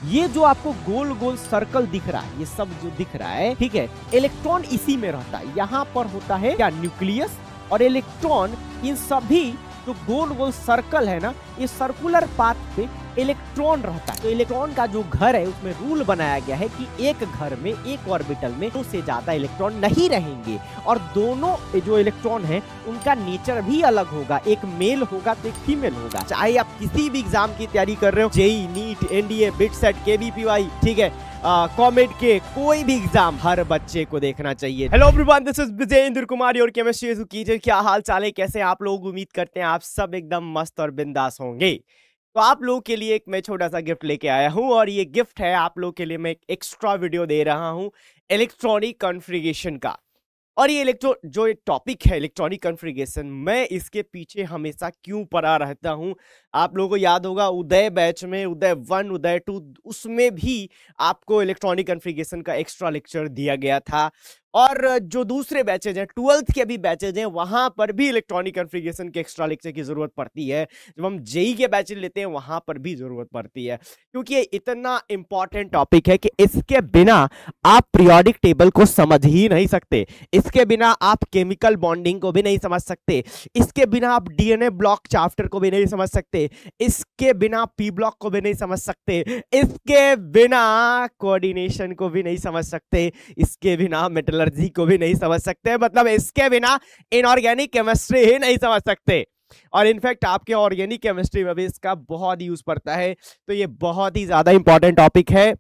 ये जो आपको गोल गोल सर्कल दिख रहा है, ये सब जो दिख रहा है, ठीक है, इलेक्ट्रॉन इसी में रहता है। यहाँ पर होता है क्या, न्यूक्लियस, और इलेक्ट्रॉन इन सभी जो गोल गोल सर्कल है ना, ये सर्कुलर पाथ पे इलेक्ट्रॉन रहता है। तो इलेक्ट्रॉन का जो घर है उसमें रूल बनाया गया है कि एक घर में, एक ऑर्बिटल में 2 से ज्यादा इलेक्ट्रॉन नहीं रहेंगे, और दोनों जो इलेक्ट्रॉन है उनका नेचर भी अलग होगा, एक मेल होगा तो एक फीमेल होगा। चाहे आप किसी भी एग्जाम की तैयारी कर रहे हो, JEE, NEET, NDA, BITSAT, KVPY, ठीक है, कॉमेड के कोई भी एग्जाम, हर बच्चे को देखना चाहिए। Hello everyone, this is Vijendra Kumar और केमिस्ट्री कीजिए। क्या हाल चाल है, कैसे आप लोग? उम्मीद करते हैं आप सब एकदम मस्त और बिंदास होंगे। तो आप लोगों के लिए एक मैं छोटा सा गिफ्ट लेके आया हूं, और ये गिफ्ट है आप लोग के लिए, मैं एक एक्स्ट्रा वीडियो दे रहा हूं इलेक्ट्रॉनिक कॉन्फ़िगरेशन का। और ये जो टॉपिक है इलेक्ट्रॉनिक कॉन्फ़िगरेशन, मैं इसके पीछे हमेशा क्यों पड़ा रहता हूं। आप लोगों को याद होगा उदय बैच में, उदय 1, उदय 2, उसमें भी आपको इलेक्ट्रॉनिक कॉन्फ़िगरेशन का एक्स्ट्रा लेक्चर दिया गया था। और जो दूसरे बैचेज हैं, 12th के भी बैचेज हैं, वहां पर भी इलेक्ट्रॉनिक कॉन्फ़िगरेशन के एक्स्ट्रा लेक्चर की जरूरत पड़ती है। जब हम जेई के बैचेज लेते हैं वहां पर भी जरूरत पड़ती है, क्योंकि ये इतना इंपॉर्टेंट टॉपिक है कि इसके बिना आप पीरियोडिक टेबल को समझ ही नहीं सकते, इसके बिना आप केमिकल बॉन्डिंग को भी नहीं समझ सकते, इसके बिना आप डीएनए ब्लॉक चैप्टर को भी नहीं समझ सकते, इसके बिना पी ब्लॉक को भी नहीं समझ सकते, इसके बिना कोऑर्डिनेशन को भी नहीं समझ सकते, इसके बिना मेटलर्जी को भी नहीं समझ सकते, मतलब इसके बिना इनऑर्गेनिक केमिस्ट्री ही नहीं समझ सकते। और इनफैक्ट आपके ऑर्गेनिक केमिस्ट्री में भी इसका बहुत यूज पड़ता है। तो ये बहुत ही ज्यादा इंपॉर्टेंट टॉपिक है।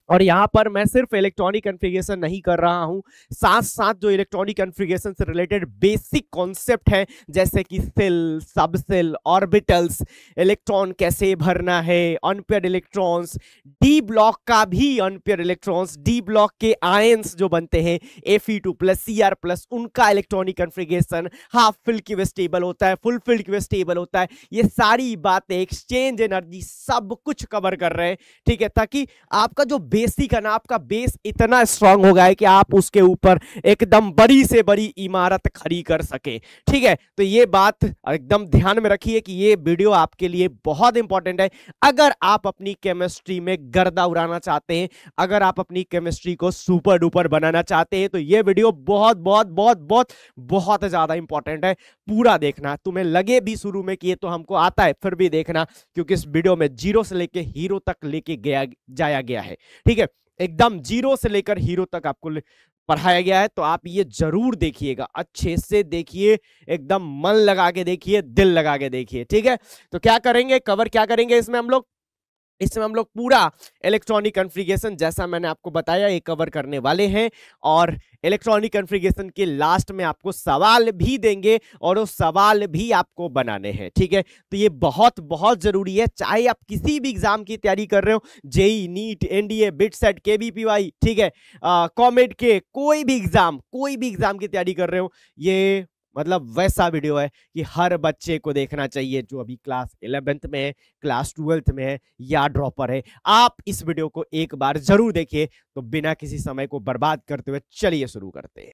और यहाँ पर मैं सिर्फ इलेक्ट्रॉनिक कॉन्फ़िगरेशन नहीं कर रहा हूँ, साथ साथ जो इलेक्ट्रॉनिक कॉन्फ़िगरेशन से रिलेटेड बेसिक कॉन्सेप्ट है, जैसे कि सेल, सब सेल, ऑर्बिटल्स, इलेक्ट्रॉन कैसे भरना है, अनपेयर्ड इलेक्ट्रॉन्स, डी ब्लॉक का भी अनपेयर्ड इलेक्ट्रॉन्स, डी ब्लॉक के आयंस जो बनते हैं Fe2+, Cr+, उनका इलेक्ट्रॉनिक कॉन्फ़िगरेशन, हाफ फील्ड क्यों स्टेबल होता है, फुल फील्ड क्यों स्टेबल होता है, ये सारी बातें, एक्सचेंज एनर्जी, सब कुछ कवर कर रहे हैं, ठीक है, ताकि आपका जो बेसिक है ना, आपका बेस इतना स्ट्रांग हो गया है कि आप उसके ऊपर एकदम बड़ी से बड़ी इमारत खड़ी कर सके, ठीक है। तो ये बात एकदम ध्यान में रखिए कि ये वीडियो आपके लिए बहुत इंपॉर्टेंट है। अगर आप अपनी केमिस्ट्री में गर्दा उड़ाना चाहते हैं, अगर आप अपनी केमिस्ट्री को सुपर डुपर बनाना चाहते हैं, तो ये वीडियो बहुत बहुत बहुत बहुत बहुत ज्यादा इंपॉर्टेंट है। पूरा देखना, तुम्हें लगे भी शुरू में कि ये तो हमको आता है, फिर भी देखना, क्योंकि इस वीडियो में जीरो से लेके हीरो तक लेके जाया गया है, ठीक है, एकदम जीरो से लेकर हीरो तक आपको पढ़ाया गया है। तो आप ये जरूर देखिएगा, अच्छे से देखिए, एकदम मन लगा के देखिए, दिल लगा के देखिए, ठीक है। तो क्या करेंगे, कवर क्या करेंगे इसमें हम लोग पूरा इलेक्ट्रॉनिक कॉन्फ़िगरेशन, जैसा मैंने आपको बताया, ये कवर करने वाले हैं। और इलेक्ट्रॉनिक कॉन्फ़िगरेशन के लास्ट में आपको सवाल भी देंगे, और वो सवाल भी आपको बनाने हैं, ठीक है। तो ये बहुत बहुत जरूरी है, चाहे आप किसी भी एग्जाम की तैयारी कर रहे हो, JEE, NEET, NDA, BITSAT, KVPY, ठीक है, कॉमेड के कोई भी एग्जाम की तैयारी कर रहे हो, ये मतलब वैसा वीडियो है कि हर बच्चे को देखना चाहिए, जो अभी क्लास 11th में है, क्लास 12th में है, या ड्रॉपर है। आप इस वीडियो को एक बार जरूर देखिए। तो बिना किसी समय को बर्बाद करते हुए चलिए शुरू करते हैं।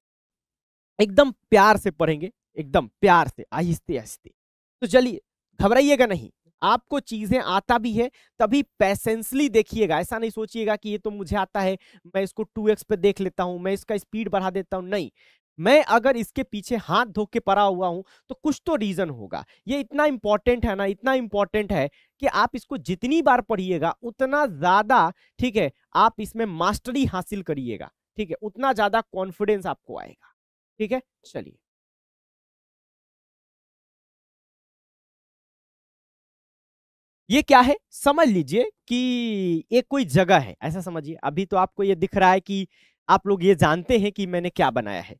एकदम प्यार से पढ़ेंगे, एकदम प्यार से, आहिस्ते आहिस्ते। तो चलिए, घबराइएगा नहीं, आपको चीजें आता भी है तभी पेशेंसली देखिएगा। ऐसा नहीं सोचिएगा कि ये तो मुझे आता है, मैं इसको 2x पे देख लेता हूं, मैं इसका स्पीड बढ़ा देता हूं, नहीं। मैं अगर इसके पीछे हाथ धो के पड़ा हुआ हूं तो कुछ तो रीजन होगा। ये इतना इंपॉर्टेंट है ना, इतना इंपॉर्टेंट है कि आप इसको जितनी बार पढ़िएगा उतना ज्यादा, ठीक है, आप इसमें मास्टरी हासिल करिएगा, ठीक है, उतना ज्यादा कॉन्फिडेंस आपको आएगा, ठीक है। चलिए, ये क्या है, समझ लीजिए कि ये कोई जगह है, ऐसा समझिए। अभी तो आपको ये दिख रहा है कि आप लोग ये जानते हैं कि मैंने क्या बनाया है,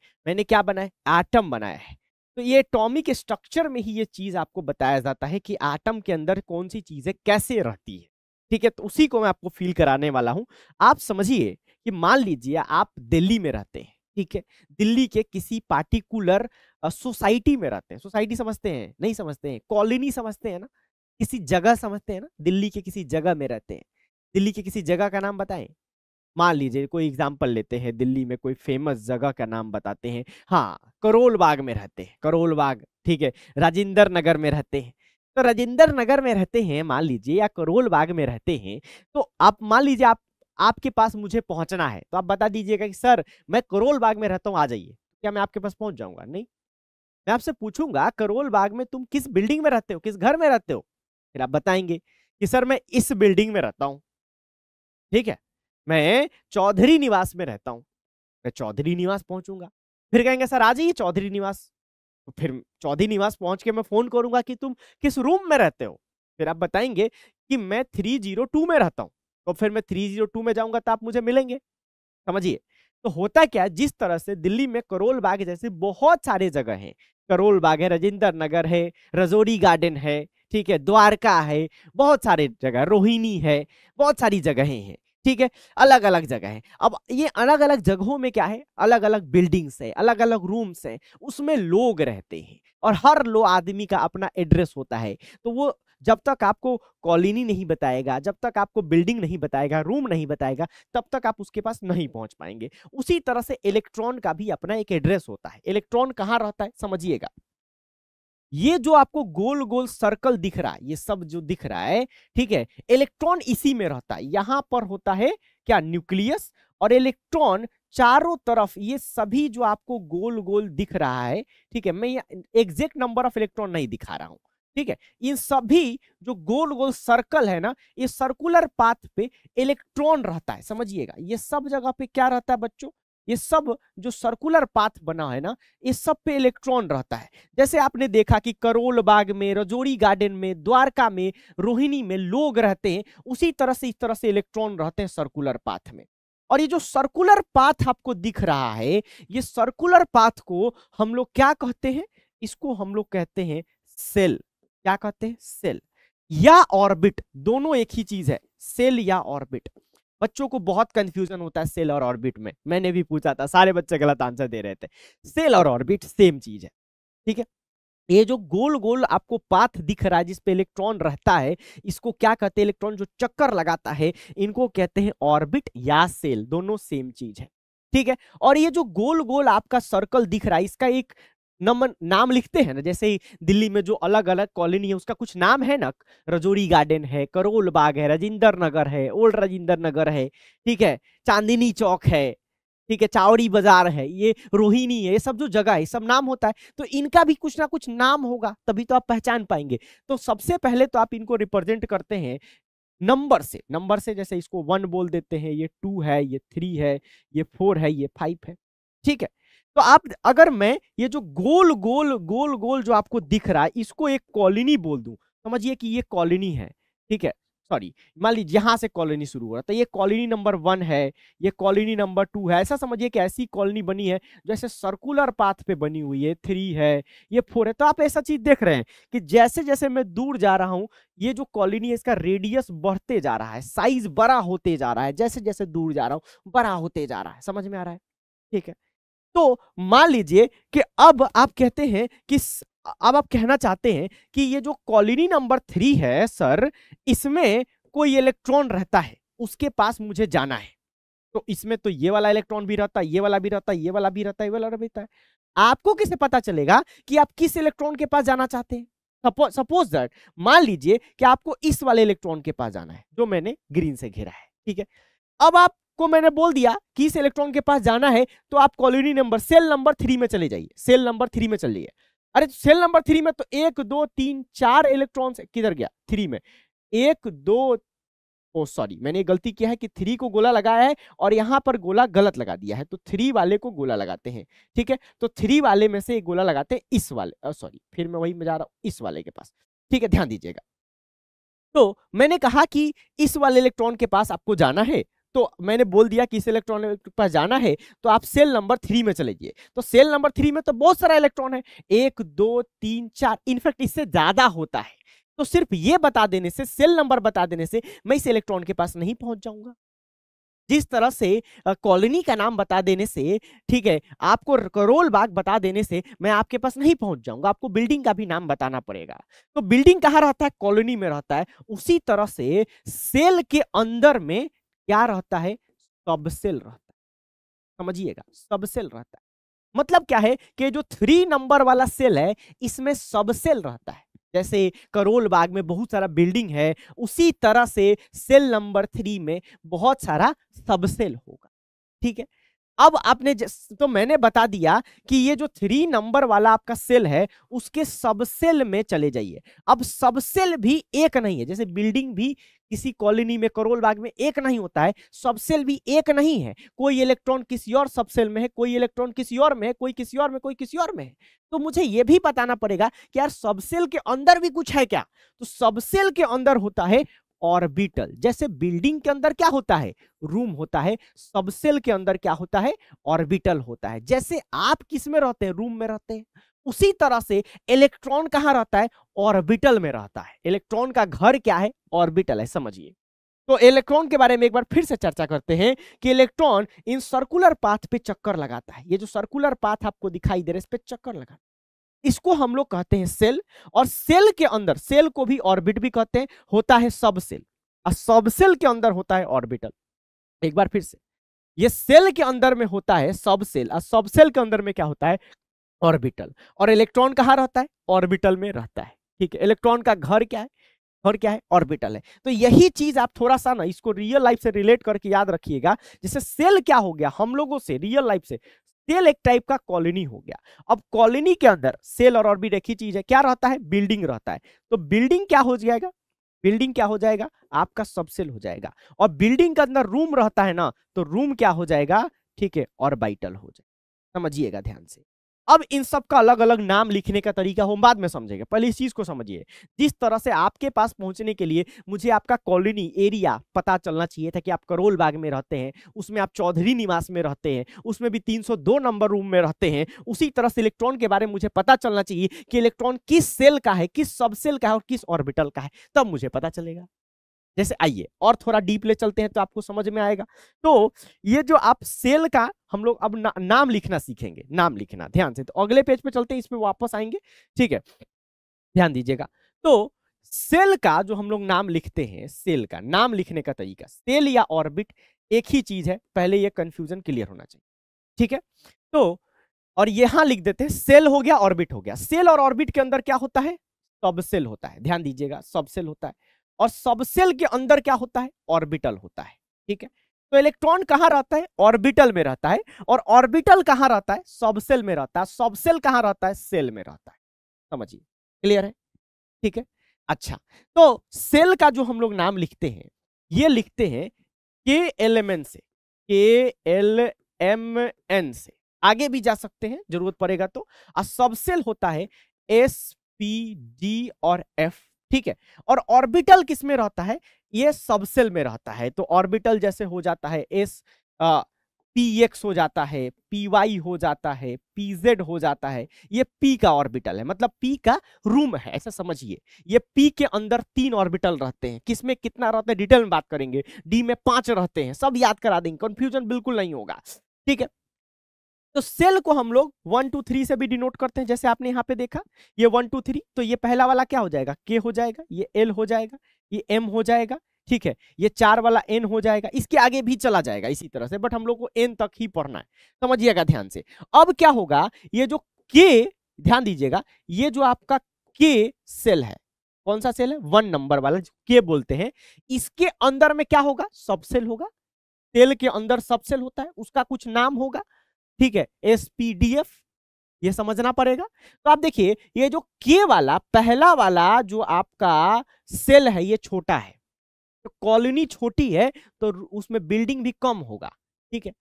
एटम बनाया है। तो ये एटॉमिक स्ट्रक्चर में ही ये चीज आपको बताया जाता है कि एटम के अंदर कौन सी चीजें कैसे रहती है, ठीक है। तो उसी को मैं आपको फील कराने वाला हूं। आप समझिए कि मान लीजिए आप दिल्ली में रहते हैं, ठीक है, दिल्ली के किसी पार्टिकुलर सोसाइटी में रहते हैं। सोसाइटी समझते हैं, नहीं समझते हैं, कॉलोनी समझते हैं ना, किसी जगह समझते हैं ना, दिल्ली के किसी जगह में रहते हैं। दिल्ली के किसी जगह का नाम बताएं। मान लीजिए कोई एग्जांपल लेते हैं, दिल्ली में कोई फेमस जगह का नाम बताते हैं। हाँ, करोल बाग में रहते हैं, करोल बाग, ठीक है, राजेंद्र नगर में रहते हैं। तो राजेंद्र नगर में रहते हैं मान लीजिए, या करोल बाग में रहते हैं, तो आप मान लीजिए आपके पास मुझे पहुंचना है, तो आप बता दीजिएगा कि सर मैं करोल बाग में रहता हूँ, आ जाइए। क्या मैं आपके पास पहुंच जाऊंगा? नहीं। मैं आपसे पूछूंगा करोल बाग में तुम किस बिल्डिंग में रहते हो, किस घर में रहते हो, फिर आप बताएंगे कि सर मैं इस बिल्डिंग में रहता हूं। ठीक है, मैं चौधरी निवास में रहता हूं, मैं चौधरी निवास पहुंचूंगा। फिर कहेंगे सर आ जाइए चौधरी निवास, तो फिर चौधरी निवास पहुंच के मैं फोन करूंगा कि तुम किस रूम में रहते हो, फिर आप बताएंगे कि मैं 302 में रहता हूं, तो फिर मैं 302 में जाऊंगा तो आप मुझे मिलेंगे। समझिए, तो होता क्या, जिस तरह से दिल्ली में करोल बाग जैसे बहुत सारे जगह हैं, करोल बाग है, राजेंद्र नगर है, रजौरी गार्डन है, ठीक है, द्वारका है, बहुत सारे जगह, रोहिणी है, बहुत सारी जगहें हैं। ठीक है, अलग अलग जगह है। अब ये अलग अलग जगहों में क्या है, अलग अलग बिल्डिंग्स है, अलग अलग रूम्स है, उसमें लोग रहते हैं, और हर लो आदमी का अपना एड्रेस होता है। तो वो जब तक आपको कॉलोनी नहीं बताएगा, जब तक आपको बिल्डिंग नहीं बताएगा, रूम नहीं बताएगा, तब तक आप उसके पास नहीं पहुंच पाएंगे। उसी तरह से इलेक्ट्रॉन का भी अपना एक एड्रेस होता है। इलेक्ट्रॉन कहाँ रहता है समझिएगा, ये जो आपको गोल गोल सर्कल दिख रहा है, ये सब जो दिख रहा है, ठीक है, इलेक्ट्रॉन इसी में रहता है। यहां पर होता है क्या, न्यूक्लियस, और इलेक्ट्रॉन चारों तरफ, ये सभी जो आपको गोल गोल दिख रहा है, ठीक है, मैं एग्जैक्ट नंबर ऑफ इलेक्ट्रॉन नहीं दिखा रहा हूं, ठीक है, इन सभी जो गोल गोल सर्कल है ना, ये सर्कुलर पाथ पे इलेक्ट्रॉन रहता है। समझिएगा, ये सब जगह पे क्या रहता है बच्चों, ये सब जो सर्कुलर पाथ बना है ना, इस सब पे इलेक्ट्रॉन रहता है। जैसे आपने देखा कि करोल बाग में, रजौरी गार्डन में, द्वारका में, रोहिणी में लोग रहते हैं, उसी तरह से इस तरह से इलेक्ट्रॉन रहते हैं सर्कुलर पाथ में। और ये जो सर्कुलर पाथ आपको दिख रहा है, ये सर्कुलर पाथ को हम लोग क्या कहते हैं, इसको हम लोग कहते हैं सेल। क्या कहते हैं, सेल या ऑर्बिट, दोनों एक ही चीज है, सेल या ऑर्बिट। बच्चों को बहुत कंफ्यूजन होता है सेल और ऑर्बिट में, मैंने भी पूछा था, सारे बच्चे गलत आंसर दे रहे थे। सेल और ऑर्बिट सेम चीज है। ठीक है, ये जो गोल गोल आपको पाथ दिख रहा है जिसपे इलेक्ट्रॉन रहता है, इसको क्या कहते हैं, इलेक्ट्रॉन जो चक्कर लगाता है, इनको कहते हैं ऑर्बिट या सेल, दोनों सेम चीज है। ठीक है, और ये जो गोल गोल आपका सर्कल दिख रहा है, इसका एक नाम लिखते हैं ना, जैसे ही दिल्ली में जो अलग अलग कॉलोनी है उसका कुछ नाम है ना, रजौरी गार्डन है, करोल बाग है, राजेंद्र नगर है, ओल्ड राजेंद्र नगर है, ठीक है, चांदनी चौक है, ठीक है, चावड़ी बाजार है, ये रोहिणी है, ये सब जो जगह है सब नाम होता है। तो इनका भी कुछ ना कुछ नाम होगा, तभी तो आप पहचान पाएंगे। तो सबसे पहले तो आप इनको रिप्रेजेंट करते हैं नंबर से। नंबर से जैसे इसको 1 बोल देते हैं, ये 2 है, ये 3 है, ये 4 है, ये 5 है। ठीक है, तो आप अगर मैं ये जो गोल गोल गोल गोल जो आपको दिख रहा है, इसको एक कॉलोनी बोल दूं, समझिए कि ये कॉलोनी है। ठीक है, सॉरी, मान लीजिए यहां से कॉलोनी शुरू हो रहा है, तो ये कॉलोनी नंबर 1 है, ये कॉलोनी नंबर 2 है। ऐसा समझिए कि ऐसी कॉलोनी बनी है जैसे सर्कुलर पाथ पे बनी हुई है, 3 है, ये 4 है। तो आप ऐसा चीज देख रहे हैं कि जैसे जैसे मैं दूर जा रहा हूं, ये जो कॉलोनी है इसका रेडियस बढ़ते जा रहा है, साइज बड़ा होते जा रहा है, जैसे जैसे दूर जा रहा हूं बड़ा होते जा रहा है। समझ में आ रहा है? ठीक है, तो मान लीजिए कि अब आप कहते हैं कि अब आप कहना चाहते हैं कि ये जो कॉलोनी नंबर 3 है सर, इसमें कोई इलेक्ट्रॉन रहता है, उसके पास मुझे जाना है। तो इसमें तो ये वाला इलेक्ट्रॉन भी रहता है, ये वाला भी रहता है, ये वाला भी रहता है, ये वाला भी रहता है। आपको कैसे पता चलेगा कि आप किस इलेक्ट्रॉन के पास जाना चाहते हैं? सपोज दैट, मान लीजिए कि आपको इस वाले इलेक्ट्रॉन के पास जाना है जो मैंने ग्रीन से घेरा है। ठीक है, अब आपको मैंने बोल दिया कि इस इलेक्ट्रॉन के पास जाना है, तो आप कॉलोनी नंबर, सेल नंबर 3 में चले जाइए, सेल नंबर 3 में चलिए। अरे सेल नंबर 3 में तो 1 2 3 4 इलेक्ट्रॉन, किधर गया 3 में, 1 2, ओ सॉरी, मैंने गलती किया है कि 3 को गोला लगाया है और यहां पर गोला गलत लगा दिया है, तो 3 वाले को गोला लगाते हैं। ठीक है, तो 3 वाले में से एक गोला लगाते हैं इस वाले, सॉरी फिर मैं वही में जा रहा हूं, इस वाले के पास। ठीक है, ध्यान दीजिएगा। तो मैंने कहा कि इस वाले इलेक्ट्रॉन के पास आपको जाना है, तो मैंने बोल दिया कि इस इलेक्ट्रॉन के पास जाना है, तो आप सेल नंबर 3 में चले जाइए। तो सेल नंबर 3 में तो बहुत सारा इलेक्ट्रॉन है, 1 2 3 4, इनफैक्ट इससे ज्यादा होता है। तो सिर्फ ये बता देने से, सेल नंबर बता देने से, मैं इस इलेक्ट्रॉन के पास नहीं पहुंच जाऊंगा। जिस तरह से कॉलोनी का नाम बता देने से, ठीक है, आपको करोल बाग बता देने से मैं आपके पास नहीं पहुंच जाऊंगा, आपको बिल्डिंग का भी नाम बताना पड़ेगा। तो बिल्डिंग कहाँ रहता है, कॉलोनी में रहता है। उसी तरह से सेल के अंदर में क्या रहता है, सब सेल रहता है। समझिएगा, सब सेल रहता है। मतलब क्या है कि जो 3 नंबर वाला सेल है, इसमें सब सेल रहता है। जैसे करोल बाग में बहुत सारा बिल्डिंग है, उसी तरह से सेल नंबर 3 में बहुत सारा सबसेल होगा। ठीक है, अब आपने तो मैंने बता दिया कि ये जो 3 नंबर वाला आपका सेल है उसके सबसेल में चले जाइए। अब सबसेल भी एक नहीं है, जैसे बिल्डिंग भी किसी कॉलोनी में, करोल बाग में एक नहीं होता है, सबसेल भी एक नहीं है। कोई इलेक्ट्रॉन किसी और सबसेल में है, कोई इलेक्ट्रॉन किसी और में है, कोई किसी और में, कोई किसी और में है। तो मुझे यह भी बताना पड़ेगा कि यार सबसेल के अंदर भी कुछ है क्या। तो सबसेल के अंदर होता है ऑर्बिटल। जैसे बिल्डिंग के अंदर क्या होता है, रूम होता है, सबसेल के अंदर क्या होता है, ऑर्बिटल होता है। जैसे आप किस में रहते हैं, रूम में रहते हैं, उसी तरह से इलेक्ट्रॉन कहां रहता है, ऑर्बिटल में रहता है। इलेक्ट्रॉन का घर क्या है, ऑर्बिटल है, समझिए। तो इलेक्ट्रॉन के बारे में एक बार फिर से चर्चा करते हैं कि इलेक्ट्रॉन इन सर्कुलर पाथ पे चक्कर लगाता है। ये जो सर्कुलर पाथ आपको दिखाई दे रहा है, इस पे चक्कर लगाता है, इसको हम लोग कहते हैं सेल। और सेल के अंदर, सेल को भी ऑर्बिट भी कहते हैं, होता है सबसेल, और सबसेल के अंदर होता है ऑर्बिटल। एक बार फिर से, ये सेल के अंदर में होता है सबसेल, और सबसेल के अंदर में क्या होता है, ऑर्बिटल। और इलेक्ट्रॉन कहां रहता है, ऑर्बिटल में रहता है। ठीक है, इलेक्ट्रॉन का घर क्या है, घर क्या है, ऑर्बिटल है। तो यही चीज आप थोड़ा सा ना इसको रियल लाइफ से रिलेट करके याद रखिएगा। जैसे सेल क्या हो गया हम लोगों से, रियल लाइफ से सेल एक टाइप का कॉलोनी हो गया। अब कॉलोनी के अंदर सेल और ऑर्बिट एक ही चीज है, क्या रहता है, बिल्डिंग रहता है। तो बिल्डिंग क्या हो जाएगा, बिल्डिंग क्या हो जाएगा, आपका सबसेल हो जाएगा। और बिल्डिंग के अंदर रूम रहता है ना, तो रूम क्या हो जाएगा, ठीक है, ऑर्बिटल हो जाएगा। समझिएगा ध्यान से। अब इन सब का अलग अलग नाम लिखने का तरीका हम बाद में समझेंगे, पहले इस चीज को समझिए। जिस तरह से आपके पास पहुंचने के लिए मुझे आपका कॉलोनी एरिया पता चलना चाहिए था कि आप करोल बाग में रहते हैं, उसमें आप चौधरी निवास में रहते हैं, उसमें भी 302 नंबर रूम में रहते हैं, उसी तरह से इलेक्ट्रॉन के बारे में मुझे पता चलना चाहिए कि इलेक्ट्रॉन किस सेल का है, किस सबसेल का है और किस ऑर्बिटल का है, तब मुझे पता चलेगा। जैसे आइए और थोड़ा डीप ले चलते हैं तो आपको समझ में आएगा। तो ये जो आप सेल का हम लोग अब नाम लिखना सीखेंगे, नाम लिखना ध्यान से। तो अगले पेज पे चलते हैं, इस पे वापस आएंगे, ठीक है, ध्यान दीजिएगा। तो सेल का जो हम लोग नाम लिखते हैं, सेल का नाम लिखने का तरीका, सेल या ऑर्बिट एक ही चीज है, पहले ये कंफ्यूजन क्लियर होना चाहिए, ठीक है। तो और यहां लिख देते हैं, सेल हो गया, ऑर्बिट हो गया। सेल और ऑर्बिट के अंदर क्या होता है, सबसेल होता है, ध्यान दीजिएगा, सबसेल होता है। और सबसेल के अंदर क्या होता है, ऑर्बिटल होता है, ठीक है। तो इलेक्ट्रॉन कहां रहता है, ऑर्बिटल में रहता है। और ऑर्बिटल कहां रहता है, सबसेल में रहता है। सबसेल कहां रहता है, सेल में रहता है। समझिए, क्लियर है, ठीक है। अच्छा, तो सेल का जो हम लोग नाम लिखते हैं, ये लिखते हैं KLMN से, KLMN से, आगे भी जा सकते हैं जरूरत पड़ेगा तो। और सबसेल होता है SPD और F, ठीक है। और ऑर्बिटल किस में रहता है, ये सबसेल में रहता है। तो ऑर्बिटल जैसे हो जाता है PX हो जाता है, PY हो जाता है, PZ हो जाता है। ये P का ऑर्बिटल है, मतलब P का रूम है, ऐसा समझिए। ये P के अंदर 3 ऑर्बिटल रहते हैं, किसमें कितना रहता है डिटेल में बात करेंगे। D में 5 रहते हैं, सब याद करा देंगे, कंफ्यूजन बिल्कुल नहीं होगा, ठीक है। तो सेल को हम लोग 1 2 3 से भी डिनोट करते हैं, जैसे आपने यहां पे देखा, ये 1 2 3। तो ये पहला वाला क्या हो जाएगा, K हो जाएगा, ये L हो जाएगा, ये M हो जाएगा, ठीक है। ये 4 वाला N हो जाएगा, इसके आगे भी चला जाएगा इसी तरह से, बट हम लोग को N तक ही पढ़ना है, समझिएगा ध्यान से। अब क्या होगा, ये जो K, ध्यान दीजिएगा, ये जो आपका K सेल है, कौन सा सेल है, 1 नंबर वाला जो K बोलते हैं, इसके अंदर में क्या होगा, सबसेल होगा। सेल के अंदर सबसेल होता है, उसका कुछ नाम होगा, ठीक है, SPDF, ये समझना पड़ेगा। तो आप देखिए, ये जो K वाला पहला वाला जो आपका सेल है, ये छोटा है, तो कॉलोनी छोटी है, तो उसमें बिल्डिंग भी कम होगा, ठीक है।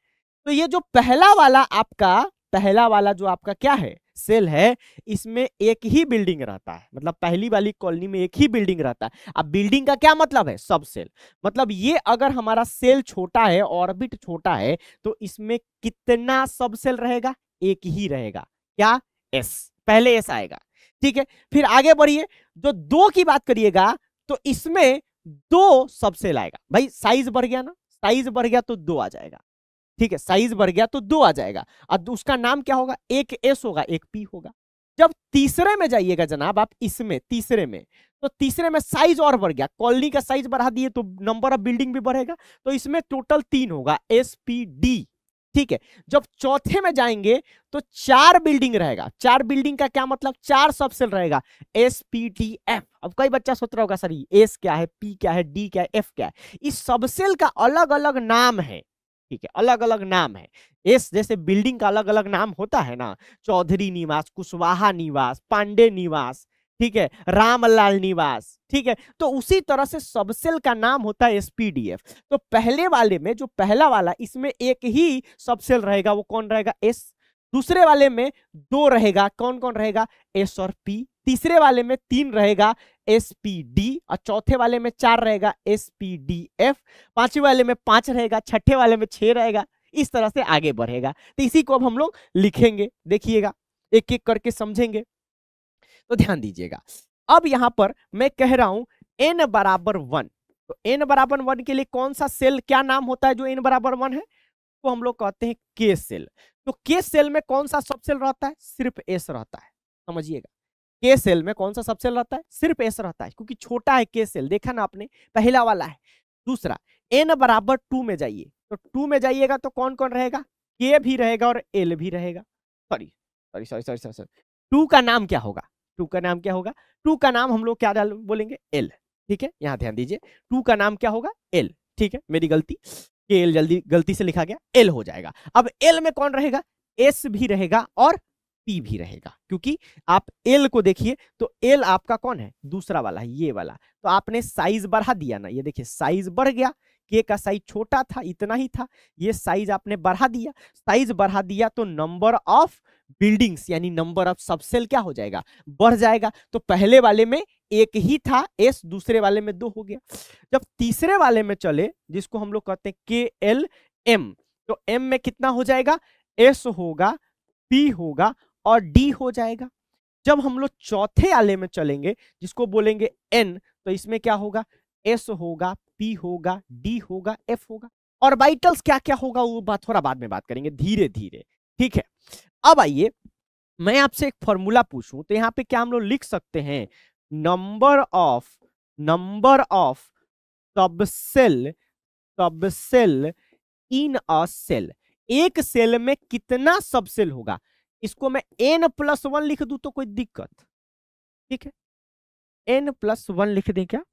तो ये जो पहला वाला आपका, पहला वाला जो आपका क्या है, सेल है, इसमें एक ही बिल्डिंग रहता है, मतलब पहली वाली कॉलोनी में एक ही बिल्डिंग रहता है। अब बिल्डिंग का क्या मतलब है, सब सेल। मतलब ये अगर हमारा सेल छोटा है, ऑर्बिट छोटा है, तो इसमें कितना सब सेल रहेगा, एक ही रहेगा, क्या, S, पहले S आएगा, ठीक है। फिर आगे बढ़िए, जो 2 की बात करिएगा तो इसमें 2 सब सेल आएगा। भाई साइज बढ़ गया ना, साइज बढ़ गया तो 2 आ जाएगा, ठीक है, साइज बढ़ गया तो 2 आ जाएगा। अब उसका नाम क्या होगा, एक S होगा, एक P होगा। जब तीसरे में जाइएगा जनाब आप, इसमें तीसरे में, तो तीसरे में साइज और बढ़ गया, कॉलोनी का साइज बढ़ा दिए तो नंबर ऑफ बिल्डिंग भी बढ़ेगा, तो इसमें टोटल 3 होगा, SPD, ठीक है। जब चौथे में जाएंगे तो 4 बिल्डिंग रहेगा। 4 बिल्डिंग का क्या मतलब, 4 सबसेल रहेगा, SPDF। अब कई बच्चा सोच रहा होगा सर एस क्या है, पी क्या है, डी क्या है, एफ क्या है। इस सबसेल का अलग अलग नाम है, ठीक है, अलग अलग नाम है। एस जैसे बिल्डिंग का अलग अलग नाम होता है ना, चौधरी निवास, कुशवाहा निवास, पांडे निवास, ठीक है, रामलाल निवास, ठीक है। तो उसी तरह से सबसेल का नाम होता है SPDF। तो पहले वाले में जो पहला वाला, इसमें एक ही सबसेल रहेगा, वो कौन रहेगा, एस। दूसरे वाले में 2 रहेगा, कौन कौन रहेगा, एस और पी। तीसरे वाले में 3 रहेगा, SPD। और चौथे वाले में 4 रहेगा, SPDF। पांचवे वाले में 5 रहेगा, छठे वाले में 6 रहेगा। इस तरह से आगे बढ़ेगा। तो इसी को अब हम लोग लिखेंगे, देखिएगा, एक एक करके समझेंगे। तो ध्यान दीजिएगा, अब यहां पर मैं कह रहा हूं n बराबर 1। तो n बराबर 1 के लिए कौन सा सेल, क्या नाम होता है जो n बराबर 1 है, तो हम लोग कहते हैं K सेल। तो K सेल में कौन सा सबसेल रहता है, सिर्फ S रहता है। समझिएगा, K सेल में कौन सा सबसेल रहता है, सिर्फ S रहता है, क्योंकि छोटा है K सेल, देखा ना आपने, पहला वाला है। दूसरा, n बराबर 2 में जाइए, तो 2 में जाइएगा तो कौन कौन रहेगा, K भी रहेगा और L भी रहेगा। Sorry sorry sorry sorry sorry, 2 का नाम क्या होगा, 2 का नाम क्या होगा, 2 का नाम हम लोग क्या बोलेंगे, L। ठीक है, यहां ध्यान दीजिए, 2 का नाम क्या होगा, L। ठीक है, मेरी गलती, L जल्दी गलती से लिखा गया, L हो जाएगा। अब L में कौन रहेगा, S भी रहेगा और P भी रहेगा, क्योंकि आप L को देखिए तो L आपका कौन है, दूसरा वाला है, ये वाला। तो आपने साइज बढ़ा दिया ना, ये देखिए साइज बढ़ गया, K का साइज छोटा था, इतना ही था, ये साइज आपने बढ़ा दिया। साइज बढ़ा दिया तो नंबर ऑफ बिल्डिंग्स यानी नंबर ऑफ सबसेल क्या हो जाएगा, बढ़ जाएगा। तो पहले वाले में एक ही था S, दूसरे वाले में 2 हो गया। जब तीसरे वाले में चले, जिसको हम लोग कहते हैं KLM, तो M में कितना हो जाएगा, S होगा, P होगा और D हो जाएगा। जब हम लोग चौथे वाले में चलेंगे, जिसको बोलेंगे N, तो इसमें क्या होगा, S होगा, P होगा, D होगा, F होगा। और ऑर्बिटल्स क्या क्या होगा वो बात थोड़ा बाद में बात करेंगे, धीरे धीरे। ठीक है, अब आइए मैं आपसे एक फॉर्मूला पूछूं, तो यहाँ पे क्या हम लोग लिख सकते हैं, number of subshell in a cell. एक सेल में कितना सबसेल होगा, इसको मैं n+1 लिख दूं तो कोई दिक्कत, ठीक है, n+1 लिख दें क्या,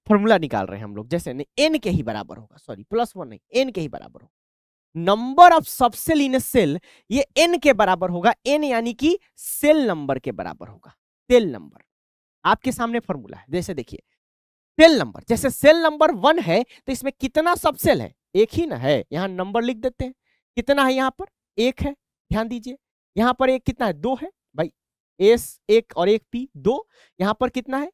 फॉर्मूला निकाल रहे हैं हम लोग, जैसे नहीं n के ही बराबर होगा, सॉरी +1 नहीं, n के ही बराबर होगा। Number of subshell in a shell, ये n के बराबर होगा, n यानी कि सेल नंबर के बराबर होगा। सेल नंबर आपके सामने फॉर्मूला है, जैसे देखिए सेल नंबर, जैसे सेल नंबर 1 है तो इसमें कितना सबसेल है, एक ही ना है, यहां नंबर लिख देते हैं, कितना है, यहां पर 1 है, ध्यान दीजिए, यहां पर एक कितना है, 2 है भाई, S 1 और 1 P 2, यहां पर कितना है,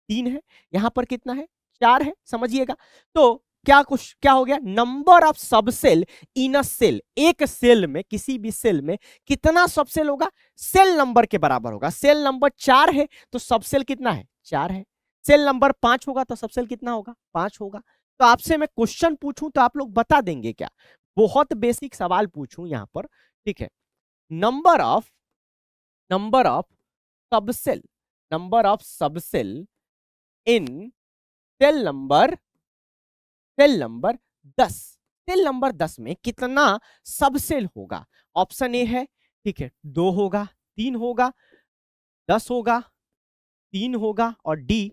3 है, यहां पर कितना है, 4 है, समझिएगा। तो क्या हो गया, number of subshell in a cell, एक सेल में, किसी भी सेल में कितना सबसेल होगा, सेल नंबर के बराबर होगा। सेल नंबर 4 है तो सबसेल कितना है, 4 है। सेल नंबर 5 होगा तो सबसेल कितना होगा, 5 होगा। तो आपसे मैं क्वेश्चन पूछूं तो आप लोग बता देंगे क्या, बहुत बेसिक सवाल पूछूं यहां पर, ठीक है, number of subshell in cell number 10, shell number 10 में कितना सबसेल होगा। ऑप्शन ए है, ठीक है, 2 होगा, 3 होगा, 10 होगा, 3 होगा और डी,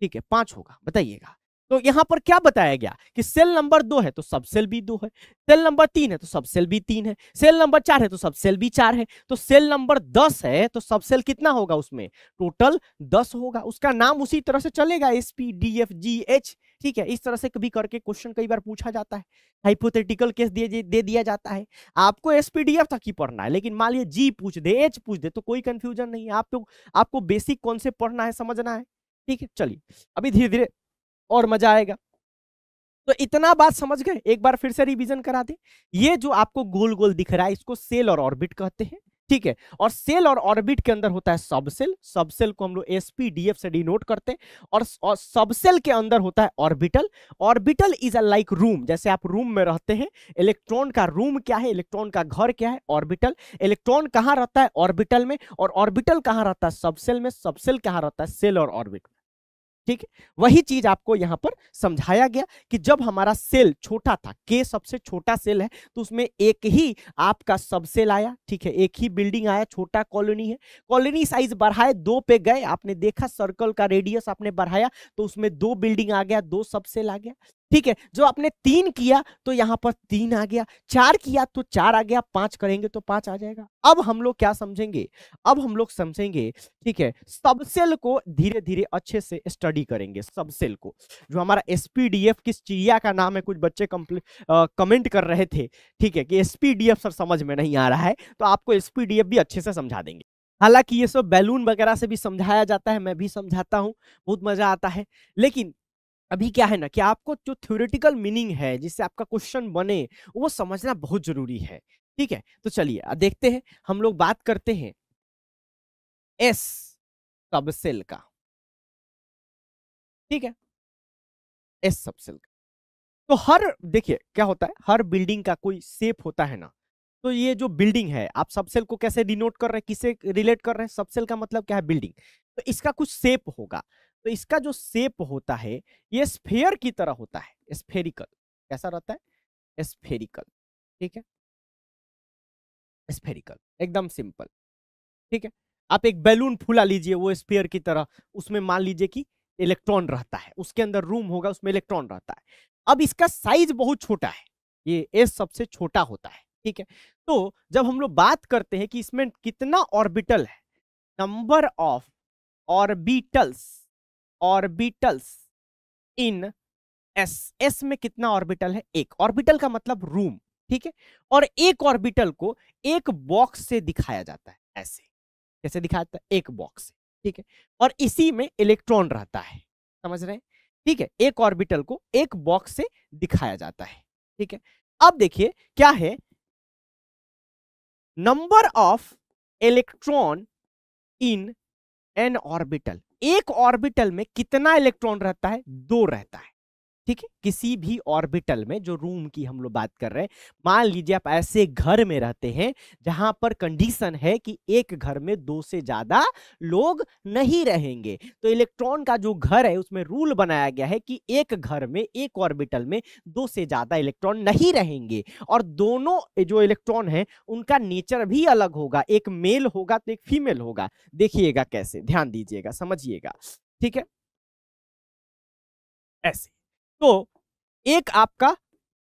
ठीक है, 5 होगा, बताइएगा। तो यहां पर क्या बताया गया कि सेल नंबर 2 है तो सबसेल भी 2 है, सेल नंबर 3 है तो सबसेल भी 3 है, सेल नंबर 4 है तो सबसेल भी 4 है, तो सेल नंबर 10 है तो सबसेल कितना होगा, उसमें टोटल 10 होगा। उसका नाम उसी तरह से चलेगा, SPDFGH। ठीक है, इस तरह से कभी करके क्वेश्चन कई बार पूछा जाता है, हाइपोथेटिकल केस दे दिया जाता है। आपको SPDF तक ही पढ़ना है, लेकिन मान लीजिए G पूछ दे, H पूछ दे, तो कोई कंफ्यूजन नहीं है, आपको बेसिक कॉन्सेप्ट पढ़ना है, समझना है। ठीक है, चलिए अभी धीरे धीरे और मजा आएगा। तो इतना बात समझ गए, एक बार फिर से रिवीजन करा दे। ये जो आपको गोल गोल दिख रहा है, इसको सेल और ऑर्बिट कहते हैं, ठीक है। और सेल और ऑर्बिट के अंदर होता है सबसेल, सबसेल को हम लोग SPDF से डिनोट करते हैं, और सबसेल के अंदर होता है orbital. Orbital is a like room, जैसे आप रूम में रहते हैं, इलेक्ट्रॉन का रूम क्या है, इलेक्ट्रॉन का घर क्या है, ऑर्बिटल। इलेक्ट्रॉन कहाँ रहता है, ऑर्बिटल में, और ऑर्बिटल कहाँ रहता है, सबसेल में। सबसेल कहाँ रहता है, सेल और ऑर्बिट। ठीक है, वही चीज आपको यहां पर समझाया गया कि जब हमारा सेल छोटा था, के सबसे छोटा सेल है, तो उसमें एक ही आपका सब सेल आया, ठीक है, एक ही बिल्डिंग आया, छोटा कॉलोनी है, कॉलोनी साइज बढ़ाए 2 पे गए, आपने देखा सर्कल का रेडियस आपने बढ़ाया तो उसमें 2 बिल्डिंग आ गया, 2 सब सेल आ गया, ठीक है, जो आपने 3 किया तो यहां पर 3 आ गया, 4 किया तो 4 आ गया, 5 करेंगे तो 5 आ जाएगा। अब हम लोग क्या समझेंगे, अब हम लोग समझेंगे, ठीक है, सबसेल को धीरे धीरे अच्छे से स्टडी करेंगे, सबसेल को, जो हमारा एसपीडीएफ किस चिड़िया का नाम है, कुछ बच्चे कमेंट कर रहे थे, ठीक है, कि एसपीडीएफ सर समझ में नहीं आ रहा है, तो आपको एसपीडीएफ भी अच्छे से समझा देंगे। हालांकि ये सब बैलून वगैरह से भी समझाया जाता है, मैं भी समझाता हूँ, बहुत मजा आता है, लेकिन अभी क्या है ना कि आपको जो थ्योरेटिकल मीनिंग है जिससे आपका क्वेश्चन बने वो समझना बहुत जरूरी है, ठीक है। तो चलिए देखते हैं, हम लोग बात करते हैं एस सबसेल का, ठीक है, एस सबसेल का। तो हर देखिए क्या होता है, हर बिल्डिंग का कोई शेप होता है ना, तो ये जो बिल्डिंग है आप सबसेल को कैसे डिनोट कर रहे हैं, किसे रिलेट कर रहे हैं, सबसेल का मतलब क्या है, बिल्डिंग, तो इसका कुछ शेप होगा, तो इसका जो शेप होता है ये स्फेयर की तरह होता है, स्फेरिकल, कैसा रहता है, स्फेरिकल, ठीक है, स्फेरिकल एकदम सिंपल, ठीक है। आप एक बैलून फूला लीजिए वो स्फीयर की तरह, उसमें मान लीजिए कि इलेक्ट्रॉन रहता है, उसके अंदर रूम होगा, उसमें इलेक्ट्रॉन रहता है। अब इसका साइज बहुत छोटा है, ये एस सबसे छोटा होता है, ठीक है। तो जब हम लोग बात करते हैं कि इसमें कितना ऑर्बिटल है, number of orbitals, orbitals in S, S में कितना ऑर्बिटल है, एक ऑर्बिटल का मतलब रूम, ठीक है, और एक ऑर्बिटल को एक बॉक्स से दिखाया जाता है, ऐसे कैसे दिखाता है, एक बॉक्स, ठीक है, और इसी में इलेक्ट्रॉन रहता है, समझ रहे हैं, ठीक है, एक ऑर्बिटल को एक बॉक्स से दिखाया जाता है, ठीक है। अब देखिए क्या है, number of electron in an orbital, एक ऑर्बिटल में कितना इलेक्ट्रॉन रहता है, 2 रहता है, ठीक है, किसी भी ऑर्बिटल में, जो रूम की हम लोग बात कर रहे हैं, मान लीजिए आप ऐसे घर में रहते हैं जहां पर कंडीशन है कि एक घर में 2 से ज्यादा लोग नहीं रहेंगे, तो इलेक्ट्रॉन का जो घर है उसमें रूल बनाया गया है कि एक घर में, एक ऑर्बिटल में 2 से ज्यादा इलेक्ट्रॉन नहीं रहेंगे, और दोनों जो इलेक्ट्रॉन है उनका नेचर भी अलग होगा, एक मेल होगा तो एक फीमेल होगा, देखिएगा कैसे, ध्यान दीजिएगा, समझिएगा, ठीक है, ऐसे। तो एक आपका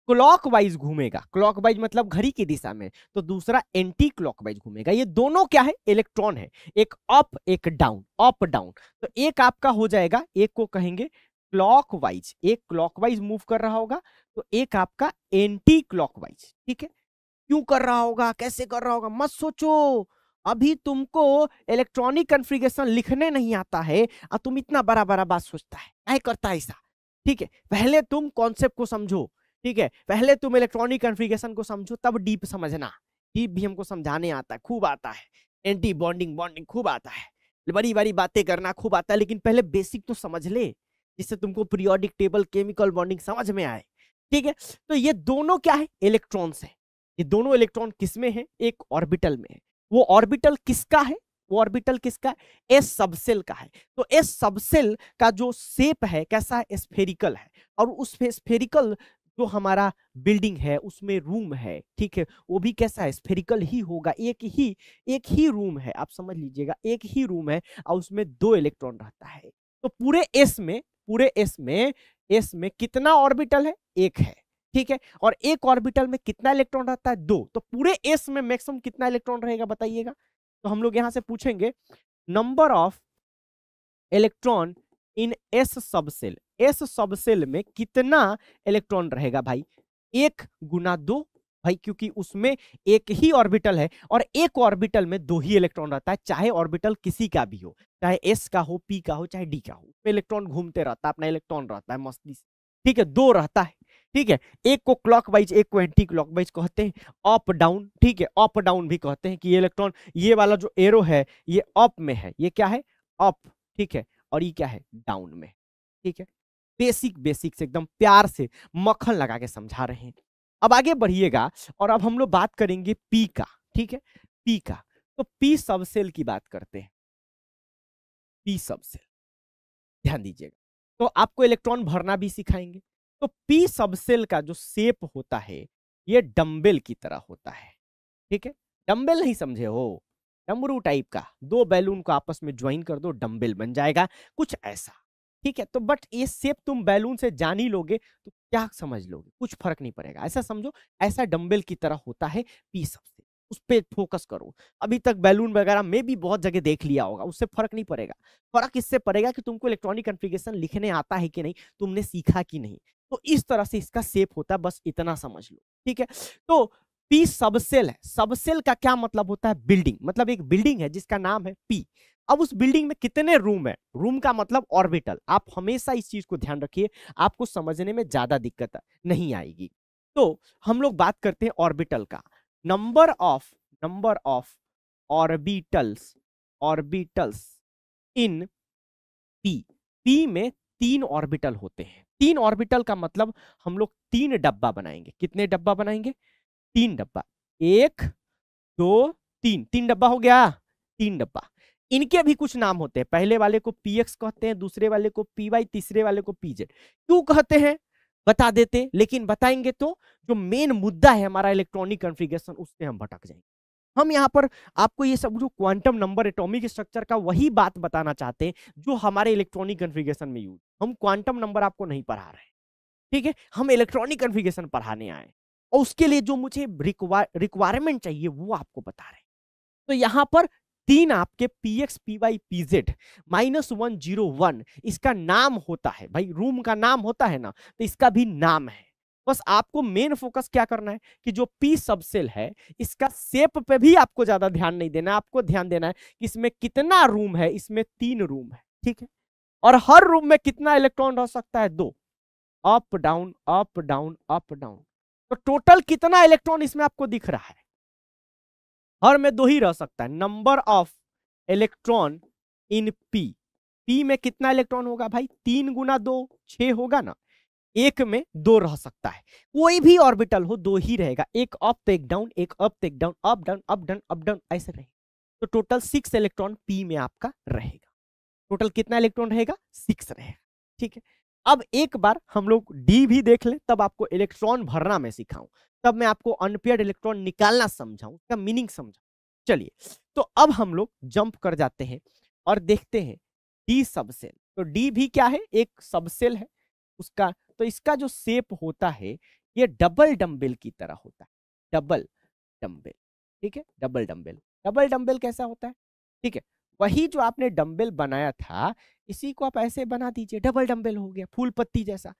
क्लॉकवाइज घूमेगा, क्लॉकवाइज मतलब घड़ी की दिशा में, तो दूसरा एंटी क्लॉकवाइज घूमेगा, ये दोनों क्या है, इलेक्ट्रॉन है, एक अप एक डाउन, अप डाउन, तो एक आपका हो जाएगा, एक को कहेंगे क्लॉकवाइज, एक क्लॉकवाइज मूव कर रहा होगा, तो एक आपका एंटी क्लॉकवाइज, ठीक है। क्यों कर रहा होगा, कैसे कर रहा होगा, मत सोचो, अभी तुमको इलेक्ट्रॉनिक कॉन्फ़िगरेशन लिखने नहीं आता है और तुम इतना बड़ा बड़ा बात सोचता है, क्या करता है ऐसा, ठीक है, पहले तुम कॉन्सेप्ट को समझो, ठीक है, पहले तुम इलेक्ट्रॉनिक कॉन्फ़िगरेशन को समझो, तब डीप समझना, डीप भी हमको समझाने आता है, खूब आता है, एंटी बॉन्डिंग बॉन्डिंग खूब आता है, बड़ी बड़ी बातें करना खूब आता है, लेकिन पहले बेसिक तो समझ ले, जिससे तुमको पीरियोडिक टेबल, केमिकल बॉन्डिंग समझ में आए, ठीक है। तो ये दोनों क्या है, इलेक्ट्रॉन्स है, ये दोनों इलेक्ट्रॉन किसमें है, एक ऑर्बिटल में है, वो ऑर्बिटल किसका है, वो ऑर्बिटल किसका है, एस सबसेल का है, तो एस सबसेल का जो शेप है कैसा है, स्फेरिकल है, और उस स्फेरिकल जो हमारा बिल्डिंग है उसमें रूम है, ठीक है, वो भी कैसा है, स्फेरिकल ही होगा, एक ही रूम है, आप समझ लीजिएगा, एक ही रूम है और उसमें 2 इलेक्ट्रॉन रहता है, तो पूरे एस में, पूरे एस में कितना ऑर्बिटल है, एक है, ठीक है, और एक ऑर्बिटल में कितना इलेक्ट्रॉन रहता है, 2, तो पूरे एस में मैक्सिमम कितना इलेक्ट्रॉन रहेगा बताइएगा, तो हम लोग यहां से पूछेंगे number of electron in S subshell, S subshell में कितना इलेक्ट्रॉन रहेगा भाई, 1 गुना 2, भाई क्योंकि उसमें एक ही ऑर्बिटल है और एक ऑर्बिटल में 2 ही इलेक्ट्रॉन रहता है, चाहे ऑर्बिटल किसी का भी हो, चाहे एस का हो, पी का हो, चाहे डी का हो, इलेक्ट्रॉन घूमते रहता है, अपना इलेक्ट्रॉन रहता है मस्ती से, ठीक है, 2 रहता है, ठीक है, एक को क्लॉकवाइज एक को एंटी क्लॉकवाइज कहते हैं, अप डाउन, ठीक है, अप डाउन भी कहते हैं कि ये इलेक्ट्रॉन, ये वाला जो एरो है ये अप में है, ये क्या है, अप, ठीक है, और ये क्या है, डाउन में, ठीक है, बेसिक बेसिक से एकदम प्यार से मक्खन लगा के समझा रहे हैं। अब आगे बढ़िएगा और अब हम लोग बात करेंगे पी का, ठीक है, पी का, तो पी सबसेल की बात करते हैं, पी सबसेल, ध्यान दीजिएगा, तो आपको इलेक्ट्रॉन भरना भी सिखाएंगे। तो पी सबसेल का जो शेप होता है ये डंबल की तरह होता है, ठीक है। डंबल नहीं समझे हो, डमरू टाइप का, दो बैलून को आपस में ज्वाइन कर दो डंबल बन जाएगा, कुछ ऐसा, ठीक है। तो बट ये शेप तुम बैलून से जान ही लोगे तो क्या समझ लोगे, कुछ फर्क नहीं पड़ेगा। ऐसा समझो, ऐसा डंबल की तरह होता है पी सबसेल, उस पर फोकस करो। अभी तक बैलून वगैरह में भी बहुत जगह देख लिया होगा, उससे फर्क नहीं पड़ेगा। फर्क इससे पड़ेगा कि तुमको इलेक्ट्रॉनिक कॉन्फ़िगरेशन लिखने आता है कि नहीं, तुमने सीखा कि नहीं। तो इस तरह से इसका शेप होता है, बस इतना समझ लो, ठीक है। तो पी सबसेल है। सबसेल का क्या मतलब होता है, बिल्डिंग, मतलब एक बिल्डिंग है जिसका नाम है पी। अब उस बिल्डिंग में कितने रूम है, रूम का मतलब ऑर्बिटल। आप हमेशा इस चीज को ध्यान रखिए, आपको समझने में ज्यादा दिक्कत नहीं आएगी। तो हम लोग बात करते हैं ऑर्बिटल का। Number of orbitals, orbitals in P. P में 3 ऑर्बिटल होते हैं। 3 ऑर्बिटल का मतलब हम लोग 3 डब्बा बनाएंगे। कितने डब्बा बनाएंगे, 3 डब्बा। 1 2 3, 3 डब्बा हो गया, 3 डब्बा। इनके भी कुछ नाम होते हैं, पहले वाले को पीएक्स कहते हैं, दूसरे वाले को पीवाई, तीसरे वाले को पीजेड। क्यों कहते हैं बता देते, लेकिन बताएंगे तो जो मेन मुद्दा है हमारा इलेक्ट्रॉनिक कॉन्फ़िगरेशन, उससे हम भटक जाएंगे। हम यहाँ पर आपको ये सब जो क्वांटम नंबर, एटॉमिक स्ट्रक्चर का वही बात बताना चाहते हैं जो हमारे इलेक्ट्रॉनिक कॉन्फ़िगरेशन में यूज। हम क्वांटम नंबर आपको नहीं पढ़ा रहे, ठीक है। हम इलेक्ट्रॉनिक कॉन्फ़िगरेशन पढ़ाने आए और उसके लिए जो मुझे रिक्वायरमेंट चाहिए वो आपको बता रहे हैं। तो यहां पर 3 आपके पीएक्स पीवाई पीजेड -101 इसका नाम होता है। भाई रूम का नाम होता है ना, तो इसका भी नाम है। बस आपको मेन फोकस क्या करना है कि जो पी सबसेल है इसका शेप पे भी आपको ज्यादा ध्यान नहीं देना है। आपको ध्यान देना है कि इसमें कितना रूम है, इसमें 3 रूम है, ठीक है। और हर रूम में कितना इलेक्ट्रॉन रह सकता है, 2। Up down up down up down, तो टोटल कितना इलेक्ट्रॉन इसमें आपको दिख रहा है, हर में 2 ही रह सकता है। Number of electron in P. P में कितना इलेक्ट्रॉन होगा भाई, 3 गुना 2 6 होगा ना, एक में 2 रह सकता है। कोई भी ऑर्बिटल हो 2 ही रहेगा, एक अप तो एक डाउन, एक अप तो एक down, up down up down up down, ऐसे रहेगा। तो टोटल 6 इलेक्ट्रॉन पी में आपका रहेगा। टोटल कितना इलेक्ट्रॉन रहेगा, 6 रहेगा, ठीक है। अब एक बार हम लोग डी भी देख लें, तब आपको इलेक्ट्रॉन भरना मैं सिखाऊं, तब मैं आपको अनपेयर्ड इलेक्ट्रॉन निकालना समझाऊं, उसका मीनिंग समझाऊं। चलिए, तो अब हम लोग जंप कर जाते हैं और देखते हैं डी सबसेल। तो डी भी क्या है, एक सबसेल है उसका। तो इसका जो शेप होता है ये डबल डंबल की तरह होता है, डबल डंबल, ठीक है। डबल डंबल, डबल डंबल कैसा होता है, ठीक है। वही जो आपने डंबल बनाया था इसी को आप ऐसे बना दीजिए, डबल डंबल हो गया, फूल पत्ती जैसा।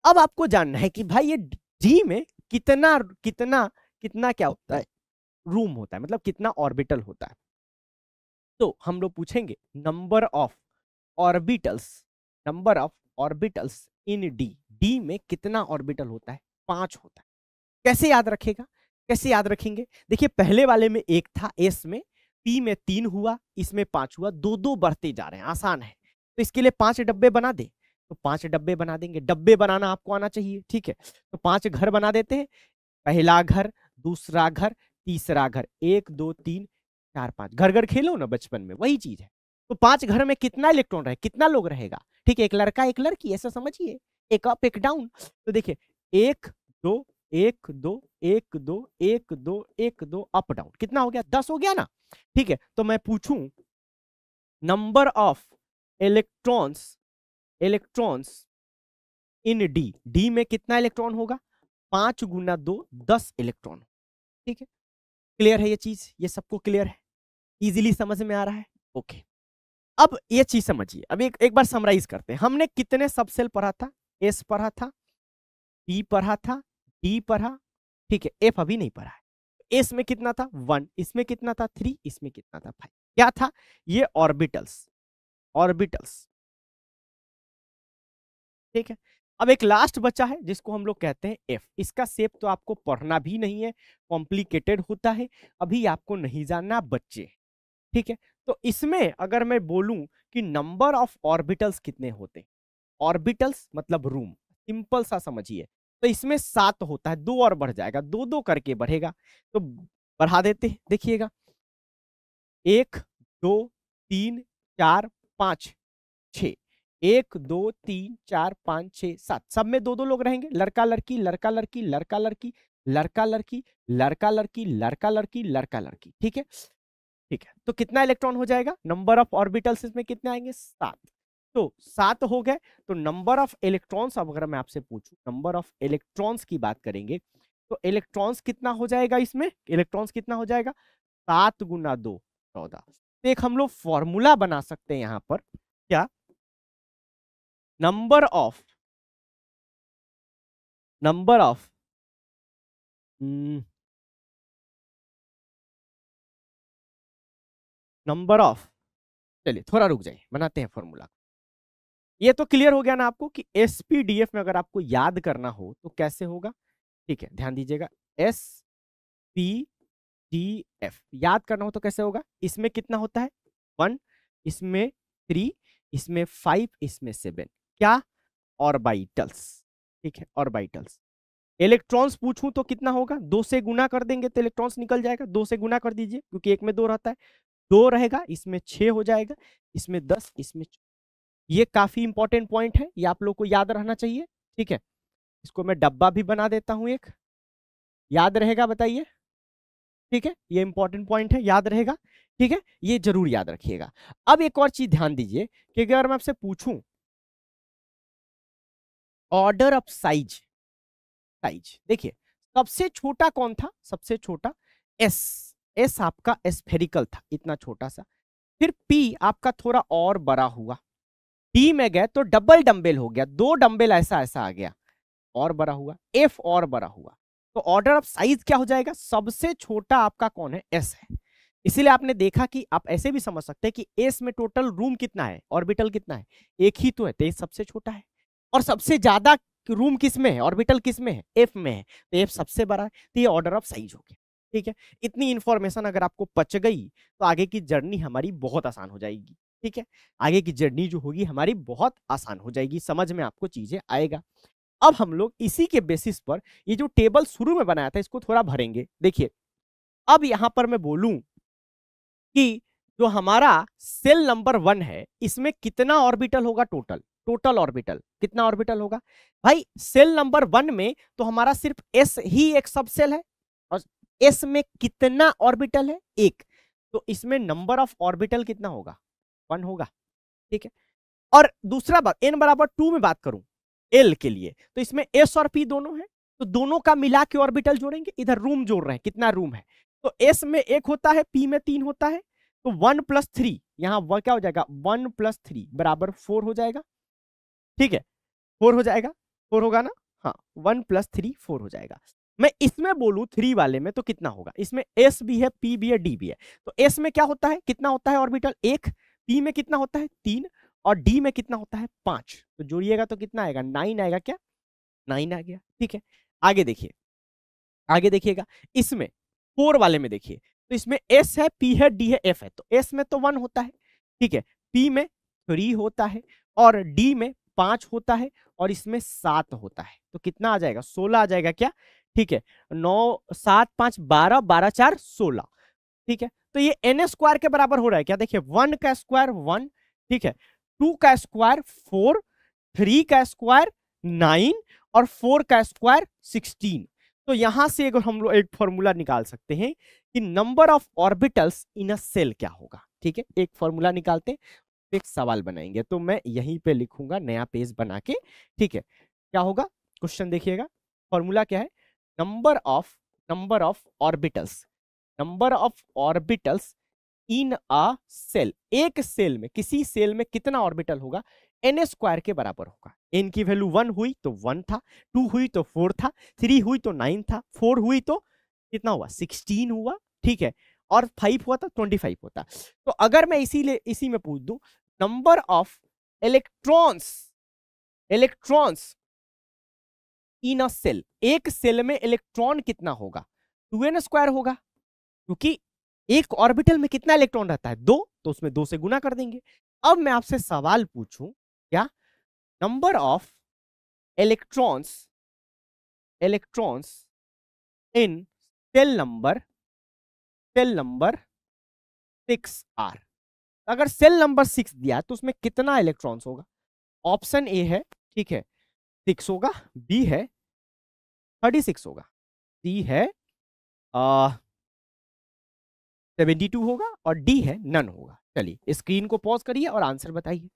अब आपको जानना है कि भाई ये डी में कितना कितना कितना क्या होता है, रूम होता है, मतलब कितना ऑर्बिटल होता है। तो हम लोग पूछेंगे number of orbitals, number of orbitals in D. D में कितना ऑर्बिटल होता है, 5 होता है। कैसे याद रखेगा, कैसे याद रखेंगे, देखिए पहले वाले में 1 था, एस में, पी में 3 हुआ, इसमें 5 हुआ, 2 बढ़ते जा रहे हैं, आसान है। तो इसके लिए 5 डब्बे बना दे, तो 5 डब्बे बना देंगे। डब्बे बनाना आपको आना चाहिए, ठीक है। तो 5 घर बना देते हैं, पहला घर, दूसरा घर, तीसरा घर, 1 2 3 4 5। घर घर खेलो ना बचपन में, वही चीज है। तो 5 घर में कितना इलेक्ट्रॉन रहे, कितना लोग रहेगा, ठीक है। एक लड़का एक लड़की, ऐसा समझिए, एक अप एक डाउन। तो देखिए 1 2 1 2 1 2 1 2 1 2 अप डाउन, कितना हो गया, 10 हो गया ना, ठीक है। तो मैं पूछूं number of electrons, electrons in D. D में कितना इलेक्ट्रॉन होगा, 5 गुना 2 10 इलेक्ट्रॉन, ठीक है। क्लियर है ये चीज, ये सबको क्लियर है, इजीली समझ में आ रहा है, ओके। अब ये चीज समझिए, अब एक बार समराइज करते हैं। हमने कितने सबसेल पढ़ा था, एस पढ़ा था, पी पढ़ा था, डी पढ़ा, ठीक है। एफ अभी नहीं पढ़ा है। एस में कितना था 1, इसमें कितना था 3, इसमें कितना था 5। क्या था, ये ऑर्बिटल्स, ऑर्बिटल्स, ठीक है। अब एक लास्ट बचा है जिसको हम लोग कहते हैं एफ। इसका शेप तो आपको पढ़ना भी नहीं है, कॉम्प्लिकेटेड होता है, अभी आपको नहीं जानना, बच्चे, ठीक है। तो इसमें अगर मैं बोलूं कि नंबर ऑफ ऑर्बिटल्स कितने होते हैं, ऑर्बिटल्स मतलब रूम, सिंपल सा समझिए। तो इसमें 7 होता है, 2 और बढ़ जाएगा, 2 करके बढ़ेगा। तो बढ़ा देते हैं, देखिएगा 1 2 3 4 5 6। 1 2 3 4 5 6 7, सब में दो दो लोग रहेंगे, लड़का लड़की लड़का लड़की लड़का लड़की लड़का लड़की लड़का लड़की लड़का लड़की लड़का लड़की। ठीक है, ठीक है, तो कितना इलेक्ट्रॉन हो जाएगा, नंबर ऑफ ऑर्बिटल्स इसमें कितने आएंगे, 7। तो 7 हो गए। तो नंबर ऑफ इलेक्ट्रॉन्स, अब अगर मैं आपसे पूछूं नंबर ऑफ इलेक्ट्रॉन्स की बात करेंगे, तो इलेक्ट्रॉन्स कितना हो जाएगा, इसमें इलेक्ट्रॉन्स कितना हो जाएगा, 7 गुना 2 14। तो एक हम लोग फॉर्मूला बना सकते हैं यहां पर, क्या, number of number of number of, चलिए थोड़ा रुक जाइए, बनाते हैं फॉर्मूला। ये तो क्लियर हो गया ना आपको कि एसपीडीएफ में अगर आपको याद करना हो तो कैसे होगा। ठीक है, ध्यान दीजिएगा, एसपीडीएफ याद करना हो तो कैसे होगा, इसमें कितना होता है 1, इसमें 3, इसमें 5, इसमें 7, क्या, ऑर्बिटल्स। ठीक है, ऑर्बिटल्स। इलेक्ट्रॉन्स पूछूं तो कितना होगा, 2 से गुना कर देंगे तो इलेक्ट्रॉन्स निकल जाएगा, 2 से गुना कर दीजिए क्योंकि एक में 2 रहता है, 2 रहेगा, इसमें 6 हो जाएगा, इसमें 10, इसमें। ये काफी इंपॉर्टेंट पॉइंट है, ये आप लोग को याद रहना चाहिए। ठीक है, इसको मैं डब्बा भी बना देता हूं एक, याद रहेगा बताइए। ठीक है, ये इंपॉर्टेंट पॉइंट है, याद रहेगा। ठीक है, ये जरूर याद रखिएगा। अब एक और चीज ध्यान दीजिए कि अगर मैं आपसे पूछूं ऑर्डर ऑफ साइज, साइज देखिए, सबसे छोटा कौन था, सबसे छोटा एस, एस आपका स्फेरिकल था, इतना छोटा सा। फिर पी आपका थोड़ा और बड़ा हुआ, डी में गए तो डबल डंबल हो गया, 2 डंबल ऐसा ऐसा आ गया, और बड़ा हुआ, एफ और बड़ा हुआ। तो ऑर्डर ऑफ साइज क्या हो जाएगा, सबसे छोटा आपका कौन है, एस है। इसीलिए आपने देखा कि आप ऐसे भी समझ सकते हैं कि एस में टोटल रूम कितना है, ऑर्बिटल कितना है, एक ही तो है, तो सबसे छोटा है। और सबसे ज्यादा रूम किस में है, ऑर्बिटल किस में है, एफ में है, तो एफ सबसे बड़ा है। तो ये ऑर्डर ऑफ साइज हो गया। ठीक है, इतनी इंफॉर्मेशन अगर आपको पच गई तो आगे की जर्नी हमारी बहुत आसान हो जाएगी। ठीक है, आगे की जर्नी जो होगी हमारी बहुत आसान हो जाएगी, समझ में आपको चीजें आएगा। अब हम लोग इसी के बेसिस पर ये जो टेबल शुरू में बनाया था इसको थोड़ा भरेंगे। देखिए, अब यहां पर मैं बोलूं कि जो हमारा सेल नंबर 1 है इसमें कितना ऑर्बिटल होगा, टोटल टोटल ऑर्बिटल कितना ऑर्बिटल होगा भाई, सेल नंबर 1 में तो हमारा सिर्फ एस ही एक सब सेल है, और एस में कितना ऑर्बिटल है, एक। तो इसमें नंबर ऑफ ऑर्बिटल कितना होगा, 1 होगा। ठीक है, और दूसरा बात, एन बराबर 2 में बात करूं एल के लिए, तो इसमें एस और पी दोनों है, तो दोनों का मिला के ऑर्बिटल जोड़ेंगे, इधर रूम जोड़ रहे हैं, कितना रूम है, तो एस में 1 होता है, पी में 3 होता है, तो 1 + 3 यहां वह क्या हो जाएगा, 1 + 3 बराबर 4 हो जाएगा। ठीक है, 4 हो जाएगा, 4 होगा ना, हाँ 1 + 3 4 हो जाएगा। मैं इसमें बोलूं 3 वाले में तो कितना होगा, इसमें एस भी है, पी भी है, डी भी है, तो एस में क्या होता है, कितना होता है ऑर्बिटल 1, पी में कितना होता है 3, और डी में कितना होता है 5, तो जोड़िएगा तो कितना आएगा 9 आएगा, क्या 9 आ गया। ठीक है, आगे देखिए, आगे देखिएगा, इसमें 4 वाले में देखिए, तो इसमें एस है, पी है, डी है, एफ है, तो एस में तो 1 होता है, ठीक है, पी में 3 होता है, और डी में 5 होता है, और इसमें 7 होता है, तो कितना आ जाएगा 16 आ जाएगा, क्या। ठीक है, 9 7 5 12 12 4 16। ठीक है, तो ये एन स्क्वायर के बराबर हो रहा है क्या, देखिए 1 का स्क्वायर 1, ठीक है, 2 का स्क्वायर 4, 3 का स्क्वायर 9, और 4 का स्क्वायर 16। तो यहां से अगर हम लोग एक फॉर्मूला निकाल सकते हैं कि number of orbitals in a shell क्या होगा। ठीक है, एक फॉर्मूला निकालते हैं, एक सवाल बनाएंगे, तो मैं यहीं पे लिखूंगा नया पेज बना के। ठीक है, क्या होगा क्वेश्चन देखिएगा, फॉर्मूला क्या है, number of orbitals, number of orbitals in a cell, एक सेल में, किसी सेल में कितना ऑर्बिटल होगा, एन स्क्वायर के बराबर होगा। एन की वैल्यू 1 हुई तो 1 था, 2 हुई तो 4 था, 3 हुई तो 9 था, 4 हुई तो कितना हुआ 16 हुआ। ठीक है, और 5 हुआ तो 25 होता। तो अगर मैं इसी में पूछ दूं number of electrons, electrons in a cell, एक सेल में इलेक्ट्रॉन कितना होगा, 2n स्क्वायर होगा, क्योंकि एक ऑर्बिटल में कितना इलेक्ट्रॉन रहता है 2, तो उसमें 2 से गुना कर देंगे। अब मैं आपसे सवाल पूछूं, क्या, number of electrons, electrons in cell number 6 are, अगर सेल नंबर 6 दिया तो उसमें कितना इलेक्ट्रॉन्स होगा। ऑप्शन ए है, ठीक है, 6 होगा, बी है 36 होगा, सी है 72 होगा और डी है नन होगा। चलिए स्क्रीन को पॉज करिए और आंसर बताइए।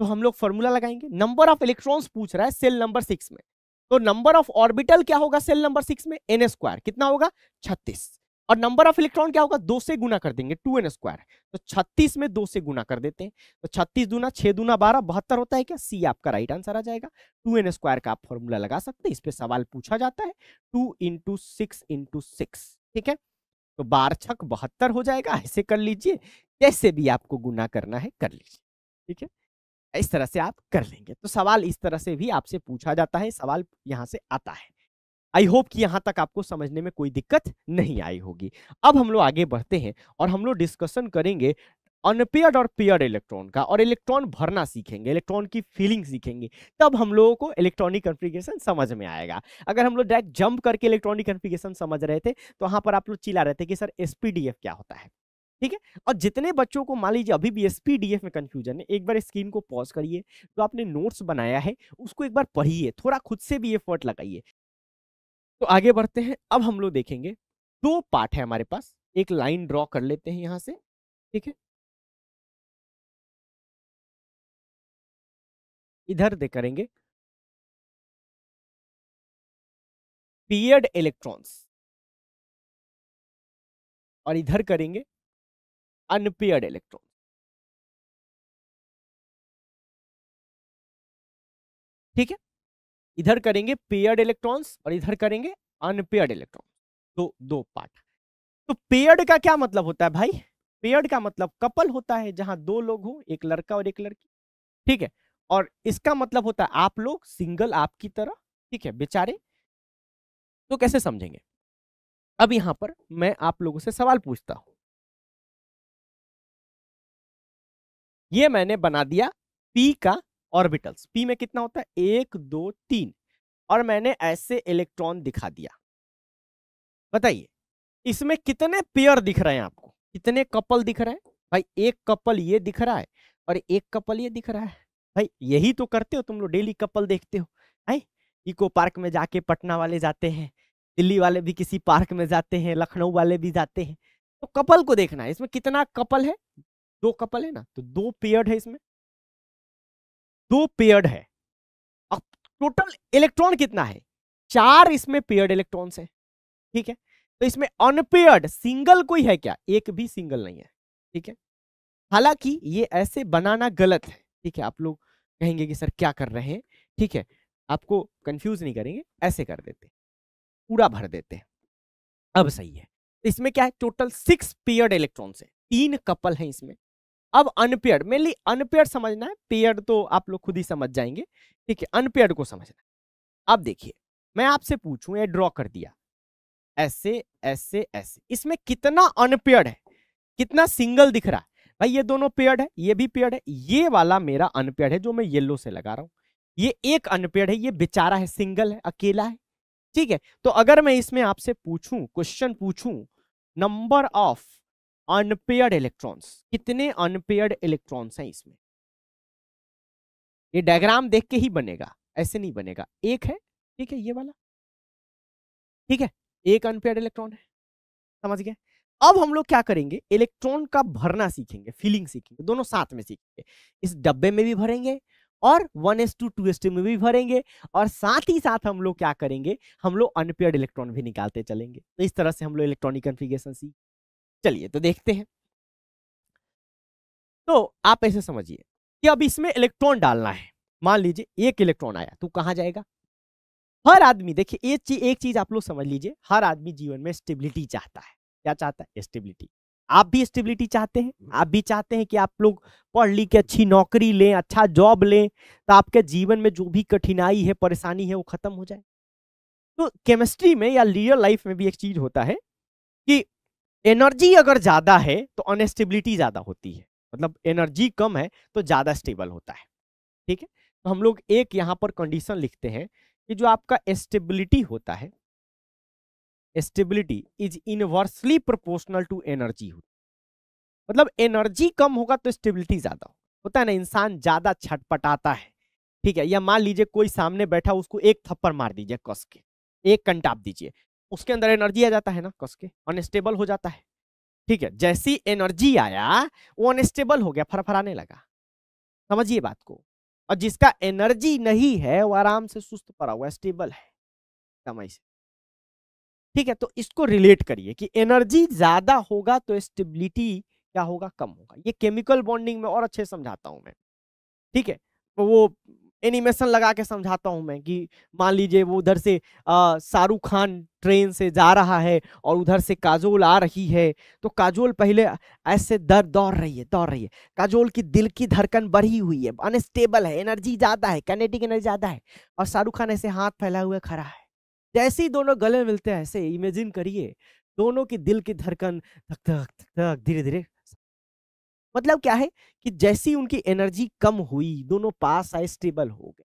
तो हम लोग फॉर्मूला लगाएंगे, नंबर ऑफ इलेक्ट्रॉन्स पूछ रहा है सेल नंबर 6 में, तो नंबर ऑफ ऑर्बिटल क्या होगा सेल नंबर 6 में, एन स्क्वायर कितना होगा 36, और नंबर ऑफ इलेक्ट्रॉन क्या होगा 2 से गुना कर देंगे, 2n स्क्वायर, तो 36 में 2 से गुना कर देते हैं, तो 36 दूना 6 दूना 12 72 होता है क्या, सी आपका राइट आंसर आ जाएगा। 2n स्क्वायर का आप फॉर्मूला लगा सकते हैं, इस पे सवाल पूछा जाता है 2 इंटू 6 इंटू 6, ठीक है, तो 12 छक 72 हो जाएगा, ऐसे कर लीजिए, जैसे भी आपको गुना करना है कर लीजिए, ठीक है, इस तरह से आप कर लेंगे। तो सवाल इस तरह से भी आपसे पूछा जाता है, सवाल यहां से आता है। आई होप कि यहां तक आपको समझने में कोई दिक्कत नहीं आई होगी। अब हम लोग आगे बढ़ते हैं और हम लोग डिस्कशन करेंगे अनपेयर्ड और पेयर्ड इलेक्ट्रॉन का, और इलेक्ट्रॉन भरना सीखेंगे, इलेक्ट्रॉन की फीलिंग सीखेंगे, तब हम लोगों को इलेक्ट्रॉनिक कन्फिगरेशन समझ में आएगा। अगर हम लोग डायरेक्ट जंप करके इलेक्ट्रॉनिक कन्फिगरेशन समझ रहे थे तो वहां पर आप लोग चिल्ला रहे थे कि सर एसपीडीएफ क्या होता है, ठीक है। और जितने बच्चों को मान लीजिए अभी भी एसपीडीएफ में कंफ्यूजन है, एक बार स्क्रीन को पॉज करिए, जो आपने नोट्स बनाया है उसको एक बार पढ़िए, थोड़ा खुद से भी एफर्ट लगाइए। तो आगे बढ़ते हैं, अब हम लोग देखेंगे 2 पार्ट है हमारे पास, एक लाइन ड्रॉ कर लेते हैं यहां से, ठीक है, इधर दे करेंगे पेयर्ड इलेक्ट्रॉन्स और इधर करेंगे अनपेयर्ड इलेक्ट्रॉन, ठीक है, इधर करेंगे पेयर्ड इलेक्ट्रॉन्स और इधर करेंगे अनपेयर्ड इलेक्ट्रॉन, तो 2 पार्ट। तो पेयर्ड का क्या मतलब होता है भाई, पेयर्ड का मतलब कपल होता है, जहां 2 लोग हो, एक लड़का और एक लड़की, ठीक है, और इसका मतलब होता है आप लोग सिंगल आपकी तरह, ठीक है बेचारे। तो कैसे समझेंगे, अब यहां पर मैं आप लोगों से सवाल पूछता हूं, ये मैंने बना दिया पी का ऑर्बिटल्स, पी में कितना होता है 1 2 3, और मैंने ऐसे इलेक्ट्रॉन दिखा दिया, बताइए इसमें कितने पेयर दिख रहे हैं आपको, कितने कपल दिख रहे हैं भाई, एक कपल ये दिख रहा है और एक कपल ये दिख रहा है, भाई यही तो करते हो तुम लोग, डेली कपल देखते हो, है इको पार्क में जाके पटना वाले जाते हैं, दिल्ली वाले भी किसी पार्क में जाते हैं, लखनऊ वाले भी जाते हैं, तो कपल को देखना है, इसमें कितना कपल है, 2 कपल है ना, तो 2 पेयर्ड है, इसमें 2 पेयर्ड है। अब टोटल इलेक्ट्रॉन कितना है, 4 इसमें पेयर्ड इलेक्ट्रॉन्स है, ठीक है, तो इसमें अनपेयर्ड सिंगल कोई है क्या, एक भी सिंगल नहीं है, ठीक है, हालांकि ये ऐसे बनाना गलत है, ठीक है, आप लोग कहेंगे कि सर क्या कर रहे हैं, ठीक है, आपको कंफ्यूज नहीं करेंगे, ऐसे कर देते हैं, पूरा भर देते हैं, अब सही है। इसमें क्या है, टोटल 6 पेयर्ड इलेक्ट्रॉन्स है, 3 कपल हैं इसमें। अब अनपेयर्ड, मेनली अनपेयर्ड समझना है, पेयर्ड तो आप लोग खुद ही समझ जाएंगे, ठीक है, अनपेयर्ड को समझना है। अब देखिए मैं आपसे पूछूं, ये ड्रॉ कर दिया ऐसे ऐसे ऐसे, इसमें कितना अनपेयर्ड है, कितना सिंगल दिख रहा है, भाई ये दोनों पेयर्ड है, ये भी पेयर्ड है, ये वाला मेरा अनपेयर्ड है जो मैं येलो से लगा रहा हूं, ये एक अनपेयर्ड है, ये बेचारा है, सिंगल है, अकेला है, ठीक है। तो अगर मैं इसमें आपसे पूछूं, क्वेश्चन पूछूं, नंबर ऑफ अनपेयर्ड इलेक्ट्रॉन्स, कितने अनपेयर्ड इलेक्ट्रॉन्स हैं इसमें, ये डायग्राम देख के ही बनेगा, ऐसे नहीं बनेगा, एक है, ठीक है, ये वाला, ठीक है, एक अनपेयर्ड इलेक्ट्रॉन है, समझ गए। अब हम लोग क्या करेंगे, इलेक्ट्रॉन का भरना सीखेंगे, फीलिंग सीखेंगे, दोनों साथ में सीखेंगे, इस डब्बे में भी भरेंगे और 1s2 2s2 में भी भरेंगे, और साथ ही साथ हम लोग क्या करेंगे, हम लोग अनपेयर्ड इलेक्ट्रॉन भी निकालते चलेंगे, तो इस तरह से हम लोग इलेक्ट्रॉनिक कन्फिगरेशन सीख। चलिए तो देखते हैं, तो आप ऐसे समझिए कि अब इसमें इलेक्ट्रॉन डालना है, मान लीजिए एक इलेक्ट्रॉन आया तो कहां जाएगा, हर आदमी देखिए एक चीज आप लोग समझ लीजिए, हर आदमी जीवन में स्टेबिलिटी चाहता है, क्या चाहता है, स्टेबिलिटी। आप भी स्टेबिलिटी चाहते हैं, आप भी चाहते हैं कि आप लोग पढ़ लिख के अच्छी नौकरी लें, अच्छा जॉब लें, तो आपके जीवन में जो भी कठिनाई है, परेशानी है, वो खत्म हो जाए। तो केमिस्ट्री में या रियल लाइफ में भी एक चीज होता है कि एनर्जी अगर ज्यादा है तो अनस्टेबिलिटी ज्यादा होती है, मतलब एनर्जी कम है तो ज्यादा स्टेबल होता है, ठीक है। तो हम लोग एक यहां पर कंडीशन लिखते हैं कि जो आपका स्टेबिलिटी होता है, stability is inversely proportional to energy, मतलब एनर्जी कम होगा तो स्टेबिलिटी ज्यादा होता है ना, इंसान ज्यादा छटपटाता है, ठीक है, या मान लीजिए कोई सामने बैठा, उसको एक थप्पड़ मार दीजिए कस के, एक कंटाप दीजिए, उसके अंदर एनर्जी आ जाता है ना, कस के अनस्टेबल हो जाता है। ठीक है, जैसी एनर्जी आया वो अनस्टेबल हो गया, फरफराने लगा। समझिए बात को। और जिसका एनर्जी नहीं है वो आराम से सुस्त पड़ा हुआ, स्टेबल है समय से। ठीक है, तो इसको रिलेट करिए कि एनर्जी ज्यादा होगा तो स्टेबिलिटी क्या होगा, कम होगा। ये केमिकल बॉन्डिंग में और अच्छे समझाता हूं मैं। ठीक है, तो वो एनिमेशन लगा के समझाता हूं मैं कि मान लीजिए वो उधर से शाहरुख खान ट्रेन से जा रहा है और उधर से काजोल आ रही है। तो काजोल पहले ऐसे दौड़ रही है, दौड़ रही है। काजोल की दिल की धड़कन बढ़ी हुई है, अनस्टेबल है, एनर्जी ज्यादा है, काइनेटिक एनर्जी ज्यादा है। और शाहरुख खान ऐसे हाथ फैलाए हुए खड़ा है। जैसे ही दोनों गले मिलते हैं, ऐसे इमेजिन करिए दोनों की दिल की धड़कन धक धक धक धीरे धीरे। मतलब क्या है कि जैसी उनकी एनर्जी कम हुई, दोनों पास आए, स्टेबल हो गए।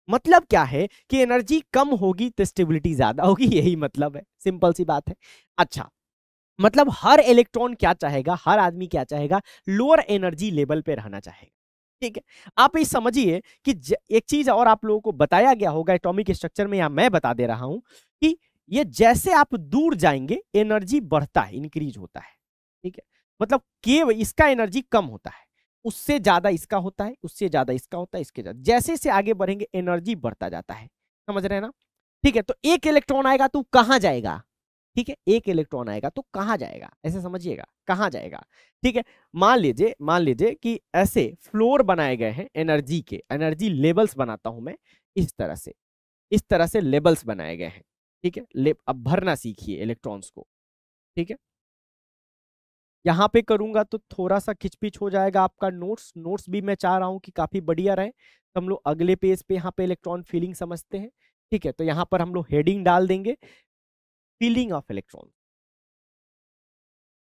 मतलब क्या है कि एनर्जी कम होगी तो स्टेबिलिटी ज्यादा होगी, यही मतलब है, सिंपल सी बात है। अच्छा, मतलब हर इलेक्ट्रॉन क्या चाहेगा, हर आदमी क्या चाहेगा, लोअर एनर्जी लेवल पे रहना चाहेगा। ठीक है, आप ये समझिए कि एक चीज और आप लोगों को बताया गया होगा एटॉमिक स्ट्रक्चर में, या मैं बता दे रहा हूं कि ये जैसे आप दूर जाएंगे एनर्जी बढ़ता है, इंक्रीज होता है। ठीक है, मतलब के इसका एनर्जी कम होता है, उससे ज्यादा इसका होता है, उससे ज्यादा इसका होता है, इसके ज्यादा, जैसे से आगे बढ़ेंगे एनर्जी बढ़ता जाता है। समझ रहे हैं ना? ठीक है, तो एक इलेक्ट्रॉन आएगा तो कहां जाएगा? ठीक है, एक इलेक्ट्रॉन आएगा तो कहां जाएगा, ऐसे समझिएगा, कहां जाएगा। ठीक है, मान लीजिए कि ऐसे फ्लोर बनाए गए हैं एनर्जी के, एनर्जी लेवल्स बनाता हूं मैं इस तरह से, इस तरह से लेवल्स बनाए गए हैं। ठीक है, अब भरना सीखिए इलेक्ट्रॉन्स को। ठीक है, यहां पे करूंगा तो थोड़ा सा खिचपिच हो जाएगा आपका नोट्स। नोट्स भी मैं चाह रहा हूं कि काफी बढ़िया रहे, तो हम लोग अगले पेज पे यहाँ पे इलेक्ट्रॉन फीलिंग समझते हैं। ठीक है, तो यहाँ पर हम लोग हेडिंग डाल देंगे, feeling of electron,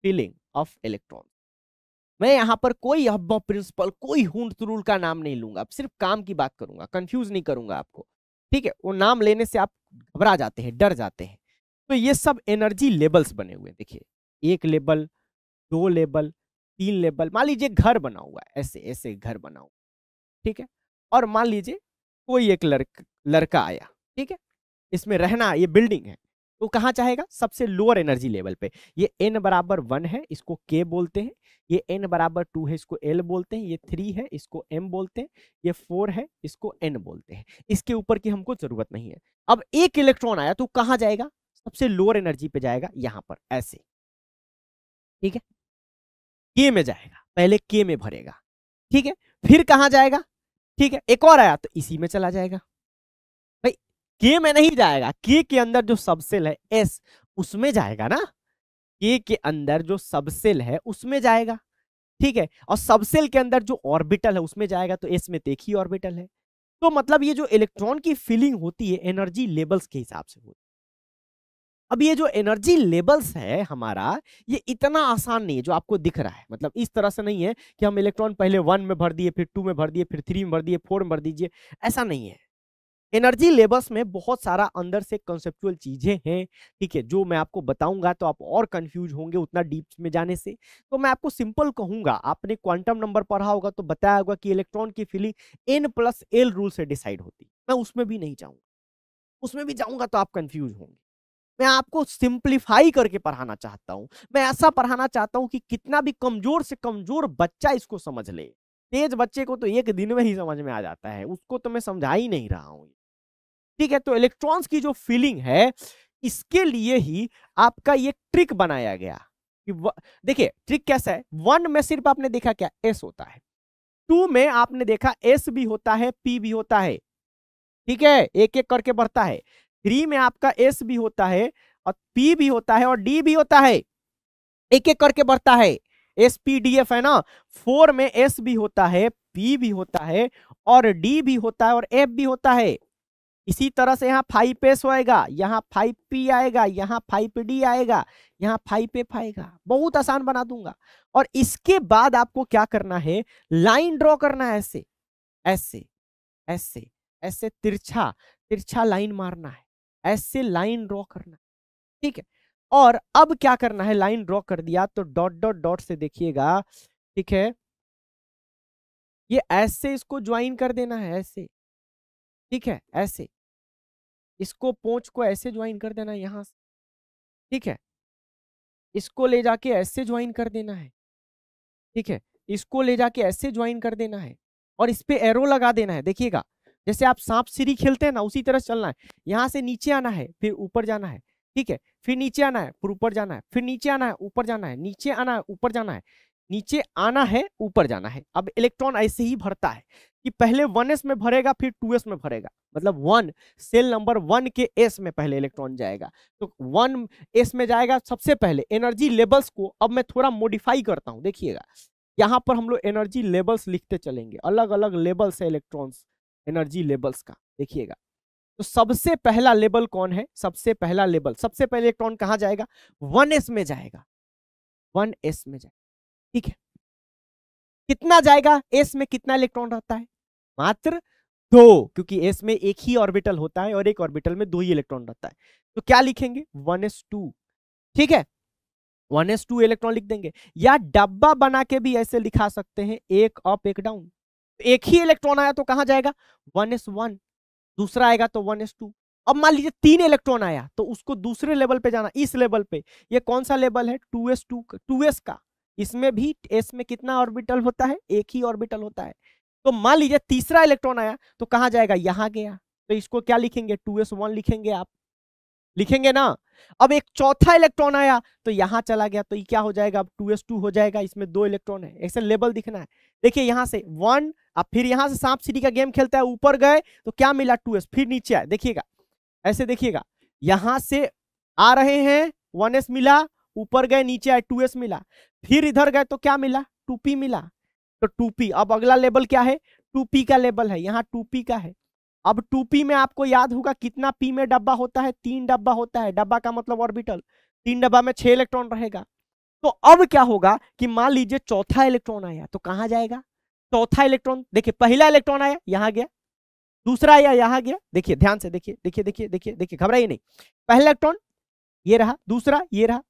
feeling of electron. मैं यहाँ पर कोई हब्बा प्रिंसिपल, कोई हुंड रूल का नाम नहीं लूंगा, सिर्फ काम की बात करूंगा, कंफ्यूज नहीं करूंगा आपको। ठीक है, वो नाम लेने से आप घबरा जाते हैं, डर जाते हैं। तो ये सब एनर्जी लेवल्स बने हुए हैं, देखिए, एक लेवल, दो लेवल, तीन लेवल। मान लीजिए घर बना हुआ है, ऐसे ऐसे घर बना हुआ। ठीक है, और मान लीजिए कोई एक लड़का आया। ठीक है, इसमें रहना, ये बिल्डिंग है, तो कहाँ चाहेगा? सबसे लोअर एनर्जी लेवल पे। ये n बराबर 1 है, इसको k बोलते हैं। ये n बराबर 2 है, इसको l बोलते हैं। ये 3 है, इसको m बोलते हैं। ये 4 है, इसको n बोलते हैं। इसके ऊपर की हमको जरूरत नहीं है। अब एक इलेक्ट्रॉन आया तो कहाँ जाएगा? सबसे लोअर एनर्जी पे जाएगा, यहां पर ऐसे। ठीक है, k में जाएगा, पहले k में भरेगा। ठीक है, फिर कहाँ जाएगा? ठीक है, एक और आया तो इसी में चला जाएगा। भाई, के में नहीं जाएगा, के के अंदर जो सबसेल है एस, उसमें जाएगा ना। के के अंदर जो सबसेल है उसमें जाएगा। ठीक है, और सबसेल के अंदर जो ऑर्बिटल है उसमें जाएगा, तो एस में तो एक ही ऑर्बिटल है। तो मतलब ये जो इलेक्ट्रॉन की फीलिंग होती है एनर्जी लेवल्स के हिसाब से होती है। अब ये जो एनर्जी लेवल्स है हमारा, ये इतना आसान नहीं है जो आपको दिख रहा है। मतलब इस तरह से नहीं है कि हम इलेक्ट्रॉन पहले 1 में भर दिए, फिर 2 में भर दिए, फिर 3 में भर दिए, 4 में भर दीजिए, ऐसा नहीं है। एनर्जी लेवल्स में बहुत सारा अंदर से कंसेप्चुअल चीजें हैं। ठीक है, जो मैं आपको बताऊंगा तो आप और कंफ्यूज होंगे उतना डीप में जाने से। तो मैं आपको सिंपल कहूंगा, आपने क्वांटम नंबर पढ़ा होगा तो बताया होगा कि इलेक्ट्रॉन की फीलिंग n+l रूल से डिसाइड होती। मैं उसमें भी नहीं जाऊंगा, उसमें भी जाऊंगा तो आप कंफ्यूज होंगे। मैं आपको सिंप्लीफाई करके पढ़ाना चाहता हूं। मैं ऐसा पढ़ाना चाहता हूं कि कितना भी कमजोर से कमजोर बच्चा इसको समझ ले। तेज बच्चे को तो एक दिन में ही समझ में आ जाता है, उसको तो मैं समझा ही नहीं रहा हूं। ठीक है, तो इलेक्ट्रॉन्स की जो फीलिंग है, इसके लिए ही आपका ये ट्रिक बनाया गया कि देखिए ट्रिक कैसा है। 1 में सिर्फ आपने देखा क्या, एस होता है। 2 में आपने देखा एस भी होता है, पी भी होता है। ठीक है, एक एक करके बढ़ता है। 3 में आपका एस भी होता है और पी भी होता है और डी भी होता है, एक एक करके बढ़ता है। एस पी डी एफ है ना। 4 में एस भी होता है, पी भी होता है और डी भी होता है और एफ भी होता है। इसी तरह से यहाँ 5s होएगा, यहाँ 5p आएगा, यहाँ 5d आएगा, यहाँ 5f आएगा। बहुत आसान बना दूंगा। और इसके बाद आपको क्या करना है, लाइन ड्रॉ करना है, ऐसे ऐसे ऐसे ऐसे, तिरछा तिरछा लाइन मारना है, ऐसे लाइन ड्रॉ करना है। ठीक है, और अब क्या करना है, लाइन ड्रॉ कर दिया तो डॉट डॉट डॉट से देखिएगा। ठीक है, ये ऐसे इसको ज्वाइन कर देना है, ऐसे ठीक है, ऐसे इसको पोंछ को ऐसे ज्वाइन कर देना यहां से, ठीक है, इसको ले जाके ऐसे ज्वाइन कर देना है, ठीक है, इसको ले जाके ऐसे ज्वाइन कर देना है और इस पे एरो लगा देना है। देखिएगा जैसे आप सांप सीढ़ी खेलते हैं ना, उसी तरह चलना है। यहां से नीचे आना है, फिर ऊपर जाना है, ठीक है, फिर नीचे आना है, फिर ऊपर जाना है, फिर नीचे आना है, ऊपर जाना है, नीचे आना है, ऊपर जाना है, नीचे आना है, ऊपर जाना है। अब इलेक्ट्रॉन ऐसे ही भरता है कि पहले 1s में भरेगा, फिर 2s में भरेगा, मतलब 1 सेल नंबर 1 के s में पहले इलेक्ट्रॉन जाएगा। तो 1s में जाएगा सबसे पहले। एनर्जी लेवल्स को अब मैं थोड़ा मॉडिफाई करता हूं, देखिएगा यहाँ पर हम लोग एनर्जी लेवल्स लिखते चलेंगे, अलग अलग लेवल्स है इलेक्ट्रॉन्स एनर्जी लेवल्स का, देखिएगा। तो सबसे पहला लेवल कौन है? सबसे पहला लेवल, सबसे पहले इलेक्ट्रॉन कहां जाएगा? 1s में जाएगा, 1s में जाएगा, ठीक है। कितना जाएगा? s में कितना इलेक्ट्रॉन रहता है? मात्र 2, क्योंकि s में एक ही ऑर्बिटल होता है और एक ऑर्बिटल में 2 ही इलेक्ट्रॉन रहता है। तो क्या लिखेंगे? 1s2, ठीक है, 1s2 इलेक्ट्रॉन लिख देंगे। या डब्बा बना के भी ऐसे लिखा सकते हैं, एक अप एक डाउन। एक ही इलेक्ट्रॉन आया तो कहां जाएगा? 1s1। दूसरा आएगा तो 1s2। अब मान लीजिए 3 इलेक्ट्रॉन आया तो उसको दूसरे लेवल पे जाना, इस लेवल पे। ये कौन सा लेवल है? 2s2, 2s का। इसमें भी s में कितना ऑर्बिटल होता है? एक ही ऑर्बिटल होता है। तो मान लीजिए तीसरा इलेक्ट्रॉन आया तो कहां जाएगा? यहां गया। तो इसको क्या लिखेंगे? 2s1 लिखेंगे, आप लिखेंगे ना। अब एक चौथा इलेक्ट्रॉन आया तो यहां चला गया, तो ये क्या हो जाएगा? अब 2s2 हो जाएगा। इसमें 2 इलेक्ट्रॉन है, ऐसे लेवल दिखना है। देखिए यहां से 1, अब फिर यहां से सांप सीढ़ी का गेम खेलता है, ऊपर गए तो क्या मिला? 2s, फिर नीचे आए, देखिएगा ऐसे, देखिएगा यहां से आ रहे हैं, 1s मिला, ऊपर गए नीचे आए 2s मिला, फिर इधर गए तो क्या मिला? 2p मिला। तो 2p, अब अगला लेवल क्या है? 2p का लेवल है, यहाँ 2p का है। अब 2p में आपको याद होगा कितना p में डब्बा होता है? 3 डब्बा होता है। डब्बा का मतलब ऑर्बिटल। 3 डब्बा में 6 इलेक्ट्रॉन रहेगा। तो अब क्या होगा कि मान लीजिए चौथा इलेक्ट्रॉन आया तो कहां जाएगा? चौथा इलेक्ट्रॉन, देखिए पहला इलेक्ट्रॉन आया यहां गया, दूसरा आया यहां गया, देखिए ध्यान से देखिए, देखिए देखिए देखिए देखिए, घबराइए नहीं। पहला इलेक्ट्रॉन ये रहा, दूसरा ये रहा,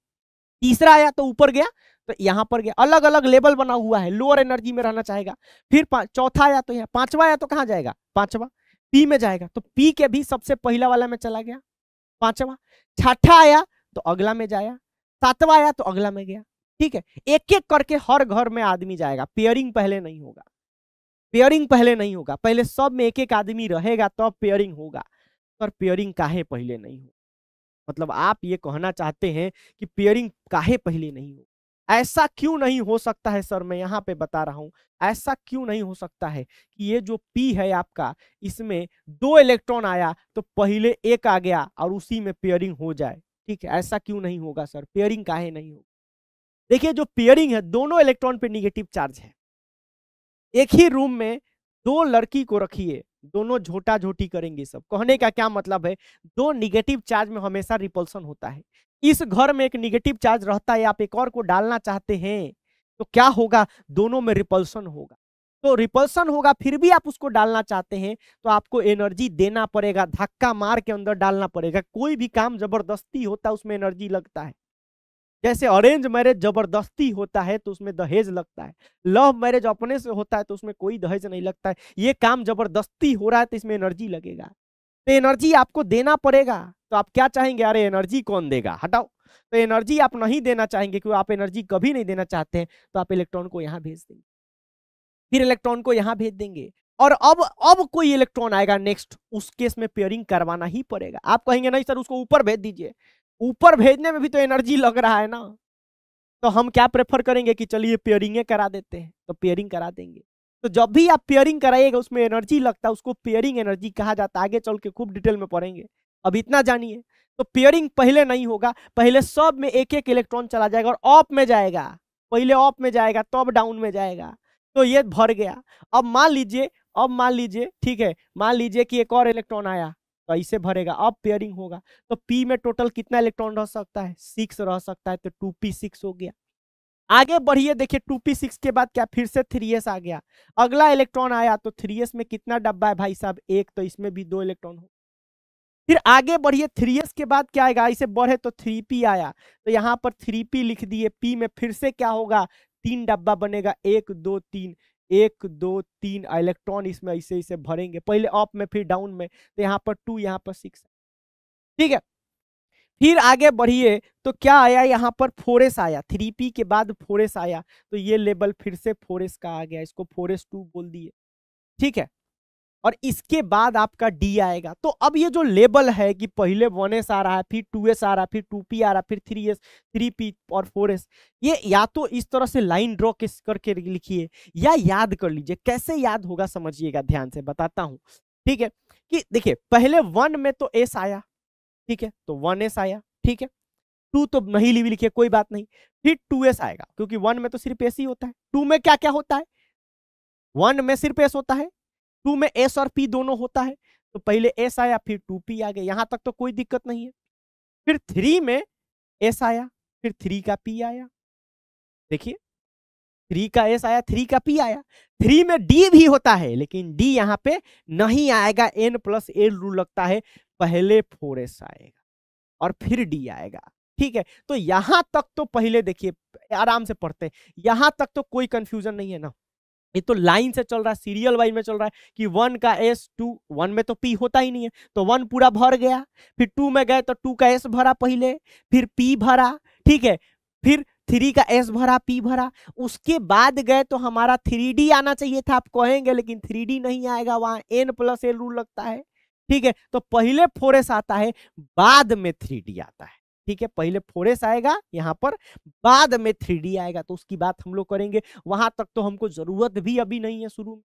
तीसरा आया तो ऊपर गया, तो यहां पर गया। अलग अलग लेवल बना हुआ है, लोअर एनर्जी में रहना चाहेगा। फिर चौथा आया तो यहाँ, पांचवा आया तो कहां जाएगा? पांचवा पी में जाएगा, तो पी के भी सबसे पहला वाला में चला गया, पांचवा। छठा आया तो अगला में जाया, सातवा आया तो अगला में गया, ठीक है। एक एक करके हर घर में आदमी जाएगा। पेयरिंग पहले नहीं होगा, पेयरिंग पहले नहीं होगा, पहले सब में एक एक आदमी रहेगा तब पेयरिंग होगा। पर पेयरिंग काहे पहले नहीं हो? मतलब आप ये कहना चाहते हैं कि पेयरिंग काहे पहले नहीं हो? ऐसा क्यों नहीं हो सकता है सर? मैं यहाँ पे बता रहा हूं, ऐसा क्यों नहीं हो सकता है कि ये जो पी है आपका, इसमें 2 इलेक्ट्रॉन आया तो पहले एक आ गया और उसी में पेयरिंग हो जाए, ठीक है। ऐसा क्यों नहीं होगा सर? पेयरिंग काहे नहीं होगा? देखिए जो पेयरिंग है, दोनों इलेक्ट्रॉन पे निगेटिव चार्ज है। एक ही रूम में 2 लड़की को रखिए, दोनों झोटा झोटी करेंगे। सब कहने का क्या मतलब है? 2 निगेटिव चार्ज में हमेशा रिपल्सन होता है। इस घर में एक निगेटिव चार्ज रहता है, आप एक और को डालना चाहते हैं तो क्या होगा? दोनों में रिपल्सन होगा। तो रिपल्सन होगा, फिर भी आप उसको डालना चाहते हैं तो आपको एनर्जी देना पड़ेगा, धक्का मार के अंदर डालना पड़ेगा। कोई भी काम जबरदस्ती होता है उसमें एनर्जी लगता है। जैसे अरेंज मैरिज जबरदस्ती होता है तो उसमें दहेज लगता है, लव मैरिज अपने से होता है तो उसमें कोई दहेज नहीं लगता है। ये काम जबरदस्ती हो रहा है तो इसमें एनर्जी लगेगा, तो एनर्जी आपको देना पड़ेगा। तो आप क्या चाहेंगे? अरे एनर्जी कौन देगा, हटाओ। तो एनर्जी आप नहीं देना चाहेंगे, क्योंकि आप एनर्जी कभी नहीं देना चाहते हैं, तो आप इलेक्ट्रॉन को यहाँ भेज देंगे, फिर इलेक्ट्रॉन को यहाँ भेज देंगे। और अब कोई इलेक्ट्रॉन आएगा नेक्स्ट, उस केस में पेयरिंग करवाना ही पड़ेगा। आप कहेंगे नहीं सर उसको ऊपर भेज दीजिए, ऊपर भेजने में भी तो एनर्जी लग रहा है ना। तो हम क्या प्रेफर करेंगे कि चलिए पेयरिंग करा देते हैं, तो पेयरिंग करा देंगे। तो जब भी आप पेयरिंग कराइएगा उसमें एनर्जी लगता है, उसको पेयरिंग एनर्जी कहा जाता है। आगे चल के खूब डिटेल में पढ़ेंगे, अब इतना जानिए। तो पेयरिंग पहले नहीं होगा, पहले सब में एक एक इलेक्ट्रॉन चला जाएगा और ऑफ में जाएगा। पहले ऑफ में जाएगा तब डाउन में जाएगा, तो ये भर गया। अब मान लीजिए ठीक है, मान लीजिए कि एक और इलेक्ट्रॉन आया तो ऐसे भरेगा, अब पेयरिंग होगा। तो पी में टोटल कितना इलेक्ट्रॉन रह सकता है? 6 रह सकता है, तो 2p6 हो गया। आगे बढ़िए, देखिए 2p6 के बाद क्या? फिर से 3s आ गया। अगला इलेक्ट्रॉन आया तो 3s में कितना डब्बा है भाई साहब? 1, तो इसमें भी 2 इलेक्ट्रॉन हो। फिर आगे बढ़िए, 3s के बाद क्या आएगा? इसे बढ़े तो 3p आया, तो यहाँ पर 3p लिख दिए। p में फिर से क्या होगा? 3 डब्बा बनेगा, 1 2 3। 1 2 3 इलेक्ट्रॉन इसमें ऐसे ऐसे भरेंगे, पहले अप में फिर डाउन में, तो यहाँ पर 2 यहाँ पर 6, ठीक है। फिर आगे बढ़िए तो क्या आया, यहाँ पर 4s आया, 3p के बाद 4s आया, तो ये लेवल फिर से 4s का आ गया, इसको 4s2 बोल दिए, ठीक है। और इसके बाद आपका डी आएगा। तो अब ये जो लेबल है कि पहले 1s आ रहा है, फिर 2s आ रहा है, फिर 2p आ रहा है, फिर 3s 3p और 4s, ये या तो इस तरह से लाइन ड्रॉ करके लिखिए या याद कर लीजिए। कैसे याद होगा समझिएगा, ध्यान से बताता हूं, ठीक है। कि देखिए पहले 1 में तो s आया, ठीक है, तो 1s आया, ठीक है। 2 तो नहीं लिखिए, कोई बात नहीं। फिर 2s आएगा, क्योंकि 1 में तो सिर्फ s ही होता है, 2 में क्या क्या होता है, 1 में सिर्फ s होता है, 2 में s और p दोनों होता है, तो पहले s आया फिर 2p आ गया, यहां तक तो कोई दिक्कत नहीं है। फिर 3 में s आया, फिर 3 का p आया, देखिए 3 का s आया, 3 का p आया। 3 में d भी होता है, लेकिन d यहाँ पे नहीं आएगा, n+l रूल लगता है, पहले 4s आएगा और फिर d आएगा, ठीक है। तो यहां तक तो पहले देखिए, आराम से पढ़ते हैं, यहां तक तो कोई कंफ्यूजन नहीं है ना, ये तो लाइन से चल रहा है, सीरियल वाइज में चल रहा है कि 1 का s, 2, 1 में तो p होता ही नहीं है, तो 1 पूरा भर गया, फिर 2 में गए तो 2 का s भरा पहले, फिर p भरा, ठीक है, फिर 3 का s भरा, p भरा, उसके बाद गए तो हमारा 3d आना चाहिए था, आप कहेंगे, लेकिन 3d नहीं आएगा, वहां n+l रूल लगता है, ठीक है। तो पहले 4s आता है, बाद में 3d आता है, ठीक है। पहले 4s आएगा यहाँ पर, बाद में 3d आएगा, तो उसकी बात हम लोग करेंगे, वहां तक तो हमको जरूरत भी अभी नहीं है शुरू में।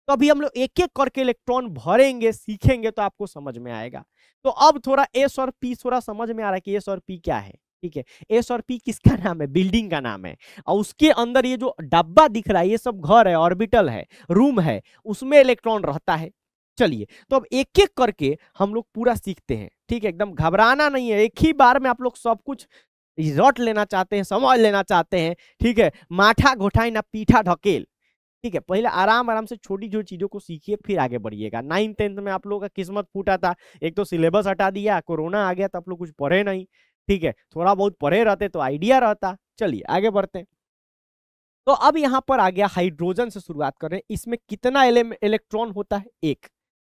तो अभी हम लोग एक एक करके इलेक्ट्रॉन भरेंगे, सीखेंगे, तो आपको समझ में आएगा। तो अब थोड़ा s और p थोड़ा समझ में आ रहा है कि s और p क्या है, ठीक है। s और p किसका नाम है, बिल्डिंग का नाम है, और उसके अंदर ये जो डब्बा दिख रहा है, ये सब घर है, ऑर्बिटल है, रूम है, उसमें इलेक्ट्रॉन रहता है। चलिए, तो अब एक एक करके हम लोग पूरा सीखते हैं, ठीक है। एकदम घबराना नहीं है, एक ही बार में आप लोग सब कुछ रट लेना चाहते हैं, समझ लेना चाहते हैं, ठीक है। माठा घोटाई ना पीठा ढकेल, ठीक है। पहले आराम आराम से छोटी छोटी चीजों को सीखिए, फिर आगे बढ़िएगा। 9th 10th में आप लोगों का किस्मत फूटा था, एक तो सिलेबस हटा दिया, कोरोना आ गया, तो आप लोग कुछ पढ़े नहीं, ठीक है। थोड़ा बहुत पढ़े रहते तो आइडिया रहता। चलिए आगे बढ़ते हैं। तो अब यहाँ पर आ गया हाइड्रोजन से शुरुआत कर रहे हैं। इसमें कितना इलेक्ट्रॉन होता है, एक।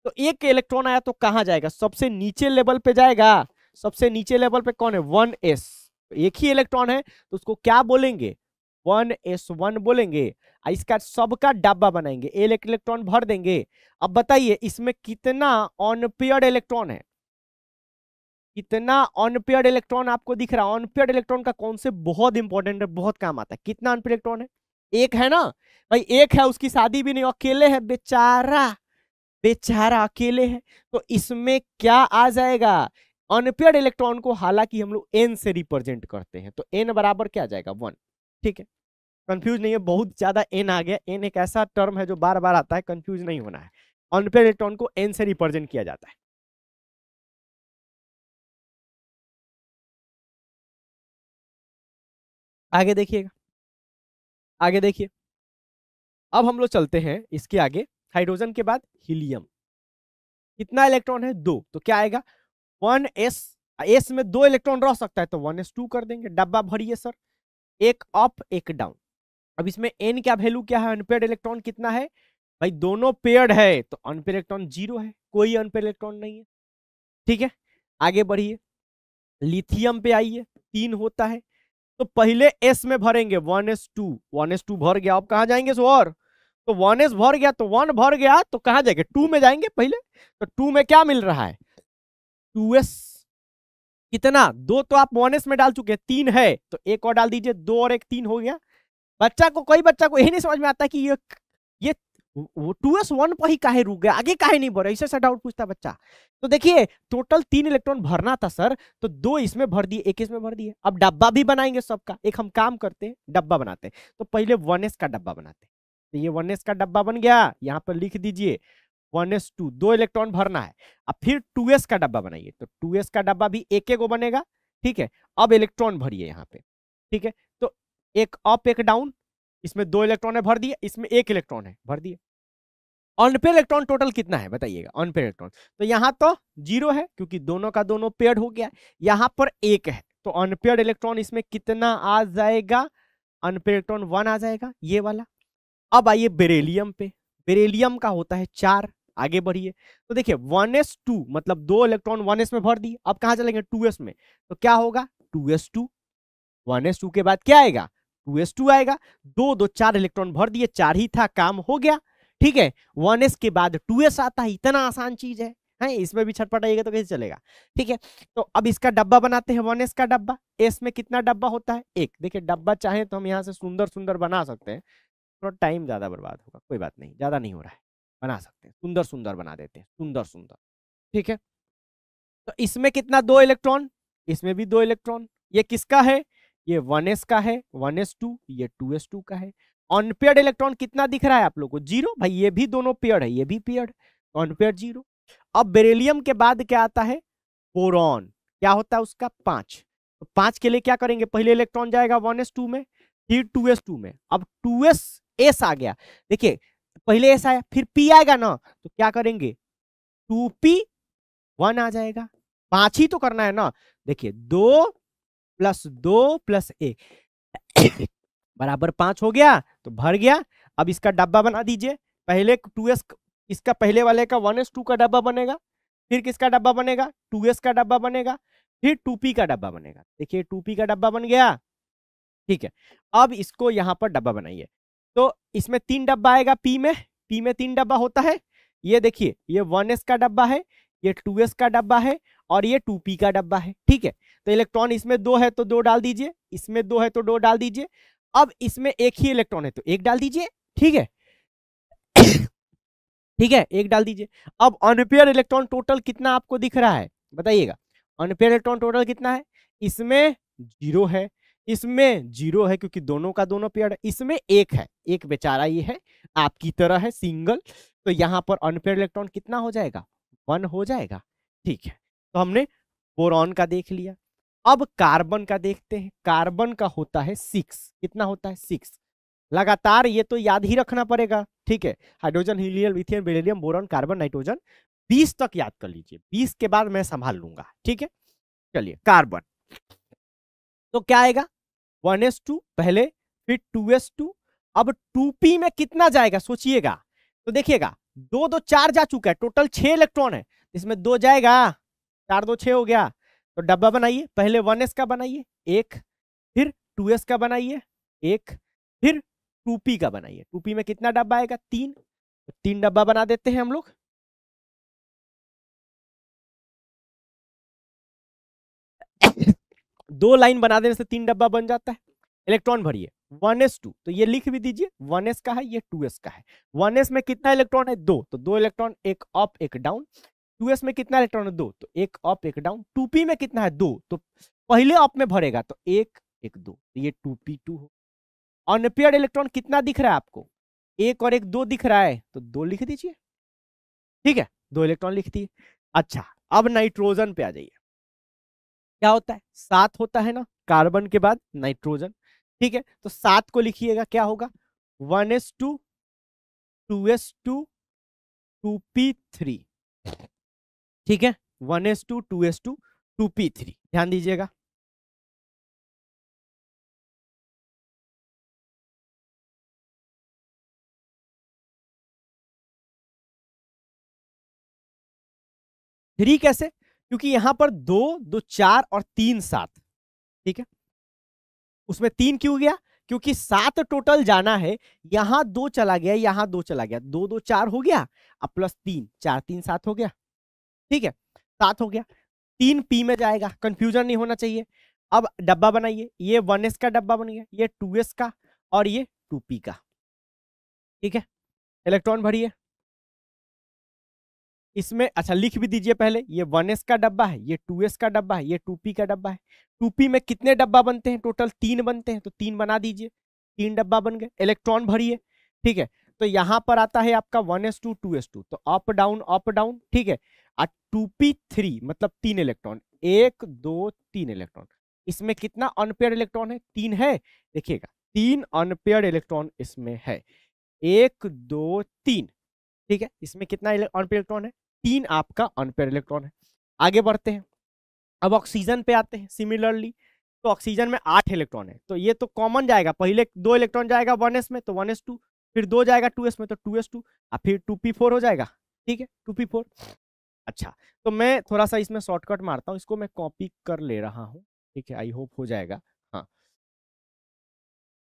तो एक इलेक्ट्रॉन आया तो कहां जाएगा, सबसे नीचे लेवल पे जाएगा। सबसे नीचे लेवल पे कौन है, 1s, एक ही इलेक्ट्रॉन है, तो उसको क्या बोलेंगे, 1s1 बोलेंगे। इसका सबका डब्बा बनाएंगे, एक इलेक्ट्रॉन भर देंगे। अब बताइए इसमें कितना अनपेयर्ड इलेक्ट्रॉन है, कितना अनपेयर्ड इलेक्ट्रॉन आपको दिख रहा है। अनपेयर्ड इलेक्ट्रॉन का कॉन्सेप्ट बहुत इंपॉर्टेंट है, बहुत काम आता है। कितना अनपेयर्ड इलेक्ट्रॉन है, एक है ना भाई, एक है, उसकी शादी भी नहीं, अकेले है, बेचारा बेचारा अकेले है। तो इसमें क्या आ जाएगा, अनपेयर्ड इलेक्ट्रॉन को, हालांकि हम लोग n से रिप्रेजेंट करते हैं, तो n बराबर क्या आ जाएगा, 1, ठीक है। कंफ्यूज नहीं है, बहुत ज्यादा n आ गया, n एक ऐसा टर्म है जो बार बार आता है, कंफ्यूज नहीं होना है। अनपेयर्ड इलेक्ट्रॉन को n से रिप्रेजेंट किया जाता है। आगे देखिएगा, आगे देखिए। अब हम लोग चलते हैं इसके आगे, हाइड्रोजन के बाद हीलियम। कितना इलेक्ट्रॉन है, 2, तो क्या आएगा, 1s, s में 2 इलेक्ट्रॉन रह सकता है, तो 1s2 कर देंगे, डब्बा भरिए सर, एक अप एक डाउन। अब इसमें n का वैल्यू क्या है, अनपेयर्ड इलेक्ट्रॉन कितना है भाई, दोनों पेयर्ड है, तो अनपेयर्ड इलेक्ट्रॉन 0 है, कोई अनपेयर्ड इलेक्ट्रॉन नहीं है, ठीक है। आगे बढ़िए, लिथियम पे आइए, 3 होता है, तो पहले s में भरेंगे, 1s2, 1s2 भर गया, अब कहां जाएंगे सर, तो 1s भर गया, तो 1 भर गया, तो कहां जाएंगे, 2 में जाएंगे पहले। तो 2 में क्या मिल रहा है, 2s, कितना, 2 तो आप 1s में डाल चुके हैं, 3 है, तो एक और डाल दीजिए, 2 और 1 3 हो गया। बच्चा को, कोई बच्चा को यही नहीं समझ में आता कि ये 2s1 पर ही काहे रुक गया, आगे काहे नहीं बढ़ा, ऐसा डाउट पूछता बच्चा। तो देखिए टोटल 3 इलेक्ट्रॉन भरना था सर, तो 2 इसमें भर दिए, 1 इसमें भर दिए। अब डब्बा भी बनाएंगे सबका, एक हम काम करते हैं, डब्बा बनाते हैं। तो पहले 1s का डब्बा बनाते हैं, तो ये 1s का डब्बा बन गया, यहाँ पर लिख दीजिए 1s2, 2 इलेक्ट्रॉन भरना है। अब फिर 2s का डब्बा बनाइए, तो 2s का डब्बा भी एक एक बनेगा, ठीक है। अब इलेक्ट्रॉन भरिए यहाँ पे, ठीक है। तो एक अप एक डाउन, इसमें 2 इलेक्ट्रॉन है, भर दिए, इसमें 1 इलेक्ट्रॉन है, भर दिए। अनपेयर्ड इलेक्ट्रॉन टोटल कितना है बताइएगा, अनपेयर्ड इलेक्ट्रॉन, तो यहाँ तो 0 है, क्योंकि दोनों का दोनों पेयर्ड हो गया। यहाँ पर 1 है, तो अनपेयर्ड इलेक्ट्रॉन इसमें कितना आ जाएगा, अनपेयर्ड इलेक्ट्रॉन 1 आ जाएगा, ये वाला। अब आइए बेरिलियम पे। बेरिलियम का होता है 4। आगे बढ़िए तो देखिए 1s2 मतलब 2 इलेक्ट्रॉन 1s में भर दिए। अब कहां चलेंगे 2s में, तो क्या होगा 2s2। 1s2 के बाद क्या आएगा 2s2 आएगा। 2 2 4 इलेक्ट्रॉन भर दिए, 4 ही था, काम हो गया। ठीक है, 1s के बाद 2s आता है, इतना आसान चीज है इसमें भी छटपटाइएगा तो कैसे चलेगा। ठीक है, तो अब इसका डब्बा बनाते हैं 1s का डब्बा। एस में कितना डब्बा होता है एक। देखिए डब्बा चाहे तो हम यहाँ से सुंदर सुंदर बना सकते हैं, थोड़ा टाइम ज्यादा बर्बाद होगा, कोई बात नहीं, ज्यादा नहीं हो रहा है, बना सकते हैं, सुंदर सुंदर बना देते हैं, सुंदर सुंदर। ठीक है, तो इसमें कितना 2 इलेक्ट्रॉन, इसमें भी 2 इलेक्ट्रॉन। ये किसका है, ये 1s का है, 1s2, ये 2s2 का है। अनपेयर्ड इलेक्ट्रॉन कितना दिख रहा है आप लोग को 0। भाई ये भी दोनों पेयर्ड है, ये भी पेयर्ड, अनपेयर्ड 0। अब बेरिलियम के बाद क्या आता है बोरॉन। क्या होता है उसका 5। तो 5 के लिए क्या करेंगे, पहले इलेक्ट्रॉन जाएगा 1s2 में, फिर 2s2 में। अब 2s एस आ गया, देखिए पहले एस आया फिर पी आएगा ना, तो क्या करेंगे 2p1 आ जाएगा। 5 ही तो करना है ना। देखिए 2 + 2 + 1 बराबर 5 हो गया, तो भर गया। अब इसका डब्बा बना दीजिए। पहले 2s, इसका पहले वाले का 1s2 का डब्बा बनेगा, फिर किसका डब्बा बनेगा 2s का डब्बा बनेगा, फिर 2p का डब्बा बनेगा। देखिए 2p का डब्बा बन गया। ठीक है, अब इसको यहां पर डब्बा बनाइए। तो इसमें 3 डब्बा आएगा पी में 3 डब्बा होता है। ये देखिए ये 1s का डब्बा है, ये 2s का डब्बा है, और ये 2p का डब्बा है। ठीक है, तो इलेक्ट्रॉन इसमें 2 है तो 2 डाल दीजिए, इसमें 2 है तो 2 डाल दीजिए। अब इसमें एक ही इलेक्ट्रॉन है तो 1 डाल दीजिए। ठीक है ठीक है, 1 डाल दीजिए। अब अनपेयर इलेक्ट्रॉन टोटल कितना आपको दिख रहा है बताइएगा। अनपेयर इलेक्ट्रॉन टोटल कितना है, इसमें 0 है, इसमें 0 है क्योंकि दोनों का दोनों पेयर है, इसमें 1 है, एक बेचारा ये है आपकी तरह है सिंगल। तो यहां पर अनपेयर इलेक्ट्रॉन कितना हो जाएगा 1 हो जाएगा। ठीक है, तो हमने बोरॉन का देख लिया। अब कार्बन का देखते हैं। कार्बन का होता है 6। कितना होता है 6। लगातार ये तो याद ही रखना पड़ेगा। ठीक है, hydrogen helium lithium beryllium boron carbon nitrogen 20 तक याद कर लीजिए, 20 के बाद मैं संभाल लूंगा। ठीक है, चलिए कार्बन तो क्या आएगा 1s2 पहले, फिर 2s2। अब 2p में कितना जाएगा सोचिएगा, तो देखिएगा 2 2 4 जा चुका है, टोटल 6 इलेक्ट्रॉन है, इसमें 2 जाएगा, 4 2 6 हो गया। तो डब्बा बनाइए, पहले 1s का बनाइए 1, फिर 2s का बनाइए 1, फिर 2p का बनाइए। 2p में कितना डब्बा आएगा 3, तो 3 डब्बा बना देते हैं हम लोग। दो लाइन बना देने से 3 डब्बा बन जाता है। इलेक्ट्रॉन भरिए 1s2, तो ये लिख भी दीजिए 1s का है, ये 2s का है। 1s में कितना इलेक्ट्रॉन है 2, तो 2 इलेक्ट्रॉन, एक अप एक डाउन। 2s में कितना इलेक्ट्रॉन है 2, तो एक अप एक डाउन। 2p में कितना है 2, तो पहले अप में भरेगा तो 1 1 2, तो ये 2p2 हो। अनपेयर्ड इलेक्ट्रॉन कितना दिख रहा है आपको, 1 और 1 2 दिख रहा है, तो 2 लिख दीजिए। ठीक है, 2 इलेक्ट्रॉन लिख दिए। अच्छा, अब नाइट्रोजन पे आ जाइए। क्या होता है 7 होता है ना, कार्बन के बाद नाइट्रोजन। ठीक है, तो 7 को लिखिएगा, क्या होगा 1s2 2s2 2p3। ठीक है, 1s2 2s2 2p3, ध्यान दीजिएगा। थ्री कैसे, क्योंकि यहां पर 2 2 4 और 3 7। ठीक है, उसमें 3 क्यों गया, क्योंकि 7 टोटल जाना है, यहां 2 चला गया, यहां 2 चला गया, 2 2 4 हो गया, अब +3 4 3 7 हो गया। ठीक है, 7 हो गया। 3 पी में जाएगा, कंफ्यूजन नहीं होना चाहिए। अब डब्बा बनाइए, ये 1s का डब्बा बन गया, ये 2s का, और ये 2p का। ठीक है, इलेक्ट्रॉन भरिए इसमें। अच्छा लिख भी दीजिए पहले, ये 1s का डब्बा है, ये 2s का डब्बा है, ये 2p का डब्बा है। 2p में कितने डब्बा बनते हैं टोटल 3 बनते हैं, तो 3 बना दीजिए, 3 डब्बा बन गए। इलेक्ट्रॉन भरिए। ठीक है, तो यहां पर आता है आपका 1s2 2s2, तो अप डाउन। ठीक है, 2p3 मतलब 3 इलेक्ट्रॉन, 1 2 3 इलेक्ट्रॉन। इसमें कितना अनपेयर इलेक्ट्रॉन है 3 है, देखिएगा 3 अनपेयर इलेक्ट्रॉन इसमें है, 1 2 3। ठीक है, इसमें कितना अनपेयर इलेक्ट्रॉन है 3 आपका अनपेयर इलेक्ट्रॉन है। आगे बढ़ते हैं, अब ऑक्सीजन पे आते हैं। सिमिलरली तो ऑक्सीजन में 8 इलेक्ट्रॉन है, तो ये तो कॉमन जाएगा, पहले 2 इलेक्ट्रॉन जाएगा 1s में, तो 1s2, फिर 2 जाएगा 2s में तो 2s2 और फिर 2p4 हो जाएगा। ठीक है 2p4। अच्छा तो मैं थोड़ा सा इसमें शॉर्टकट मारता हूँ, इसको मैं कॉपी कर ले रहा हूँ। ठीक है आई होप हो जाएगा। हाँ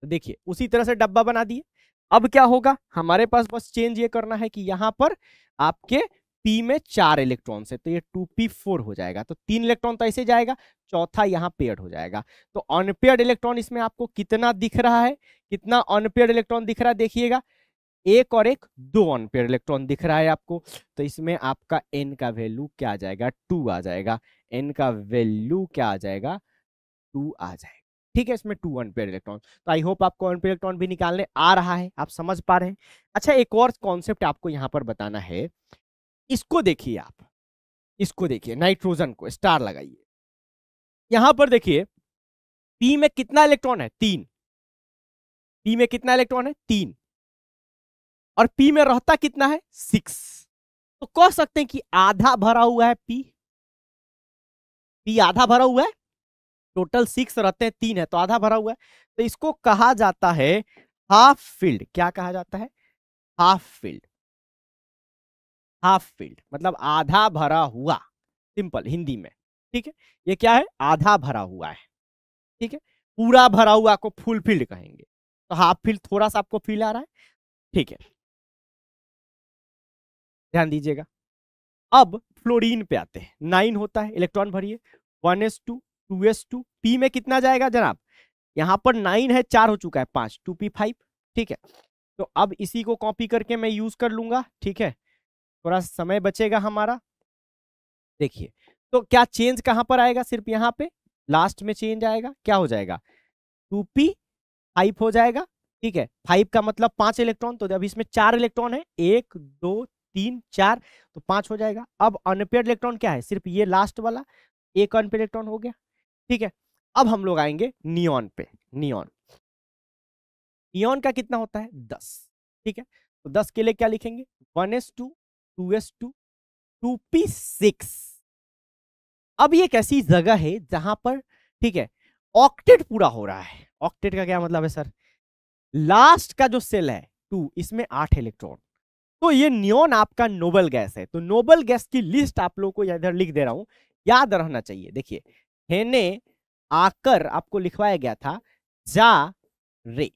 तो देखिए उसी तरह से डब्बा बना दिए। अब क्या होगा हमारे पास, बस चेंज ये करना है कि यहां पर आपके p में 4 इलेक्ट्रॉन है तो ये 2p4 हो जाएगा, तो 3 इलेक्ट्रॉन तो ऐसे जाएगा, चौथा यहाँ पेयर्ड हो जाएगा। तो अनपेयर्ड इलेक्ट्रॉन इसमें आपको कितना दिख रहा है, कितना अनपेयर्ड इलेक्ट्रॉन दिख रहा है देखिएगा, एक और एक 2 अनपेयर्ड इलेक्ट्रॉन दिख रहा है आपको। तो इसमें आपका n का वैल्यू क्या आ जाएगा, 2 आ जाएगा। n का वैल्यू क्या आ जाएगा, 2 आ जाएगा। ठीक है इसमें 2 अनपेयर्ड इलेक्ट्रॉन। तो आई होप आपको अनपेयर्ड इलेक्ट्रॉन भी निकालने आ रहा है, आप समझ पा रहे हैं। अच्छा एक और कॉन्सेप्ट आपको यहां पर बताना है, इसको देखिए आप, इसको देखिए, नाइट्रोजन को स्टार लगाइए। यहां पर देखिए p में कितना इलेक्ट्रॉन है, 3। p में कितना इलेक्ट्रॉन है, 3। और p में रहता कितना है, 6। तो कह सकते हैं कि आधा भरा हुआ है p आधा भरा हुआ है। टोटल 6 रहते हैं, 3 है तो आधा भरा हुआ है। तो इसको कहा जाता है हाफ फिल्ड। क्या कहा जाता है, हाफ फिल्ड। हाफ फिल्ड मतलब आधा भरा हुआ, सिंपल हिंदी में। ठीक है ये क्या है, आधा भरा हुआ है। ठीक है पूरा भरा हुआ को फुल फील्ड कहेंगे, तो हाफ फील्ड थोड़ा सा आपको फील आ रहा है। ठीक है ध्यान दीजिएगा। अब फ्लोरीन पे आते हैं, 9 होता है, इलेक्ट्रॉन भरिए, 1s2 2s2। p में कितना जाएगा जनाब, यहां पर 9 है, 4 हो चुका है, 5, 2p5। ठीक है तो अब इसी को कॉपी करके मैं यूज कर लूंगा। ठीक है थोड़ा समय बचेगा हमारा। देखिए तो क्या चेंज कहां पर आएगा, सिर्फ यहां पे लास्ट में चेंज आएगा, क्या हो जाएगा, 2p5 हो जाएगा। ठीक है 5 का मतलब 5 इलेक्ट्रॉन, तो जब इसमें 4 इलेक्ट्रॉन है, 1 2 3 4, तो 5 हो जाएगा। अब अनपेयर्ड इलेक्ट्रॉन क्या है, सिर्फ ये लास्ट वाला, एक अनपेयर्ड इलेक्ट्रॉन हो गया। ठीक है अब हम लोग आएंगे नियॉन पे। नियॉन, नियॉन का कितना होता है, 10। ठीक है तो 10 के लिए क्या लिखेंगे, 1s2 2s2 2p6। अब ये एक ऐसी जगह है जहां पर, ठीक है, ऑक्टेट पूरा हो रहा है। ऑक्टेट का क्या मतलब है सर, लास्ट का जो सेल है 2, इसमें 8 इलेक्ट्रॉन। तो ये नियॉन आपका नोबल गैस है। तो नोबल गैस की लिस्ट आप लोगों को इधर लिख दे रहा हूं, याद रहना चाहिए। देखिए हेने आकर आपको लिखवाया गया था जा रे।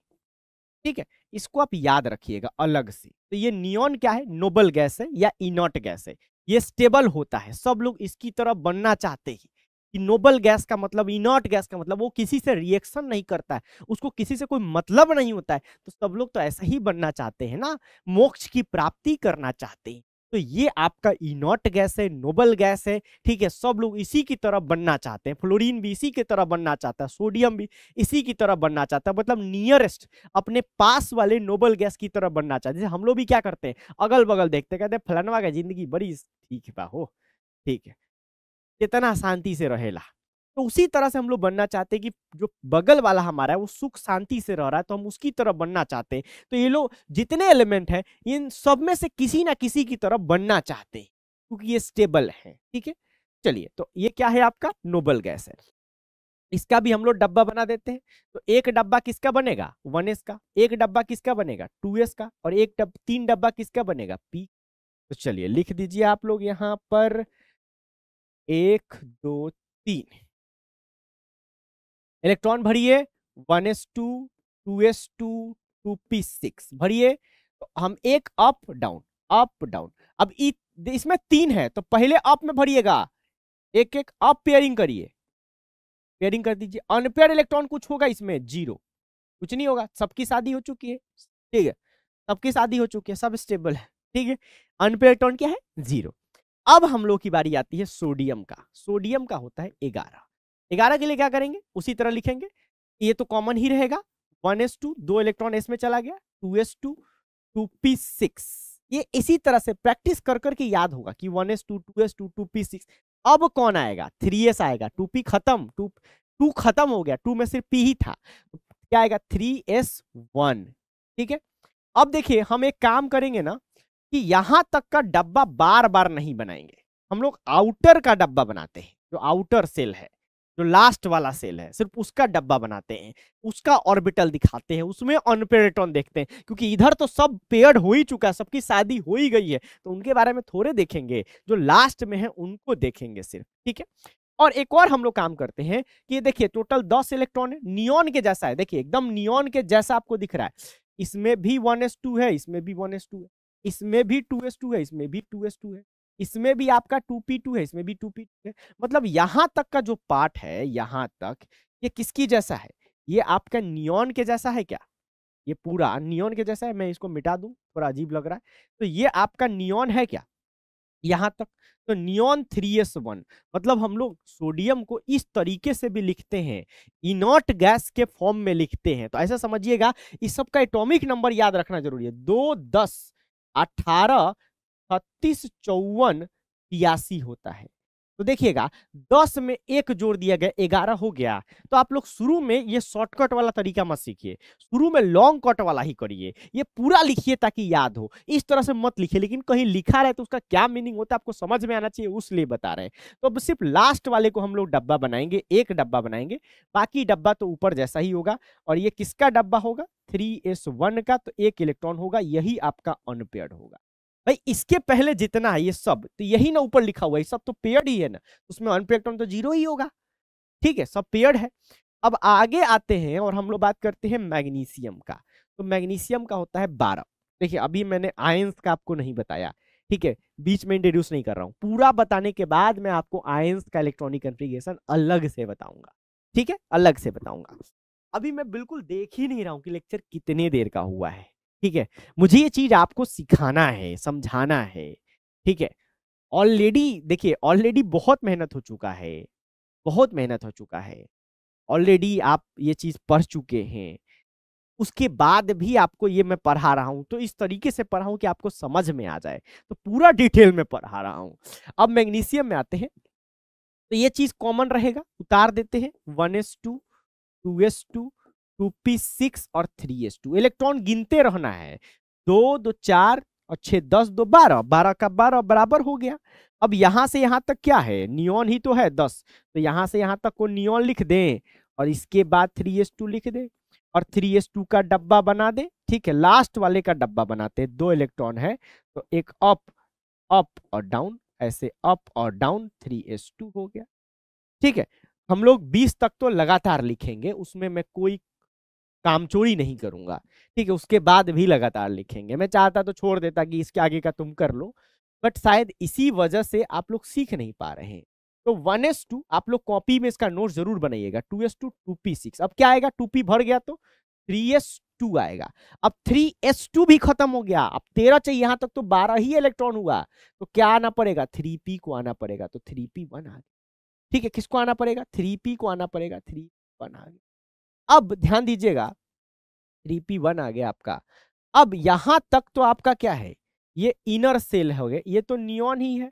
ठीक है इसको आप याद रखिएगा अलग से। तो ये नियॉन क्या है, नोबल गैस है या इनॉट गैस है, ये स्टेबल होता है। सब लोग इसकी तरफ बनना चाहते हैं कि नोबल गैस का मतलब, इनॉट गैस का मतलब वो किसी से रिएक्शन नहीं करता है, उसको किसी से कोई मतलब नहीं होता है। तो सब लोग तो ऐसा ही बनना चाहते हैं ना, मोक्ष की प्राप्ति करना चाहते हैं। तो ये आपका इनॉट गैस है, नोबल गैस है। ठीक है सब लोग इसी की तरफ बनना चाहते हैं। फ्लोरीन भी इसी की तरफ बनना चाहता है, सोडियम भी इसी की तरफ बनना चाहता है, मतलब नियरेस्ट अपने पास वाले नोबल गैस की तरफ बनना चाहते हैं। जैसे हम लोग भी क्या करते हैं, अगल बगल देखते, कहते हैं फलानवा का जिंदगी बड़ी ठीक है हो, ठीक है कितना शांति से रहेला। तो उसी तरह से हम लोग बनना चाहते हैं कि जो बगल वाला हमारा है वो सुख शांति से रह रहा है, तो हम उसकी तरफ बनना चाहते हैं। तो ये लोग जितने एलिमेंट हैं इन सब में से किसी ना किसी की तरफ बनना चाहते हैं, क्योंकि ये स्टेबल है। ठीक है चलिए तो ये क्या है, आपका नोबल गैस है। इसका भी हम लोग डब्बा बना देते हैं। तो एक डब्बा किसका बनेगा, 1s का, एक डब्बा किसका बनेगा, 2s का, और एक 3 डब्बा किसका बनेगा, p। तो चलिए लिख दीजिए आप लोग यहां पर 1 2 3 इलेक्ट्रॉन भरिए, 1s2 2s2 2p6 भरिए। तो हम एक अप डाउन, अप डाउन। अब इसमें 3 है तो पहले अप में भरिएगा, एक एक अप पेयरिंग करिए, पेयरिंग कर दीजिए। अनपेयर इलेक्ट्रॉन कुछ होगा इसमें, 0, कुछ नहीं होगा, सबकी शादी हो चुकी है। ठीक है सबकी शादी हो चुकी है, सब स्टेबल है। ठीक है अनपेयर इलेक्ट्रॉन क्या है, 0। अब हम लोग की बारी आती है सोडियम का। सोडियम का होता है 11। 11 के लिए क्या करेंगे, उसी तरह लिखेंगे, ये तो कॉमन ही रहेगा, 1s2 2 इलेक्ट्रॉन इसमें चला गया, 2s2 2p6। ये इसी तरह से प्रैक्टिस कर करके याद होगा कि 1s2 2s2 2p6। अब कौन आएगा, 3s आएगा, 2p खत्म, 2 खत्म हो गया, 2 में सिर्फ p ही था, तो क्या आएगा 3s1। ठीक है अब देखिए हम एक काम करेंगे ना कि यहां तक का डब्बा बार बार नहीं बनाएंगे, हम लोग आउटर का डब्बा बनाते हैं, जो आउटर सेल है जो लास्ट वाला सेल है सिर्फ उसका डब्बा बनाते हैं, उसका ऑर्बिटल दिखाते हैं, उसमें अनपेयर्ड इलेक्ट्रॉन देखते हैं, क्योंकि इधर तो सब पेयर्ड हो ही चुका है, सबकी शादी हो ही गई है, तो उनके बारे में थोड़े देखेंगे, जो लास्ट में है उनको देखेंगे सिर्फ, ठीक है। और एक और हम लोग काम करते हैं कि ये देखिए टोटल 10 इलेक्ट्रॉन है, नियॉन के जैसा है, देखिए एकदम नियॉन के जैसा आपको दिख रहा है, इसमें भी 1s2 है, इसमें भी 1s2 है, इसमें भी 2s2 है, इसमें भी 2s2 है, इसमें भी आपका 2p2 है, इसमें भी 2p2 है। मतलब यहां तक का जो पार्ट है, यहां तक ये किसकी जैसा है, ये आपका नियॉन के जैसा है क्या, ये पूरा नियॉन के जैसा है। मैं इसको मिटा दूं, थोड़ा अजीब लग रहा है, तो ये आपका नियॉन है क्या यहां तक, तो नियॉन 3s1। मतलब हम लोग सोडियम को इस तरीके से भी लिखते हैं, इनर्ट गैस के फॉर्म में लिखते हैं, तो ऐसा समझिएगा। इस सब का एटॉमिक नंबर याद रखना जरूरी है, 2, 10, 18, 36, 54, 83 होता है। तो देखिएगा 10 में एक जोड़ दिया गया, 11 हो गया। तो आप लोग शुरू में ये शॉर्टकट वाला तरीका मत सीखिए, शुरू में लॉन्ग कट वाला ही करिए, ये पूरा लिखिए ताकि याद हो, इस तरह से मत लिखिए, लेकिन कहीं लिखा रहे तो उसका क्या मीनिंग होता है आपको समझ में आना चाहिए, उसलिए बता रहे हैं। तो अब सिर्फ लास्ट वाले को हम लोग डब्बा बनाएंगे, एक डब्बा बनाएंगे, बाकी डब्बा तो ऊपर जैसा ही होगा। और ये किसका डब्बा होगा, 3s1 का, तो एक इलेक्ट्रॉन होगा, यही आपका अनपेयर्ड होगा। भाई इसके पहले जितना है ये सब तो यही ना ऊपर लिखा हुआ है, सब तो पेयर्ड ही है ना, उसमें अनपेयर्ड इलेक्ट्रॉन तो 0 ही होगा, ठीक है, सब पेयर्ड है। अब आगे आते हैं और हम लोग बात करते हैं मैग्नीशियम का। तो मैग्नीशियम का होता है 12। देखिए अभी मैंने आयंस का आपको नहीं बताया, ठीक है, बीच में इंट्रोड्यूस नहीं कर रहा हूं, पूरा बताने के बाद मैं आपको आयंस का इलेक्ट्रॉनिक कॉन्फ़िगरेशन अलग से बताऊंगा, ठीक है, अलग से बताऊंगा। अभी मैं बिल्कुल देख ही नहीं रहा हूं कि लेक्चर कितने देर का हुआ है, ठीक है, मुझे ये चीज आपको सिखाना है, समझाना है, ठीक है। ऑलरेडी देखिए, ऑलरेडी बहुत मेहनत हो चुका है, बहुत मेहनत हो चुका है, ऑलरेडी आप ये चीज पढ़ चुके हैं, उसके बाद भी आपको ये मैं पढ़ा रहा हूं, तो इस तरीके से पढ़ा हूं कि आपको समझ में आ जाए, तो पूरा डिटेल में पढ़ा रहा हूं। अब मैग्नीशियम में आते हैं, तो ये चीज कॉमन रहेगा, उतार देते हैं, 1s2, 2s2, 2p6 और 3s2, इलेक्ट्रॉन गिनते रहना है, 2, 2, 4 और 6, 10, 2, 12, 12 का 12 बराबर हो गया। अब यहां से यहां तक क्या है, नियॉन ही तो है 10, तो यहां से यहां तक को नियॉन लिख दें और इसके बाद 3s2 लिख दें और 3s2 का डब्बा बना दे, ठीक है, लास्ट वाले का डब्बा बनाते हैं, 2 इलेक्ट्रॉन है तो एक अप, अप और डाउन, ऐसे अप और डाउन, 3s2 हो गया, ठीक है। हम लोग 20 तक तो लगातार लिखेंगे, उसमें मैं कोई कामचोरी नहीं करूंगा, ठीक है, उसके बाद भी लगातार लिखेंगे, मैं चाहता तो छोड़ देता कि इसके आगे का तुम कर लो, बट शायद इसी वजह से आप लोग सीख नहीं पा रहे हैं। तो 1s2 आप लोग कॉपी में इसका नोट जरूर बनाइएगा, 2s2, 2p6, अब क्या आएगा, 2p भर गया तो 3s2 आएगा। अब 3s2 भी खत्म हो गया, अब 13 चाहिए, यहां तक तो 12 ही इलेक्ट्रॉन हुआ, तो क्या आना पड़ेगा, 3p को आना पड़ेगा, तो 3p1 आ गया, ठीक है, किसको आना पड़ेगा, 3p को आना पड़ेगा, 3p1 आ गया। अब ध्यान दीजिएगा, 3p1 आ गया आपका। अब यहां तक तो आपका क्या है, ये इनर सेल हो गए, ये तो नियॉन ही है,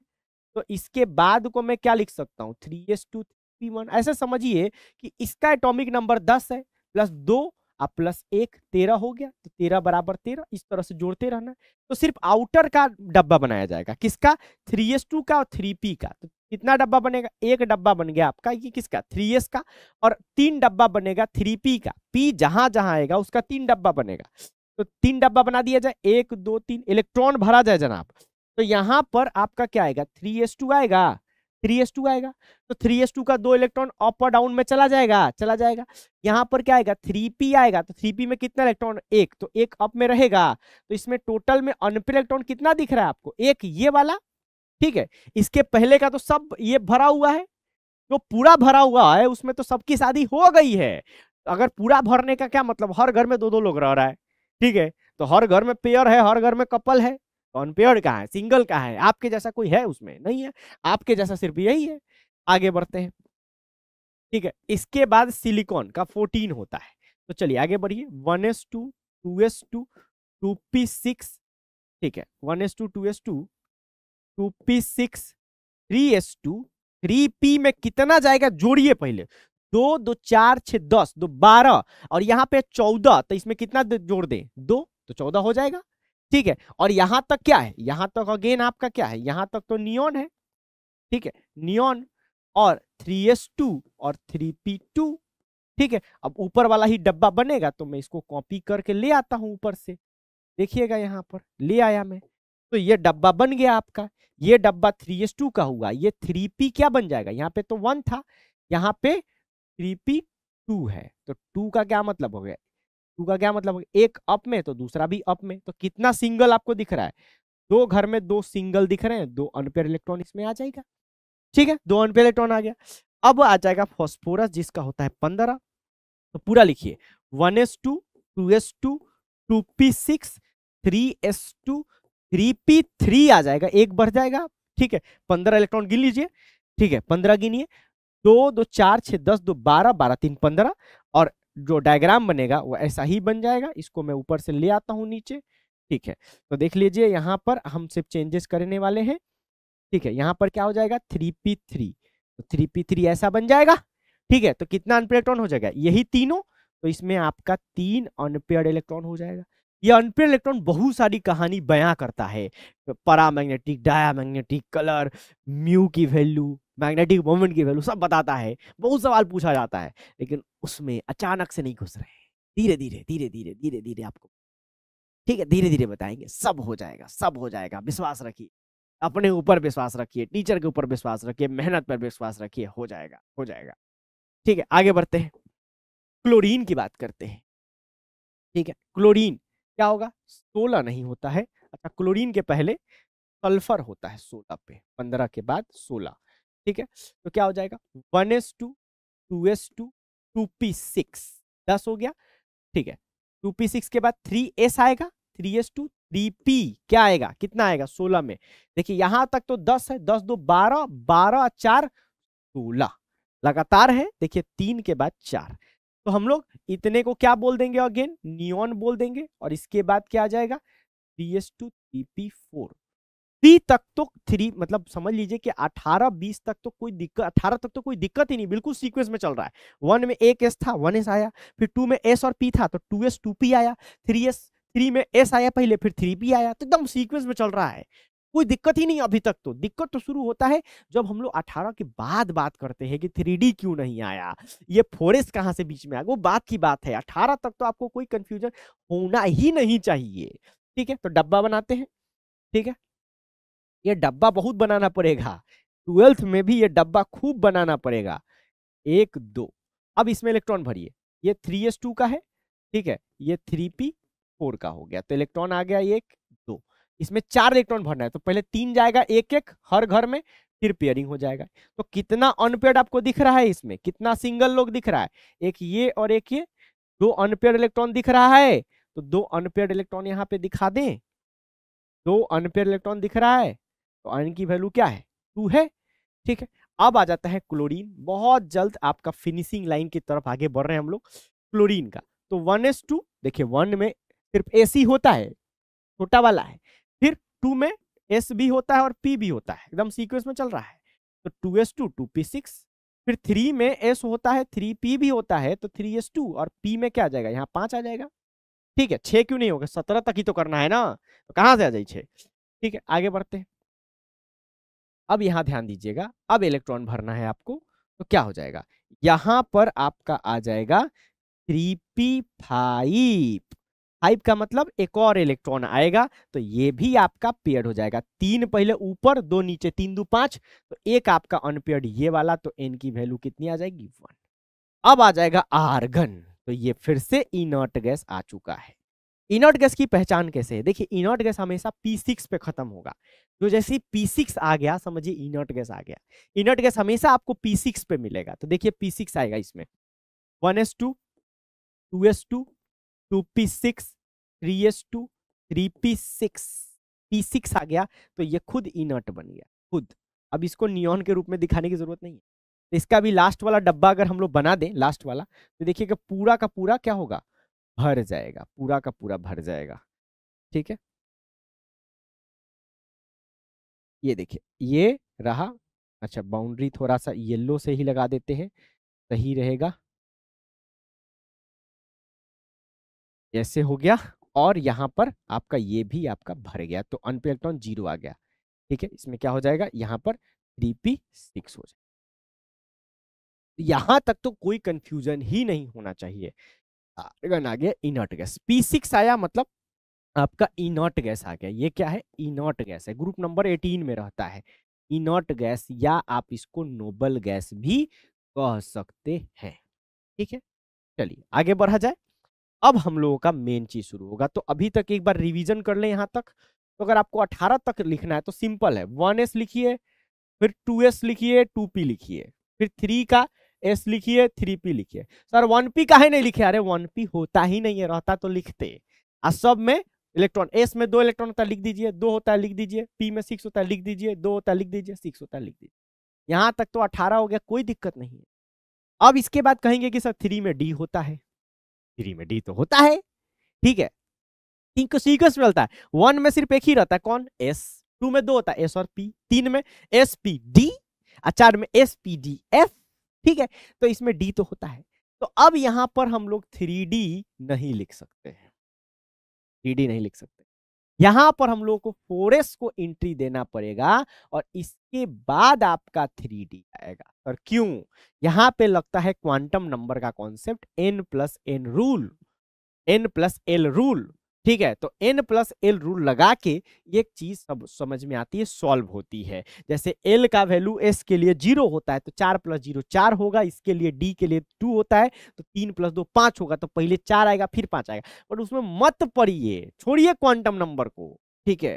तो इसके बाद को मैं क्या लिख सकता हूं, 3s2, 3p1, ऐसे समझिए कि इसका एटॉमिक नंबर 10 है, प्लस 2 अब प्लस 1, 13 हो गया, तो 13 बराबर 13, इस तरह से जोड़ते रहना है। तो सिर्फ आउटर का डब्बा बनाया जाएगा, किसका, 3s2 का और 3p का। तो कितना डब्बा बनेगा, एक डब्बा बन गया आपका, ये किसका, 3s का, और 3 डब्बा बनेगा 3p का, p जहां जहां आएगा उसका 3 डब्बा बनेगा, तो 3 डब्बा बना दिया जाए, 1, 2, 3 इलेक्ट्रॉन भरा जाए जनाब। तो यहां पर आपका क्या आएगा, 3s2 आएगा, 3s2 आएगा, तो 3s2 का 2 इलेक्ट्रॉन अप और डाउन में चला जाएगा, चला जाएगा। यहां पर क्या आएगा, 3p आएगा, तो 3p में कितना इलेक्ट्रॉन, 1, तो 1 अप में रहेगा, तो इसमें टोटल में अनपेयर्ड इलेक्ट्रॉन कितना दिख रहा है आपको, 1 ये वाला, ठीक है। इसके पहले का तो सब ये भरा हुआ है, जो पूरा भरा हुआ है उसमें तो सबकी शादी हो गई है। अगर पूरा भरने का क्या मतलब, हर घर में 2-2 लोग रह रहा है, ठीक है, तो हर घर में पेयर है, हर घर में कपल है, तो अनपेयर्ड कहाँ है, सिंगल कहाँ है, आपके जैसा कोई है उसमें, नहीं है, आपके जैसा सिर्फ यही है। आगे बढ़ते हैं, ठीक है, इसके बाद सिलिकॉन का 14 होता है, तो चलिए आगे बढ़िए, 1s2, 2s2, 2p6, ठीक है, 1s2, 2s2, 2p6, 3s2, 3p में कितना जाएगा, जोड़िए पहले, 2, 2, 4, 6, 10, 2, 12 और यहाँ पे 14, तो इसमें कितना जोड़ दें, 2, तो 14 हो जाएगा, ठीक है। और यहां तक क्या है, यहां तक अगेन आपका क्या है, यहां तक तो नियॉन है, ठीक है, नियॉन। और 3s2 और 3p2। ठीक है, अब ऊपर वाला ही डब्बा बनेगा तो मैं इसको कॉपी करके ले आता हूं ऊपर से। देखिएगा यहाँ पर ले आया मैं, तो ये डब्बा बन गया आपका। ये डब्बा 3s2 का हुआ, ये 3p क्या बन जाएगा, यहाँ पे तो 1 था, यहाँ पे 3p2 है, तो 2 का क्या मतलब हो गया, 2 का क्या मतलब हो गया, एक अप में तो दूसरा भी अप में, तो कितना सिंगल आपको दिख रहा है, दो घर में दो सिंगल दिख रहे हैं, 2 अनपेयर इलेक्ट्रॉन इसमें आ जाएगा। ठीक है, 2 अनपेयर इलेक्ट्रॉन आ गया। अब आ जाएगा फास्फोरस जिसका होता है 15, तो पूरा लिखिए 1s2 2s2 2p6 3s2 3p3 आ जाएगा, एक बढ़ जाएगा। ठीक है, 15 इलेक्ट्रॉन गिन लीजिए। ठीक है, 15 गिनिए, 2 2 4 6 10 2 12 12 3 15, और जो डायग्राम बनेगा वो ऐसा ही बन जाएगा। इसको मैं ऊपर से ले आता हूं नीचे। ठीक है, तो देख लीजिए यहाँ पर हम सिर्फ चेंजेस करने वाले हैं। ठीक है, यहाँ पर क्या हो जाएगा 3p3, तो 3p3 ऐसा बन जाएगा। ठीक है, तो कितना अनपेयर इलेक्ट्रॉन हो जाएगा, यही तीनों, तो इसमें आपका 3 अनपेयर इलेक्ट्रॉन हो जाएगा। ये अनपेयर इलेक्ट्रॉन बहुत सारी कहानी बयां करता है, पैरामैग्नेटिक, डायमैग्नेटिक, कलर, म्यू की वैल्यू, मैग्नेटिक मोमेंट की वैल्यू सब बताता है, बहुत सवाल पूछा जाता है, लेकिन उसमें अचानक से नहीं घुस रहे, धीरे धीरे धीरे धीरे धीरे धीरे आपको, ठीक है, धीरे धीरे बताएंगे, सब हो जाएगा, सब हो जाएगा, विश्वास रखिए, अपने ऊपर विश्वास रखिए, टीचर के ऊपर विश्वास रखिए, मेहनत पर विश्वास रखिए, हो जाएगा, हो जाएगा। ठीक है, आगे बढ़ते हैं, क्लोरीन की बात करते हैं। ठीक है, क्लोरीन क्या होगा, 16 नहीं होता है। अच्छा, क्लोरीन के पहले सल्फर होता है 16 पे, 15 के बाद 16। ठीक है, तो क्या हो जाएगा 1s2 2s2 2p6, 10 हो गया। ठीक है, 2p6 के बाद 3s आएगा, 3s2 3p क्या आएगा, कितना आएगा 16 में। देखिए यहां तक तो 10 है, 10 2 12 12 4 16 लगातार है। देखिए 3 के बाद 4, तो हम लोग इतने को क्या बोल देंगे, अगेन नियॉन बोल देंगे, और इसके बाद क्या आ जाएगा 3s2 3p4। 3 तक तो 3 मतलब समझ लीजिए कि 18 20 तक तो कोई दिक्कत, 18 तक तो कोई दिक्कत ही नहीं, बिल्कुल सीक्वेंस में चल रहा है। 1 में एक एस था, 1s आया, फिर 2 में एस और पी था तो 2s 2p आया, 3 में एस आया पहले, फिर 3p आया, तो एकदम सीक्वेंस में चल रहा है, कोई दिक्कत ही नहीं अभी तक। तो दिक्कत तो शुरू होता है जब हम लोग 18 के बाद बात करते हैं कि 3D क्यों नहीं आया, ये 4s कहां से बीच में आ गया, वो बात की बात है। 18 तक तो आपको कोई कंफ्यूजन होना ही नहीं चाहिए। ठीक है, तो डब्बा बनाते हैं। ठीक है, ये डब्बा बहुत बनाना पड़ेगा, 12th में भी ये डब्बा खूब बनाना पड़ेगा। 1 2, अब इसमें इलेक्ट्रॉन भरिए, ये 3s2 का है। ठीक है, ये 3p4 का हो गया, तो इलेक्ट्रॉन आ गया 1 2, इसमें 4 इलेक्ट्रॉन भरना है, तो पहले 3 जाएगा एक एक हर घर में, फिर पेयरिंग हो जाएगा। तो कितना अनपेयर्ड आपको दिख रहा है, इसमें कितना सिंगल लोग दिख रहा है, एक ये और एक ये, 2 अनपेयर्ड इलेक्ट्रॉन दिख रहा है, तो 2 अनपेयर्ड इलेक्ट्रॉन यहाँ पे दिखा दें, 2 अनपेयर्ड इलेक्ट्रॉन दिख रहा है, तो आयन की वैल्यू क्या है 2 है। ठीक है, अब आ जाता है क्लोरीन, बहुत जल्द आपका फिनिशिंग लाइन की तरफ आगे बढ़ रहे हैं हम लोग क्लोरीन का। तो 1s2, देखिए 1 में सिर्फ एसी होता है, छोटा वाला है, फिर 2 में एस भी होता है और पी भी होता है, एकदम सीक्वेंस में चल रहा है, तो 2s2 2p6, फिर 3 में एस होता है, 3p भी होता है, तो 3s2, और पी में क्या आ जाएगा यहाँ 5 आ जाएगा। ठीक है, 6 क्यों नहीं होगा, 17 तक ही तो करना है ना, तो कहां से आ जाए 6। ठीक है, आगे बढ़ते हैं। अब यहां ध्यान दीजिएगा, अब इलेक्ट्रॉन भरना है आपको, तो क्या हो जाएगा, यहां पर आपका आ जाएगा 3p5, 5 का मतलब एक और इलेक्ट्रॉन आएगा, तो ये भी आपका पेयर्ड हो जाएगा, 3 पहले ऊपर 2 नीचे, 3 2 5, तो एक आपका अनपेयर्ड ये वाला, तो n की वैल्यू कितनी आ जाएगी 1। अब आ जाएगा आर्गन, तो ये फिर से इनर्ट गैस आ चुका है। इनर्ट गैस की पहचान कैसे है, देखिए इनर्ट गैस हमेशा P6 पे खत्म होगा, तो जैसे ही P6 आ गया समझिए इनर्ट गैस आ गया। इनर्ट गैस हमेशा आपको P6 पे मिलेगा, तो देखिए P6 आएगा इसमें, 1s2 2s2 2p6 3s2 3p6, P6 आ गया, तो ये खुद इनर्ट बन गया खुद। अब इसको नियॉन के रूप में दिखाने की जरूरत नहीं है, तो इसका भी लास्ट वाला डब्बा अगर हम लोग बना दें, लास्ट वाला, तो देखिए कि पूरा का पूरा क्या होगा, भर जाएगा, पूरा का पूरा भर जाएगा। ठीक है, ये देखिए ये रहा। अच्छा, बाउंड्री थोड़ा सा येलो से ही लगा देते हैं, सही रहेगा, ऐसे हो गया, और यहाँ पर आपका ये भी आपका भर गया, तो अनपेयर इलेक्ट्रॉन 0 आ गया। ठीक है, इसमें क्या हो जाएगा, यहाँ पर 3p6 हो जाएगा। यहां तक तो कोई कंफ्यूजन ही नहीं होना चाहिए। आर्गन आ गया इनर्ट गैस, P6 आया मतलब आपका इनर्ट गैस आ गया। ये क्या है? इनर्ट गैस है, ग्रुप नंबर 18 में रहता है इनर्ट गैस, या आप इसको नोबल गैस भी कह सकते हैं। ठीक है, चलिए आगे बढ़ा जाए। अब हम लोगों का मेन चीज शुरू होगा। तो अभी तक एक बार रिवीजन कर लें यहां तक। तो अगर आपको 18 तक लिखना है तो सिंपल है, 1s लिखिए, फिर 2s लिखिए, 2p लिखिए, फिर 3 का s लिखिए, 3p लिखिए। सर 1p काहे नहीं लिखे? अरे 1p होता ही नहीं है, रहता तो लिखते। आ सब में इलेक्ट्रॉन, s में 2 इलेक्ट्रॉन होता है लिख दीजिए, 2 होता है लिख दीजिए, p में 6 होता है लिख दीजिए, 2 होता है लिख दीजिए, 6 होता है लिख दीजिए। यहां तक तो 18 हो गया, कोई दिक्कत नहीं है। अब इसके बाद कहेंगे कि सर 3 में d होता है, 3 में d तो होता है, ठीक है। सीक्वेंस में चलता है, 1 में सिर्फ एक ही रहता है, कौन? s, 2 में 2 होता है s और p, 3 में s p d, 4 में s p d f, ठीक है। तो इसमें d तो होता है। तो अब यहां पर हम लोग 3d नहीं लिख सकते हैं, 3d नहीं लिख सकते। यहां पर हम लोग को 4s को एंट्री देना पड़ेगा और इसके बाद आपका 3d आएगा। और क्यों? यहां पे लगता है क्वांटम नंबर का concept, n plus n rule, n plus l rule, ठीक है। तो n प्लस एल रूल लगा के ये चीज सब समझ में आती है, सॉल्व होती है। जैसे l का वैल्यू s के लिए 0 होता है तो 4 प्लस 0 4 होगा, इसके लिए d के लिए 2 होता है तो 3 प्लस 2 5 होगा, तो पहले 4 आएगा फिर 5 आएगा। पर उसमें मत पढ़िए, छोड़िए क्वांटम नंबर को, ठीक है।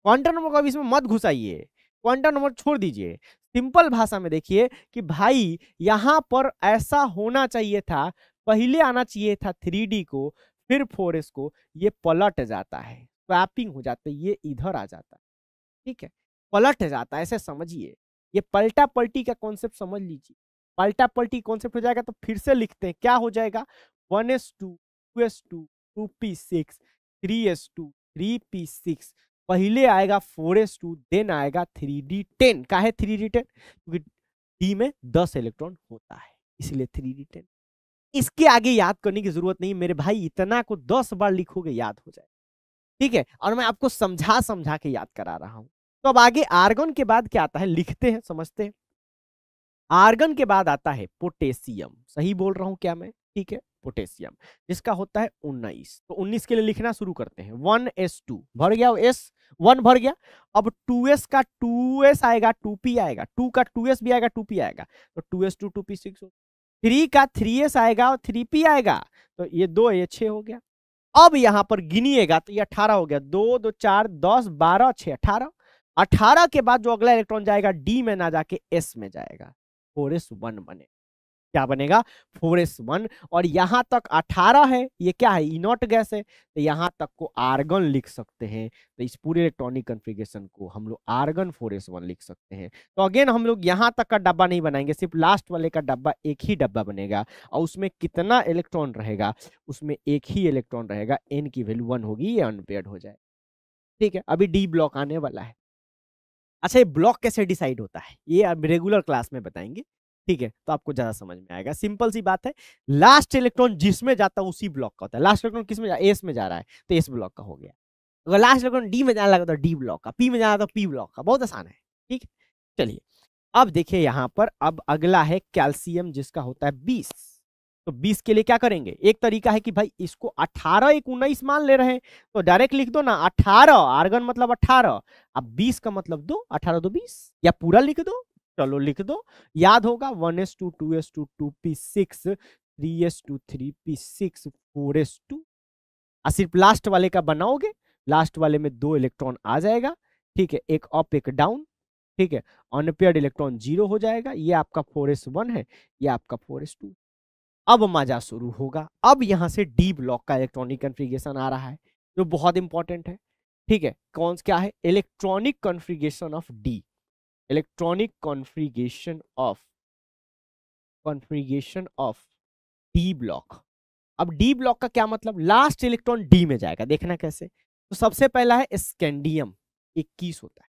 क्वांटम नंबर को अभी इसमें मत घुसाइए, क्वांटम नंबर छोड़ दीजिए। सिंपल भाषा में देखिए कि भाई यहां पर ऐसा होना चाहिए था, पहले आना चाहिए था 3d को, फिर 4s को, ये पलट जाता है, स्वैपिंग हो जाता है, ये इधर आ जाता है, ठीक है, पलट जाता है, ऐसे समझिए। ये पलटा पलटी का कॉन्सेप्ट समझ लीजिए। पलटा पलटी कॉन्सेप्ट हो जाएगा तो फिर से लिखते हैं, क्या हो जाएगा? 1s2 2s2 2p6 3s2 3p6, पहले आएगा 4s2, देन आएगा 3d10। का है 3d10? क्योंकि d में 10 इलेक्ट्रॉन होता है, इसलिए 3d10। इसके आगे याद करने की जरूरत नहीं मेरे भाई, इतना को 10 बार लिखोगे याद हो जाए, ठीक है। और मैं आपको समझा समझा के याद करा रहा हूं। तो अब आगे आर्गन के बाद क्या आता है, लिखते हैं, समझते हैं। आर्गन के बाद आता है पोटेशियम, सही बोल रहा हूं क्या मैं? ठीक है, पोटेशियम, जिसका होता है 19। तो 19 के लिए लिखना शुरू करते हैं। 1s2 भर गया, s 1 भर गया। अब 2s का 2s आएगा, 2p आएगा, 2 का 2s भी आएगा, 2p आएगा, तो 2s2 2p6। 3 का 3s आएगा और 3p आएगा, तो ये 2 ये 6 हो गया। अब यहां पर गिनिएगा तो ये 18 हो गया, 2 2 4 10 12 6 18। 18 के बाद जो अगला इलेक्ट्रॉन जाएगा डी में ना जाके एस में जाएगा, 4s1 बने। क्या बनेगा? 4s1। और यहां तक 18 है, ये क्या है? इनॉट गैस है, तो यहां तक को आर्गन लिख सकते हैं। तो इस पूरे इलेक्ट्रॉनिक कन्फिग्रेशन को हम लोग आर्गन 4s1 लिख सकते हैं। तो अगेन हम लोग यहां तक का डब्बा नहीं बनाएंगे, सिर्फ लास्ट वाले का डब्बा एक ही डब्बा बनेगा। और उसमें कितना इलेक्ट्रॉन रहेगा? उसमें एक ही इलेक्ट्रॉन रहेगा, एन की वैल्यू 1 होगी, ये अनपेयर्ड हो जाए, ठीक है। अभी डी ब्लॉक आने वाला है। अच्छा, ये ब्लॉक कैसे डिसाइड होता है ये अब रेगुलर क्लास में बताएंगे, ठीक है। तो आपको ज्यादा समझ में आएगा, सिंपल सी बात है। लास्ट इलेक्ट्रॉन जिसमें जाता है उसी ब्लॉक का होता है। लास्ट इलेक्ट्रॉन किसमें एस में जा रहा है तो एस ब्लॉक का हो गया। अगर लास्ट इलेक्ट्रॉन डी में जाने लगा तो डी ब्लॉक का, पी में जाना तो पी ब्लॉक का। बहुत आसान है, ठीक है। चलिए अब देखिए यहां पर, अब अगला है कैल्शियम, जिसका होता है 20। तो 20 के लिए क्या करेंगे? एक तरीका है कि भाई इसको 18 1 19 मान ले रहे हैं, तो डायरेक्ट लिख दो ना 18, आर्गन मतलब 18। अब 20 का मतलब 2, 18 2 20, या पूरा लिख दो, चलो लिख दो, याद होगा। 1s2 2s2 2p6 3s2 3p6 4s2। सिर्फ लास्ट वाले का बनाओगे, लास्ट वाले में 2 इलेक्ट्रॉन आ जाएगा, ठीक है, एक अप एक डाउन, ठीक है। अनपेयर्ड इलेक्ट्रॉन 0 हो जाएगा। ये आपका 4s1 है, ये आपका 4s2। अब मजा शुरू होगा। अब यहां से डी ब्लॉक का इलेक्ट्रॉनिक कॉन्फ़िगरेशन आ रहा है, जो बहुत इंपॉर्टेंट है, ठीक है। कौन क्या है? Electronic configuration of D, electronic configuration of D block. अब डी ब्लॉक का क्या मतलब? लास्ट इलेक्ट्रॉन डी में जाएगा, देखना कैसे। तो सबसे पहला है स्कैंडियम, 21 होता है,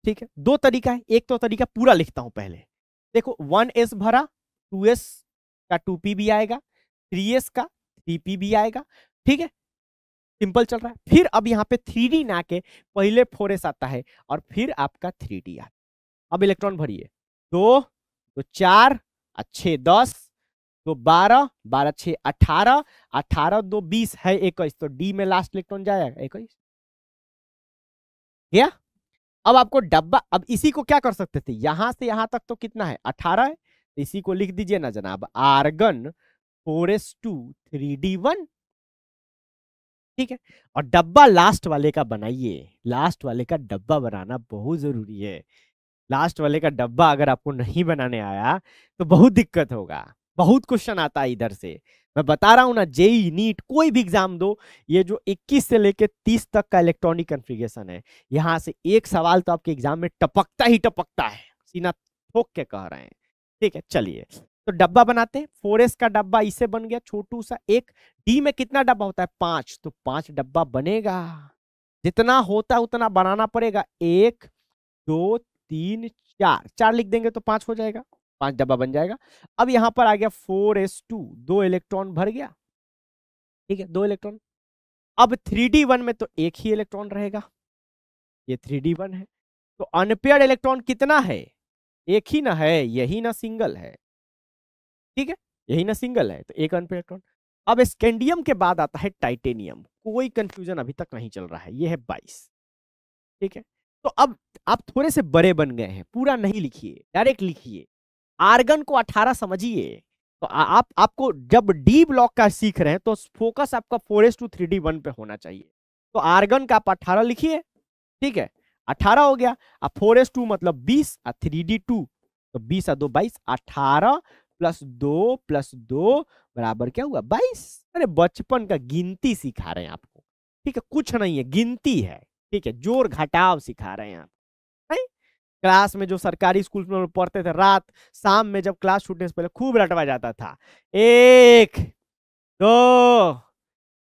ठीक है। दो तरीका है, एक तो तरीका पूरा लिखता हूं पहले, देखो 1s भरा, 2s का 2p भी आएगा, 3s का 3p भी आएगा, ठीक है, सिंपल चल रहा है। फिर अब यहाँ पे 3d ना के पहले 4s आता है और फिर आपका 3d आता है। अब इलेक्ट्रॉन भरिए, 2 तो 4 अच्छे 10, तो 12, 12 6 18, 18 2 20 है 21, तो डी में लास्ट इलेक्ट्रॉन जाएगा 21। क्या अब आपको डब्बा, अब इसी को क्या कर सकते थे, यहां से यहां तक तो कितना है 18 है, तो इसी को लिख दीजिए ना जनाब, आर्गन 4s2 3d1। ठीक है, और डब्बा लास्ट वाले का बनाइए, लास्ट वाले का डब्बा बनाना बहुत जरूरी है। लास्ट वाले का डब्बा अगर आपको नहीं बनाने आया तो बहुत दिक्कत होगा, बहुत क्वेश्चन आता है इधर से। मैं बता रहा हूं ना, जेई नीट कोई भी एग्जाम दो, ये जो 21 से लेके 30 तक का इलेक्ट्रॉनिक कॉन्फ़िगरेशन है, यहां से एक सवाल तो आपके एग्जाम में टपकता ही टपकता है, सीना ठोक के कह रहे हैं। ठीक है, चलिए तो डब्बा बनाते हैं। 4s का डब्बा इसे बन गया छोटू सा एक। डी में कितना डब्बा होता है 5, तो 5 डब्बा बनेगा, जितना होता है उतना बनाना पड़ेगा। 1 2 3 4, 4 लिख देंगे तो 5 हो जाएगा, 5 डब्बा बन जाएगा। अब यहां पर आ गया 4s2, 2 इलेक्ट्रॉन भर गया। ठीक है, 2 इलेक्ट्रॉन। अब 3d1 में तो एक ही इलेक्ट्रॉन रहेगा, ये 3d1 है, तो अनपेयर्ड इलेक्ट्रॉन कितना है, एक ही ना है, यही ना सिंगल है। ठीक है, यही ना सिंगल है, तो एक अनपेयर्ड इलेक्ट्रॉन। अब स्कैंडियम के बाद आता है टाइटेनियम, कोई कंफ्यूजन अभी तक नहीं चल रहा है, ये है 22। ठीक है, तो अब आप थोड़े से बड़े बन गए हैं, पूरा नहीं लिखिए, डायरेक्ट लिखिए। आर्गन को 18 समझिए, तो आपको जब डी ब्लॉक का सीख रहे हैं तो फोकस आपका 4s2 3d1 पे होना चाहिए। तो आर्गन का आप 18 लिखिए। ठीक है, 18 हो गया। अब 4s2 मतलब 20 और 3d2, तो 20 और 2 22, 18 + 2 बराबर क्या हुआ 22। अरे बचपन का गिनती सिखा रहे हैं आपको। ठीक है, कुछ नहीं है, गिनती है। ठीक है, जोड़ घटाव सिखा रहे हैं आप। नहीं? क्लास में जो सरकारी स्कूल में पढ़ते थे, रात शाम में जब क्लास छूटने से पहले खूब रटवा जाता था, 1 2,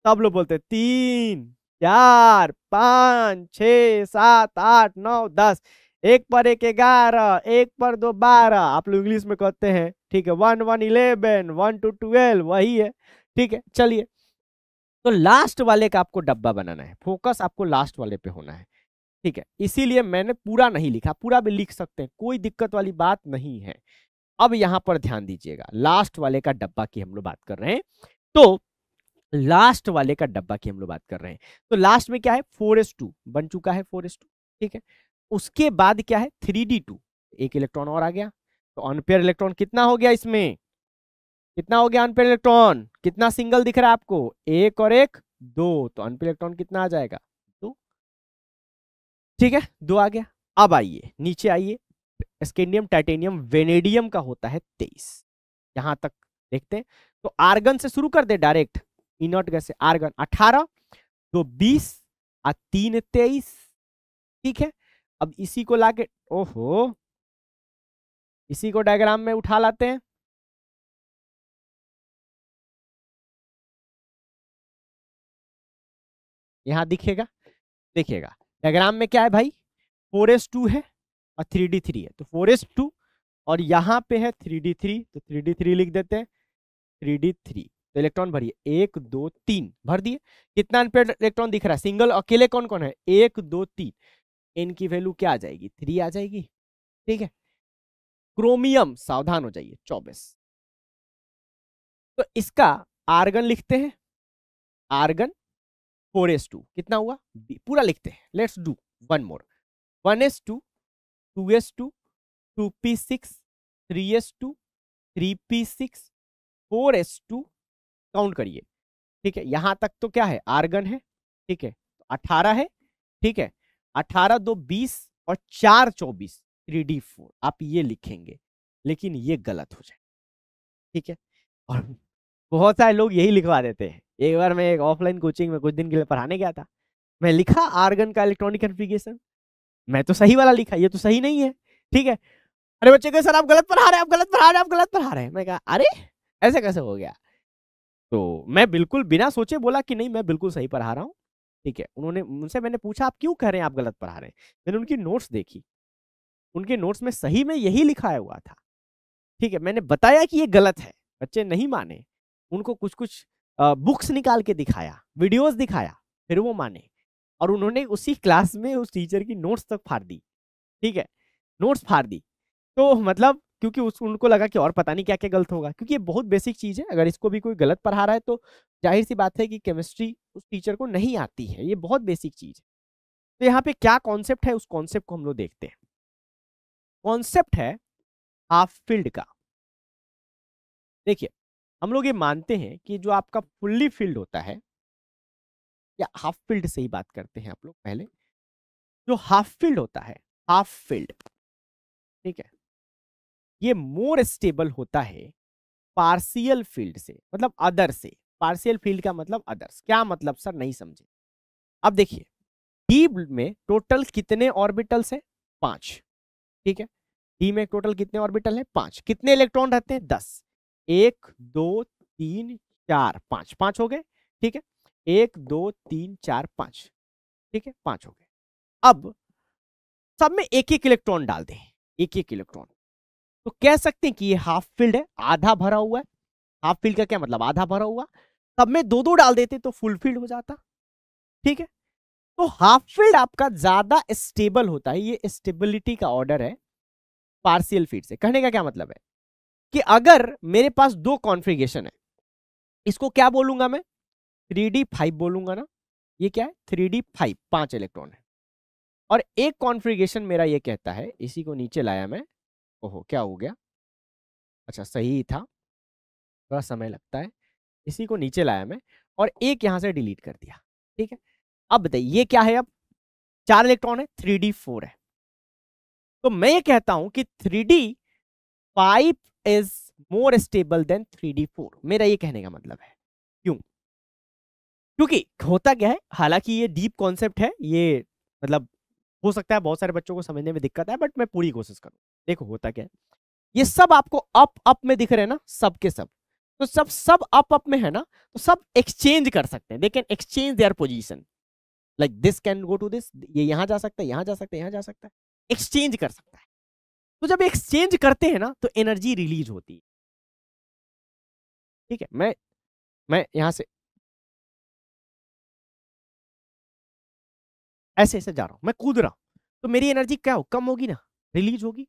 सब लोग बोलते 3 4 5 6 7 8 9 10, 1 पर 1 11, 1 पर 2 12, आप लोग इंग्लिश में कहते हैं। ठीक है, 1 1 11, 1 2 12, वही है। ठीक है, चलिए तो लास्ट वाले का आपको डब्बा बनाना है, फोकस आपको लास्ट वाले पे होना है। ठीक है, इसीलिए मैंने पूरा नहीं लिखा, पूरा भी लिख सकते हैं, कोई दिक्कत वाली बात नहीं है। अब यहां पर ध्यान दीजिएगा, लास्ट वाले का डब्बा की हम लोग बात कर रहे हैं। तो लास्ट वाले का डब्बा की हम लोग बात कर रहे हैं, तो लास्ट में क्या है 4s2 बन चुका है 4s2। ठीक है, उसके बाद क्या है 3d2, एक इलेक्ट्रॉन और आ गया। तो अनपेयर इलेक्ट्रॉन कितना हो गया इसमें, कितना हो गया अनपेयर इलेक्ट्रॉन, कितना सिंगल दिख रहा है आपको, 1 और 1 2, तो अनपेयर इलेक्ट्रॉन कितना आ जाएगा 2। ठीक है, 2 आ गया। अब आइए नीचे आइए, स्कैंडियम टाइटेनियम वेनेडियम का होता है 23, यहां तक देखते हैं। तो आर्गन से शुरू कर दे डायरेक्ट, इनर्ट गैस से आर्गन 18 2 20 और 3 23। ठीक है, अब इसी को लाके, ओहो, इसी को डायग्राम में उठा लाते हैं। यहां दिखेगा, देखिएगा डायग्राम में क्या है भाई, 4s2 है और 3d3 है, तो 4s2 और यहां पे है 3d3, तो 3d3 लिख देते हैं, 3d3। तो इलेक्ट्रॉन भरिए, 1 2 3 भर दिए। कितना अनपेयर्ड इलेक्ट्रॉन दिख रहा है, सिंगल अकेले कौन कौन है, 1 2 3, इन की वैल्यू क्या आ जाएगी 3 आ जाएगी। ठीक है, क्रोमियम सावधान हो जाइए 24। तो इसका आर्गन लिखते हैं, आर्गन 4s2 कितना हुआ, पूरा लिखते हैं, let's do one more, 1s2 2s2 2p6 3s2 3p6 4s2, count करिए। ठीक है, यहां तक तो क्या है आर्गन है। ठीक है, 18 है। ठीक है, 18 2 20 और 4 24, 3d4 आप ये लिखेंगे, लेकिन ये गलत हो जाए। ठीक है, और बहुत सारे लोग यही लिखवा देते हैं। एक बार मैं एक ऑफलाइन कोचिंग में कुछ दिन के लिए पढ़ाने गया था, मैं लिखा आर्गन का इलेक्ट्रॉनिक कॉन्फ़िगरेशन, मैं तो सही वाला लिखा, ये तो सही नहीं है। ठीक है, अरे बच्चे के सर आप गलत पढ़ा रहे हैं, आप गलत पढ़ा रहे हैं, आप गलत पढ़ा रहे हैं। मैं कहा अरे ऐसे कैसे हो गया, तो मैं बिल्कुल बिना सोचे बोला कि नहीं मैं बिल्कुल सही पढ़ा रहा हूँ। ठीक है, उन्होंने मुझसे, मैंने पूछा आप क्यों कह रहे हैं आप गलत पढ़ा रहे हैं, मैंने उनकी नोट्स देखी, उनके नोट्स में सही में यही लिखा हुआ था। ठीक है, मैंने बताया कि ये गलत है, बच्चे नहीं माने, उनको कुछ कुछ बुक्स निकाल के दिखाया, वीडियोस दिखाया, फिर वो माने, और उन्होंने उसी क्लास में उस टीचर की नोट्स तक फाड़ दी। ठीक है, नोट्स फाड़ दी। तो मतलब क्योंकि उनको लगा कि और पता नहीं क्या क्या गलत होगा, क्योंकि ये बहुत बेसिक चीज है। अगर इसको भी कोई गलत पढ़ा रहा है तो जाहिर सी बात है कि केमिस्ट्री उस टीचर को नहीं आती है, ये बहुत बेसिक चीज है। तो यहाँ पे क्या कॉन्सेप्ट है, उस कॉन्सेप्ट को हम लोग देखते हैं। कॉन्सेप्ट है हाफ फील्ड का। देखिए, हम लोग ये मानते हैं कि जो आपका फुल्ली फील्ड होता है, या हाफ फील्ड से ही बात करते हैं आप लोग पहले, जो हाफ फील्ड होता है, हाफ फील्ड, ठीक है, ये मोर स्टेबल होता है पार्शियल फील्ड से, मतलब अदर से। पार्शियल फील्ड का मतलब अदर्स। क्या मतलब सर, नहीं समझे? अब देखिए, डी में टोटल कितने ऑर्बिटल्स है? 5, ठीक है। डी में टोटल कितने ऑर्बिटल है? 5। कितने इलेक्ट्रॉन रहते हैं? 10। 1 2 3 4 5, 5 हो गए, ठीक है। 1 2 3 4 5, ठीक है, 5 हो गए। अब सब में एक एक इलेक्ट्रॉन डाल दें, एक एक इलेक्ट्रॉन, तो कह सकते हैं कि ये हाफ फील्ड है, आधा भरा हुआ है। हाफ फील्ड का क्या मतलब? आधा भरा हुआ। सब में दो दो डाल देते तो फुल फील्ड हो जाता, ठीक है। तो हाफ फील्ड आपका ज्यादा स्टेबल होता है, ये स्टेबिलिटी का ऑर्डर है पार्शियल फील्ड से। कहने का क्या मतलब है कि अगर मेरे पास दो कॉन्फ़िगरेशन है, इसको क्या बोलूंगा मैं? 3d5 बोलूंगा ना। ये क्या है? 3d5, 5 इलेक्ट्रॉन है। और एक कॉन्फ़िगरेशन मेरा ये कहता है, इसी को नीचे लाया मैं, ओहो क्या हो गया, अच्छा सही ही था, थोड़ा समय लगता है। इसी को नीचे लाया मैं और एक यहां से डिलीट कर दिया, ठीक है। अब बताइए ये क्या है? अब 4 इलेक्ट्रॉन है, 3d4 है। तो मैं ये कहता हूं कि 3d5 is more stable then 3d4। मेरा ये कहने का मतलब है। क्यों? क्योंकि होता क्या है, हालांकि ये डीप कॉन्सेप्ट है, ये मतलब हो सकता है बहुत सारे बच्चों को समझने में दिक्कत है, बट मैं पूरी कोशिश करूं। देखो होता क्या है, ये सब आपको अप अप में दिख रहे हैं ना, सब के सब। तो सब अप अप में है ना, तो सब एक्सचेंज कर सकते हैं। They can exchange their position, like this can go to this, ये यहां जा सकता है, यहां जा सकता है, यहां जा सकता है, एक्सचेंज कर सकता है। तो जब एक्सचेंज करते हैं ना तो एनर्जी रिलीज होती है, ठीक है। मैं यहां से ऐसे ऐसे जा रहा हूं, मैं कूद रहा हूं, तो मेरी एनर्जी क्या हो? कम होगी ना, रिलीज होगी।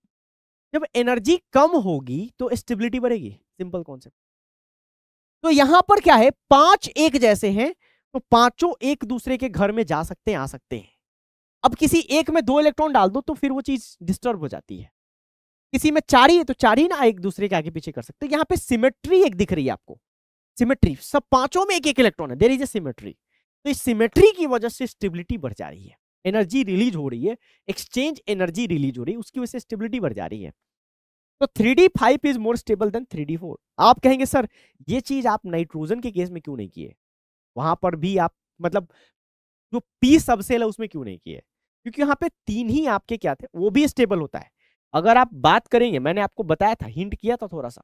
जब एनर्जी कम होगी तो स्टेबिलिटी बढ़ेगी, सिंपल कॉन्सेप्ट। तो यहां पर क्या है, 5 एक जैसे हैं, तो पांचों एक दूसरे के घर में जा सकते हैं, आ सकते हैं। अब किसी एक में 2 इलेक्ट्रॉन डाल दो तो फिर वो चीज डिस्टर्ब हो जाती है। किसी में 4 ही है तो 4 ही ना एक दूसरे के आगे पीछे कर सकते हैं। यहाँ पे सिमेट्री एक दिख रही है आपको, सिमेट्री, सब पांचों में एक एक इलेक्ट्रॉन है, देयर इज ए सिमेट्री। तो इस सिमेट्री की वजह से स्टेबिलिटी बढ़ जा रही है, एनर्जी रिलीज हो रही है, एक्सचेंज एनर्जी रिलीज हो रही है, उसकी वजह से स्टेबिलिटी बढ़ जा रही है। तो 3d5 is more stable then 3d4। आप कहेंगे सर ये चीज आप नाइट्रोजन के केस में क्यों नहीं किए? वहां पर भी आप मतलब जो पी सबसेल है उसमें क्यों नहीं किए? क्योंकि यहाँ पे 3 ही आपके क्या थे, वो भी स्टेबल होता है। अगर आप बात करेंगे, मैंने आपको बताया था, हिंट किया था थोड़ा सा,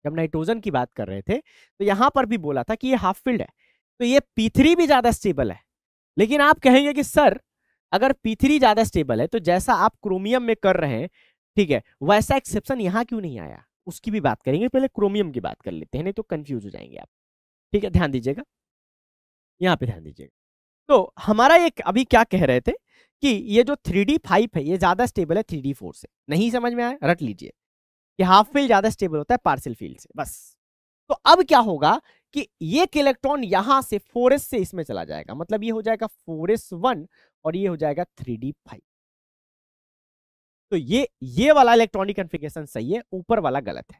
जब नाइट्रोजन की बात कर रहे थे तो यहां पर भी बोला था कि ये हाफ फील्ड है, तो ये p3 भी ज्यादा स्टेबल है। लेकिन आप कहेंगे कि सर अगर p3 ज्यादा स्टेबल है तो जैसा आप क्रोमियम में कर रहे हैं, ठीक है, वैसा एक्सेप्शन यहां क्यों नहीं आया? उसकी भी बात करेंगे, पहले क्रोमियम की बात कर लेते हैं, नहीं तो कंफ्यूज हो जाएंगे आप। ठीक है, ध्यान दीजिएगा, यहाँ पे ध्यान दीजिएगा। तो हमारा एक अभी क्या कह रहे थे कि ये जो 3d5 है ये ज्यादा स्टेबल है 3d4 से। नहीं समझ में आया, रट लीजिए कि हाफ फील्ड ज्यादा स्टेबल होता है पार्शियल फील्ड से, बस। तो अब क्या होगा कि ये इलेक्ट्रॉन यहां से 4s से इसमें चला जाएगा, मतलब ये हो जाएगा 4s1 और ये हो जाएगा 3d5। तो ये वाला इलेक्ट्रॉनिक कॉन्फ़िगरेशन सही है, ऊपर वाला गलत है।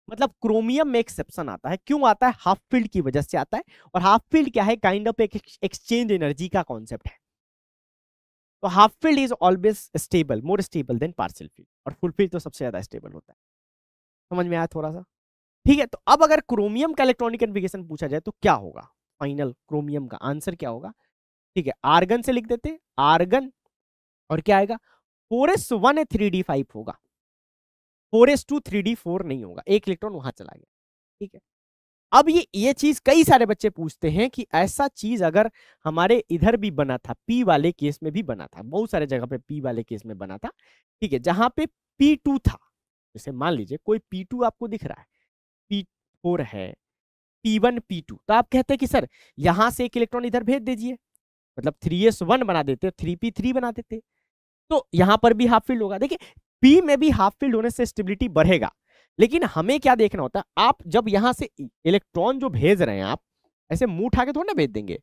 मतलब क्रोमियम में एक्सेप्शन आता है, क्यों आता है? हाफ फील्ड की वजह से आता है। और हाफ फील्ड क्या है? काइंड ऑफ एक एक्सचेंज एनर्जी का कॉन्सेप्ट है। तो half field is always stable, more stable then partial field, और फुल फील्ड तो सबसे ज्यादा स्टेबल होता है। समझ में आया थोड़ा सा? ठीक है। तो अब अगर क्रोमियम का इलेक्ट्रॉनिक कॉन्फ़िगरेशन पूछा जाए तो क्या होगा? फाइनल क्रोमियम का आंसर क्या होगा? ठीक है, आर्गन से लिख देते, आर्गन, और क्या आएगा? 4s1 है, 3d5 होगा, 4s2 3d4 नहीं होगा, एक इलेक्ट्रॉन वहां चला गया। ठीक है। अब ये चीज कई सारे बच्चे पूछते हैं कि ऐसा चीज अगर हमारे इधर भी बना था, पी वाले केस में भी बना था, बहुत सारे जगह पे पी वाले केस में बना था, ठीक है, जहां पे P2 था। जैसे मान लीजिए कोई P2 आपको दिख रहा है, P4 है, P1 P2, तो आप कहते हैं कि सर यहां से एक इलेक्ट्रॉन इधर भेज दीजिए, मतलब 3s1 बना देते, 3p3 बना देते, तो यहां पर भी हाफ फील्ड होगा। देखिए पी में भी हाफ फील्ड होने से स्टेबिलिटी बढ़ेगा, लेकिन हमें क्या देखना होता है, आप जब यहां से इलेक्ट्रॉन जो भेज रहे हैं, आप ऐसे मुंह उठा के थोड़ा ना भेज देंगे।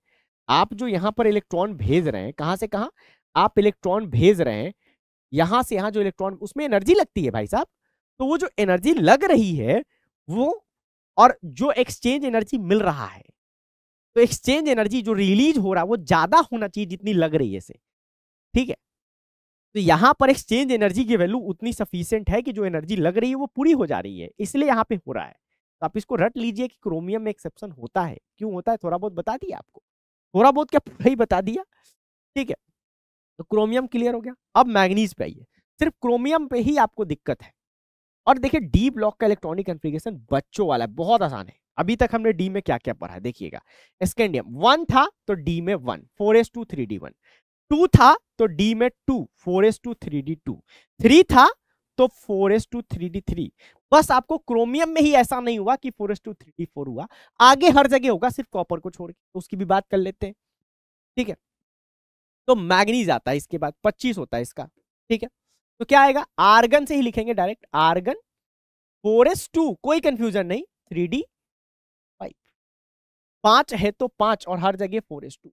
आप जो यहां पर इलेक्ट्रॉन भेज रहे हैं, कहां से कहां आप इलेक्ट्रॉन भेज रहे हैं, यहां से यहां जो इलेक्ट्रॉन, उसमें एनर्जी लगती है भाई साहब। तो वो जो एनर्जी लग रही है वो, और जो एक्सचेंज एनर्जी मिल रहा है, तो एक्सचेंज एनर्जी जो रिलीज हो रहा है वो ज्यादा होना चाहिए जितनी लग रही है इसे, ठीक है। तो यहां पर एक्सचेंज एनर्जी की वैल्यू उतनी सफिशिएंट है कि जो एनर्जी लग रही है वो पूरी हो जा रही है, इसलिए यहां पे हो रहा है। तो आप इसको रट लीजिए कि क्रोमियम में एक्सेप्शन होता है। क्यों होता है थोड़ा बहुत बता दिया आपको, थोड़ा बहुत क्या पूरा ही बता दिया, ठीक है। तो क्रोमियम क्लियर हो गया। अब मैग्नीज पे आइए, सिर्फ क्रोमियम पे ही आपको दिक्कत है। और देखिए डी ब्लॉक का इलेक्ट्रॉनिक कॉन्फ़िगरेशन बच्चों वाला है, बहुत आसान है। अभी तक हमने डी में क्या क्या पढ़ा है देखिएगा। स्कैंडियम 1 था तो डी में 1, 4s2 3d1। 2 था तो डी में 2, 4s2 3d2। 3 था तो 4s2 3d3। बस आपको क्रोमियम में ही ऐसा नहीं हुआ कि 4s2 3d4 हुआ, आगे हर जगह होगा सिर्फ कॉपर को छोड़ के, तो उसकी भी बात कर लेते हैं, ठीक है। तो मैग्नीज आता है इसके बाद, 25 होता है इसका, ठीक है। तो क्या आएगा, आर्गन से ही लिखेंगे डायरेक्ट, आर्गन 4s2, कोई कंफ्यूजन नहीं, 3d5। 5 है तो 5 और हर जगह 4s2,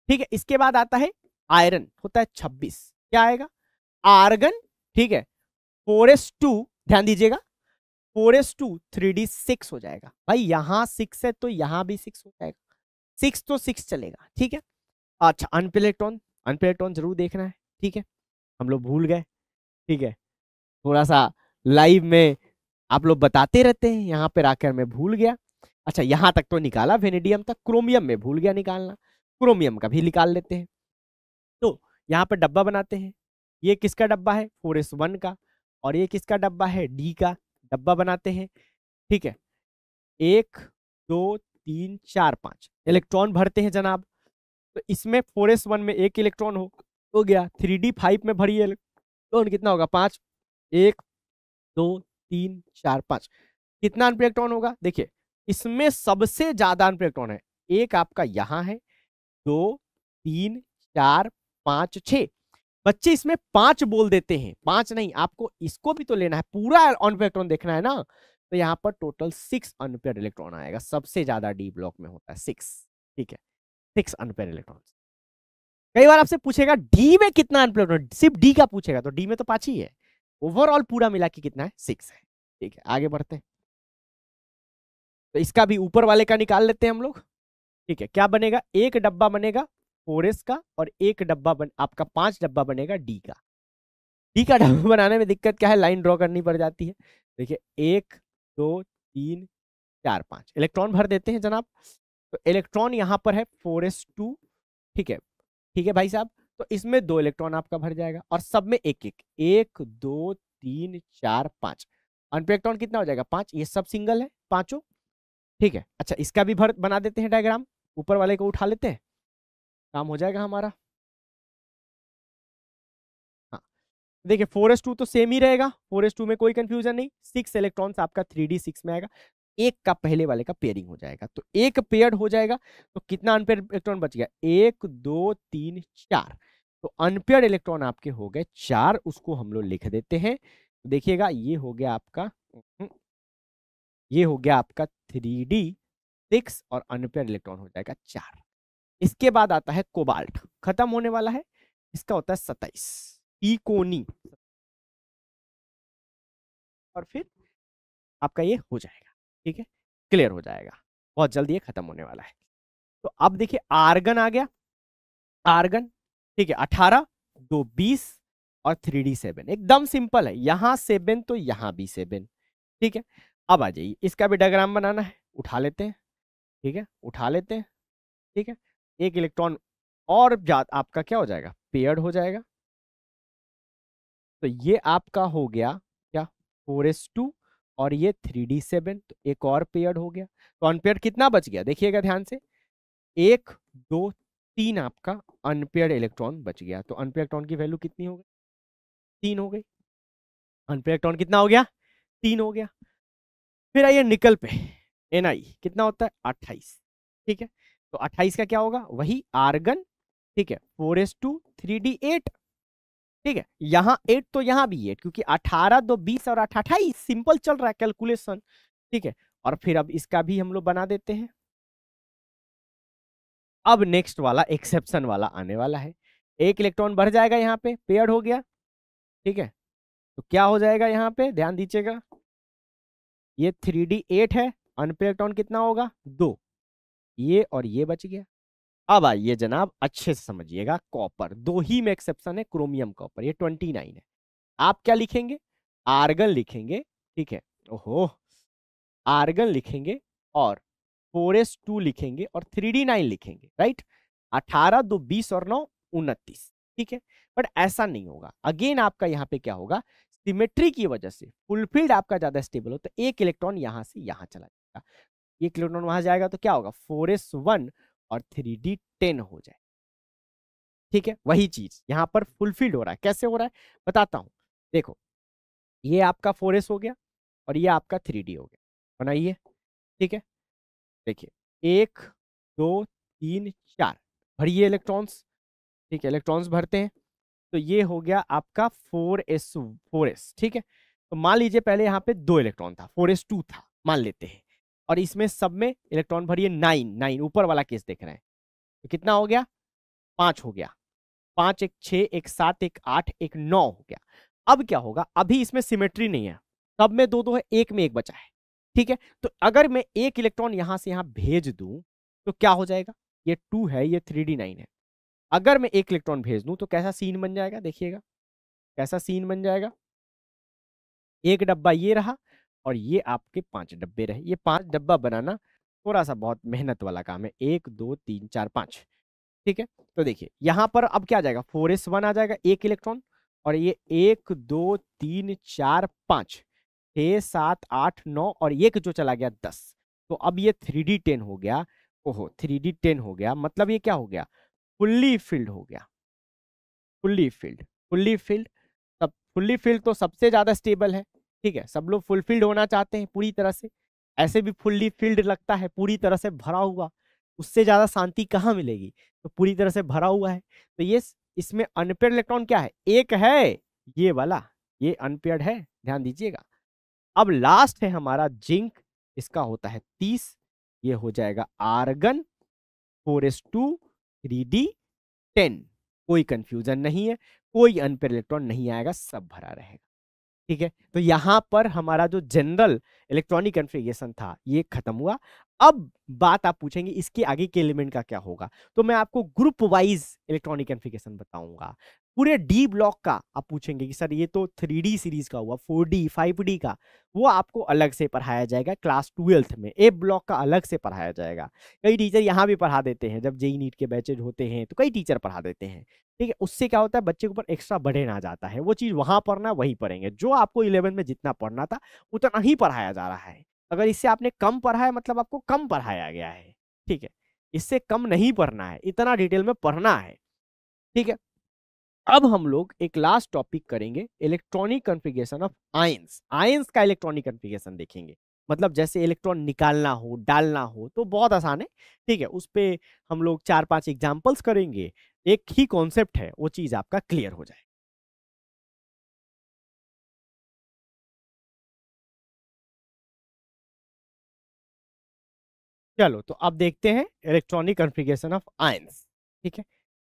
ठीक है। इसके बाद आता है आयरन, होता है 26, क्या आएगा, आर्गन, ठीक है, 4s2, ध्यान दीजिएगा, 4s2 3d6 हो जाएगा। भाई यहां 6 है तो यहां भी 6 हो जाएगा, 6 तो 6 चलेगा, ठीक है। अच्छा अनपेयर इलेक्ट्रॉन, अनपेयर इलेक्ट्रॉन जरूर देखना है, ठीक है। हम लोग भूल गए, ठीक है, थोड़ा सा लाइव में आप लोग बताते रहते हैं, यहां पर आकर मैं भूल गया। अच्छा यहां तक तो निकाला वेनेडियम तक, क्रोमियम में भूल गया निकालना, क्रोमियम का भी निकाल लेते हैं। तो यहाँ पर डब्बा बनाते हैं, ये किसका डब्बा है, 4s1 का, और ये किसका डब्बा है, डी का। डब्बा बनाते हैं, ठीक है, 1 2 3 4 5 इलेक्ट्रॉन भरते हैं जनाब। तो इसमें 4s1 में एक इलेक्ट्रॉन हो गया, 3d5 में भरिए इलेक्ट्रॉन, कितना होगा, 5, 1 2 3 4 5। कितना अनपेयर इलेक्ट्रॉन होगा, देखिए इसमें सबसे ज्यादा अनपेयर इलेक्ट्रॉन है, एक आपका यहां है, 2 3 4 5 6। बच्चे इसमें 5 बोल देते हैं, 5 नहीं, आपको इसको भी तो लेना है, पूरा अनपेयर इलेक्ट्रॉन देखना है ना। तो यहाँ पर टोटल 6 अनपेयर इलेक्ट्रॉन आएगा, सबसे ज्यादा डी ब्लॉक में होता है 6, ठीक है, 6 अनपेयर इलेक्ट्रॉन। कई बार आपसे पूछेगा डी में कितना अनपेयर इलेक्ट्रॉन, सिर्फ डी का पूछेगा, तो डी में तो 5 ही है, ओवरऑल पूरा मिला के कितना है, 6 है, ठीक है। आगे बढ़ते हैं, तो इसका भी ऊपर वाले का निकाल लेते हैं हम लोग, ठीक है। क्या बनेगा, एक डब्बा बनेगा 4s का, और एक डब्बा आपका 5 डब्बा बनेगा डी का। डी का डब्बा बनाने में दिक्कत क्या है, लाइन ड्रॉ करनी पड़ जाती है। देखिए 1 2 3 4 5 इलेक्ट्रॉन भर देते हैं जनाब। तो इलेक्ट्रॉन यहाँ पर है 4s2, ठीक है, ठीक है भाई साहब। तो इसमें 2 इलेक्ट्रॉन आपका भर जाएगा, और सब में एक एक, 1 2 3 4 5। अनपेयर इलेक्ट्रॉन कितना हो जाएगा, 5, ये सब सिंगल है पांचों, ठीक है। अच्छा इसका भी भर बना देते हैं डायग्राम, ऊपर वाले को उठा लेते हैं, काम हो जाएगा हमारा। हाँ देखिए 4s2 तो सेम ही रहेगा, 4s2 में कोई कंफ्यूजन नहीं, 6 इलेक्ट्रॉन्स आपका 3d6 में आएगा, एक का पहले वाले का पेयरिंग हो जाएगा, तो एक पेयर्ड हो जाएगा। तो कितना अनपेयर इलेक्ट्रॉन बच गया, 1 2 3 4। तो अनपेयर इलेक्ट्रॉन आपके हो गए 4, उसको हम लोग लिख देते हैं। देखिएगा ये हो गया आपका, ये हो गया आपका 3d6, और अनपेयर इलेक्ट्रॉन हो जाएगा 4। इसके बाद आता है कोबाल्ट, खत्म होने वाला है, इसका होता है 27, टीकोनी, और फिर आपका ये हो जाएगा, ठीक है, क्लियर हो जाएगा, बहुत जल्दी ये खत्म होने वाला है। तो अब देखिए आर्गन आ गया, आर्गन, ठीक है, 18 2 20 और 3d7, एकदम सिंपल है, यहां 7 तो यहां भी 7, ठीक है। अब आ जाइए, इसका भी डायग्राम बनाना है, उठा लेते हैं, ठीक है, उठा लेते हैं, ठीक है। एक इलेक्ट्रॉन और आपका क्या हो जाएगा, पेयर्ड हो जाएगा। तो ये आपका हो गया क्या, 4s2, और ये 3d7, तो एक और पेयर्ड हो गया। तो अनपेयर्ड कितना बच गया, देखिएगा ध्यान से, 1 2 3 आपका अनपेयर्ड इलेक्ट्रॉन बच गया। तो अनपेयर्ड इलेक्ट्रॉन की वैल्यू कितनी हो गई, 3 हो गई। अनपेयर्ड इलेक्ट्रॉन कितना हो गया, 3 हो गया। फिर आइए निकल पे, Ni कितना होता है, 28, ठीक है। तो 28 का क्या होगा, वही आर्गन, ठीक है, 4s2 3d8, ठीक है, यहाँ 8 तो यहाँ भी 8, क्योंकि 18 2 20 और 8 28, सिंपल चल रहा है कैलकुलेशन। ठीक है, और फिर अब इसका भी हम लोग बना देते हैं। अब नेक्स्ट वाला एक्सेप्शन वाला आने वाला है, एक इलेक्ट्रॉन बढ़ जाएगा, यहाँ पे पेयर्ड हो गया। ठीक है, तो क्या हो जाएगा यहाँ पे, ध्यान दीजिएगा, ये 3d8 है, अनपेयर इलेक्ट्रॉन कितना होगा, 2, ये और ये बच गया। अब आइए जनाब अच्छे से समझिएगा, कॉपर दो ही में एक्सेप्शन है, क्रोमियम कॉपर, ये 29 है। आप क्या लिखेंगे, आर्गन लिखेंगे। ठीक है, ओहो, आर्गन लिखेंगे और 4s2 लिखेंगे और 3d9 लिखेंगे, राइट। 18 2 20 और 9 29। ठीक है, बट ऐसा नहीं होगा, अगेन आपका यहाँ पे क्या होगा, सिमेट्री की वजह से फुलफिल्ड आपका ज्यादा स्टेबल हो, तो एक इलेक्ट्रॉन यहां से यहां चला जाएगा, एक इलेक्ट्रॉन वहां जाएगा, तो क्या होगा, 4s1 और 3d10 हो जाए। ठीक है, वही चीज यहां पर फुलफिल्ड हो रहा है, कैसे हो रहा है बताता हूं। देखो, ये आपका 4s हो गया और ये आपका 3d हो गया, बनाइए। ठीक है, देखिए 1 2 3 4 भरिए इलेक्ट्रॉन्स। ठीक है, इलेक्ट्रॉन्स भरते हैं, तो ये हो गया आपका 4s। ठीक है, तो मान लीजिए पहले यहाँ पे 2 इलेक्ट्रॉन था, 4s2 था, मान लेते हैं, और इसमें सब में इलेक्ट्रॉन भरिए 9 ऊपर वाला केस देख रहे हैं, तो कितना हो गया, 5 हो गया, 5 एक 6 एक 7 एक 8 एक 9 हो गया। अब क्या होगा, अभी इसमें सिमेट्री नहीं है, सब में 2 2 है, एक में एक बचा है। ठीक है, तो अगर मैं एक इलेक्ट्रॉन यहां से यहां भेज दूं तो क्या हो जाएगा, ये 2 है, ये 3d9 है, अगर मैं एक इलेक्ट्रॉन भेज दूं तो कैसा सीन बन जाएगा, देखिएगा कैसा सीन बन जाएगा, एक डब्बा ये रहा और ये आपके 5 डब्बे रहे, ये 5 डब्बा बनाना थोड़ा सा बहुत मेहनत वाला काम है, 1 2 3 4 5। ठीक है, तो देखिए यहां पर अब क्या आ जाएगा, 4s1 आ जाएगा, एक इलेक्ट्रॉन, और ये 1 2 3 4 5 6 7 8 9 और एक जो चला गया 10, तो अब ये 3d10 हो गया। ओहो, 3d10 हो गया, मतलब ये क्या हो गया, फुल्ली फिल्ड हो गया, फुल्ली फिल्ड, फुल्ली फिल्ड। सब फुल्ली फिल्ड तो सबसे ज्यादा स्टेबल है। ठीक है, सब लोग फुलफिल्ड होना चाहते हैं पूरी तरह से, ऐसे भी फुल्ली फिल्ड लगता है, पूरी तरह से भरा हुआ, उससे ज्यादा शांति कहाँ मिलेगी, तो पूरी तरह से भरा हुआ है। तो ये इसमें अनपेयर्ड इलेक्ट्रॉन क्या है, एक है, ये वाला, ये अनपेयर्ड है, ध्यान दीजिएगा। अब लास्ट है हमारा जिंक, इसका होता है 30, ये हो जाएगा आर्गन, 4s2 3d10, कोई कंफ्यूजन नहीं है, कोई अनपेयर इलेक्ट्रॉन नहीं आएगा, सब भरा रहेगा। ठीक है, तो यहां पर हमारा जो जनरल इलेक्ट्रॉनिक कन्फिग्रेशन था ये खत्म हुआ। अब बात आप पूछेंगे इसके आगे के एलिमेंट का क्या होगा, तो मैं आपको ग्रुप वाइज इलेक्ट्रॉनिक कन्फिग्रेशन बताऊंगा। पूरे डी ब्लॉक का आप पूछेंगे कि सर ये तो 3D सीरीज का हुआ, 4D 5D का, वो आपको अलग से पढ़ाया जाएगा क्लास 12th में, ए ब्लॉक का अलग से पढ़ाया जाएगा। कई टीचर यहाँ भी पढ़ा देते हैं, जब जेई नीट के बैचेज होते हैं तो कई टीचर पढ़ा देते हैं। ठीक है, उससे क्या होता है, बच्चे के ऊपर एक्स्ट्रा बर्डन आ जाता है, वो चीज वहां पढ़ना वहीं पढ़ेंगे, जो आपको 11th में जितना पढ़ना था उतना ही पढ़ाया जा रहा है। अगर इससे आपने कम पढ़ा है मतलब आपको कम पढ़ाया गया है। ठीक है, इससे कम नहीं पढ़ना है, इतना डिटेल में पढ़ना है। ठीक है, अब हम लोग एक लास्ट टॉपिक करेंगे, electronic configuration of ions. Ions का इलेक्ट्रॉनिक कॉन्फ़िगरेशन देखेंगे, मतलब जैसे इलेक्ट्रॉन निकालना हो डालना हो तो बहुत आसान है। ठीक है, उस पे हम लोग 4-5 एग्जाम्पल्स करेंगे, एक ही कॉन्सेप्ट है, वो चीज आपका क्लियर हो जाए। चलो, तो अब देखते हैं इलेक्ट्रॉनिक कॉन्फ़िगरेशन ऑफ आयंस। ठीक है,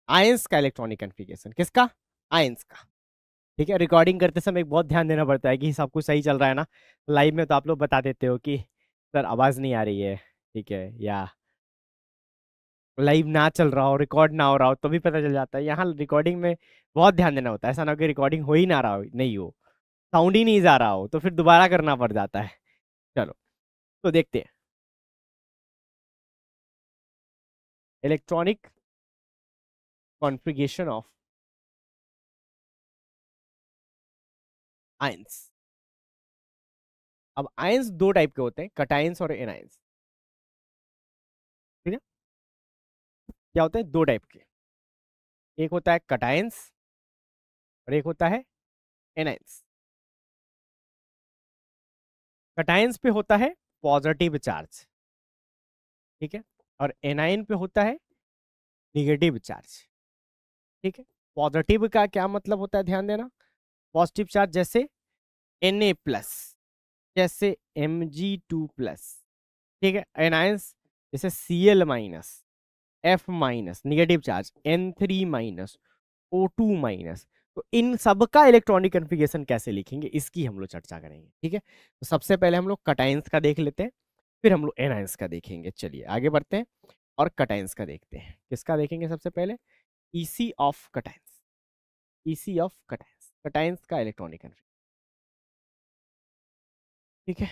आयंस का इलेक्ट्रॉनिक कॉन्फ़िगरेशन, किसका, आयंस का। ठीक है, रिकॉर्डिंग करते समय बहुत ध्यान देना पड़ता है कि सब कुछ सही चल रहा है ना। लाइव में तो आप लोग बता देते हो कि सर आवाज नहीं आ रही है, ठीक है, या लाइव ना चल रहा हो, रिकॉर्ड ना हो रहा हो, तो भी पता चल जाता है। यहाँ रिकॉर्डिंग में बहुत ध्यान देना होता है, ऐसा ना हो कि रिकॉर्डिंग हो ही ना रहा हो, नहीं हो, साउंड ही नहीं जा रहा हो, तो फिर दोबारा करना पड़ जाता है। चलो, तो देखते हैं इलेक्ट्रॉनिक कॉन्फ़िगरेशन ऑफ आयंस। अब आयंस दो टाइप के होते हैं, कटायंस और एनायंस। ठीक है, क्या होते हैं, दो टाइप के, एक होता है कटायंस और एक होता है एनायंस। कटायंस पे होता है पॉजिटिव चार्ज, ठीक है, और एनायन पे होता है निगेटिव चार्ज। ठीक है, पॉजिटिव का क्या मतलब होता है, ध्यान देना। पॉजिटिव चार्ज जैसे Na+, जैसे Mg2+, ठीक है। एनायंस जैसे Cl-, F-, negative charge N3-, O2-। तो इन सब का इलेक्ट्रॉनिक कन्फिगरेशन कैसे लिखेंगे, इसकी हम लोग चर्चा करेंगे, ठीक है। तो सबसे पहले हम लोग कटायंस का देख लेते हैं, फिर हम लोग एनायंस का देखेंगे। चलिए आगे बढ़ते हैं और कटायंस का देखते हैं। किसका देखेंगे सबसे पहले, EC of cations. EC of cations, cations का इलेक्ट्रॉनिक कन्फिगरेशन, ठीक है।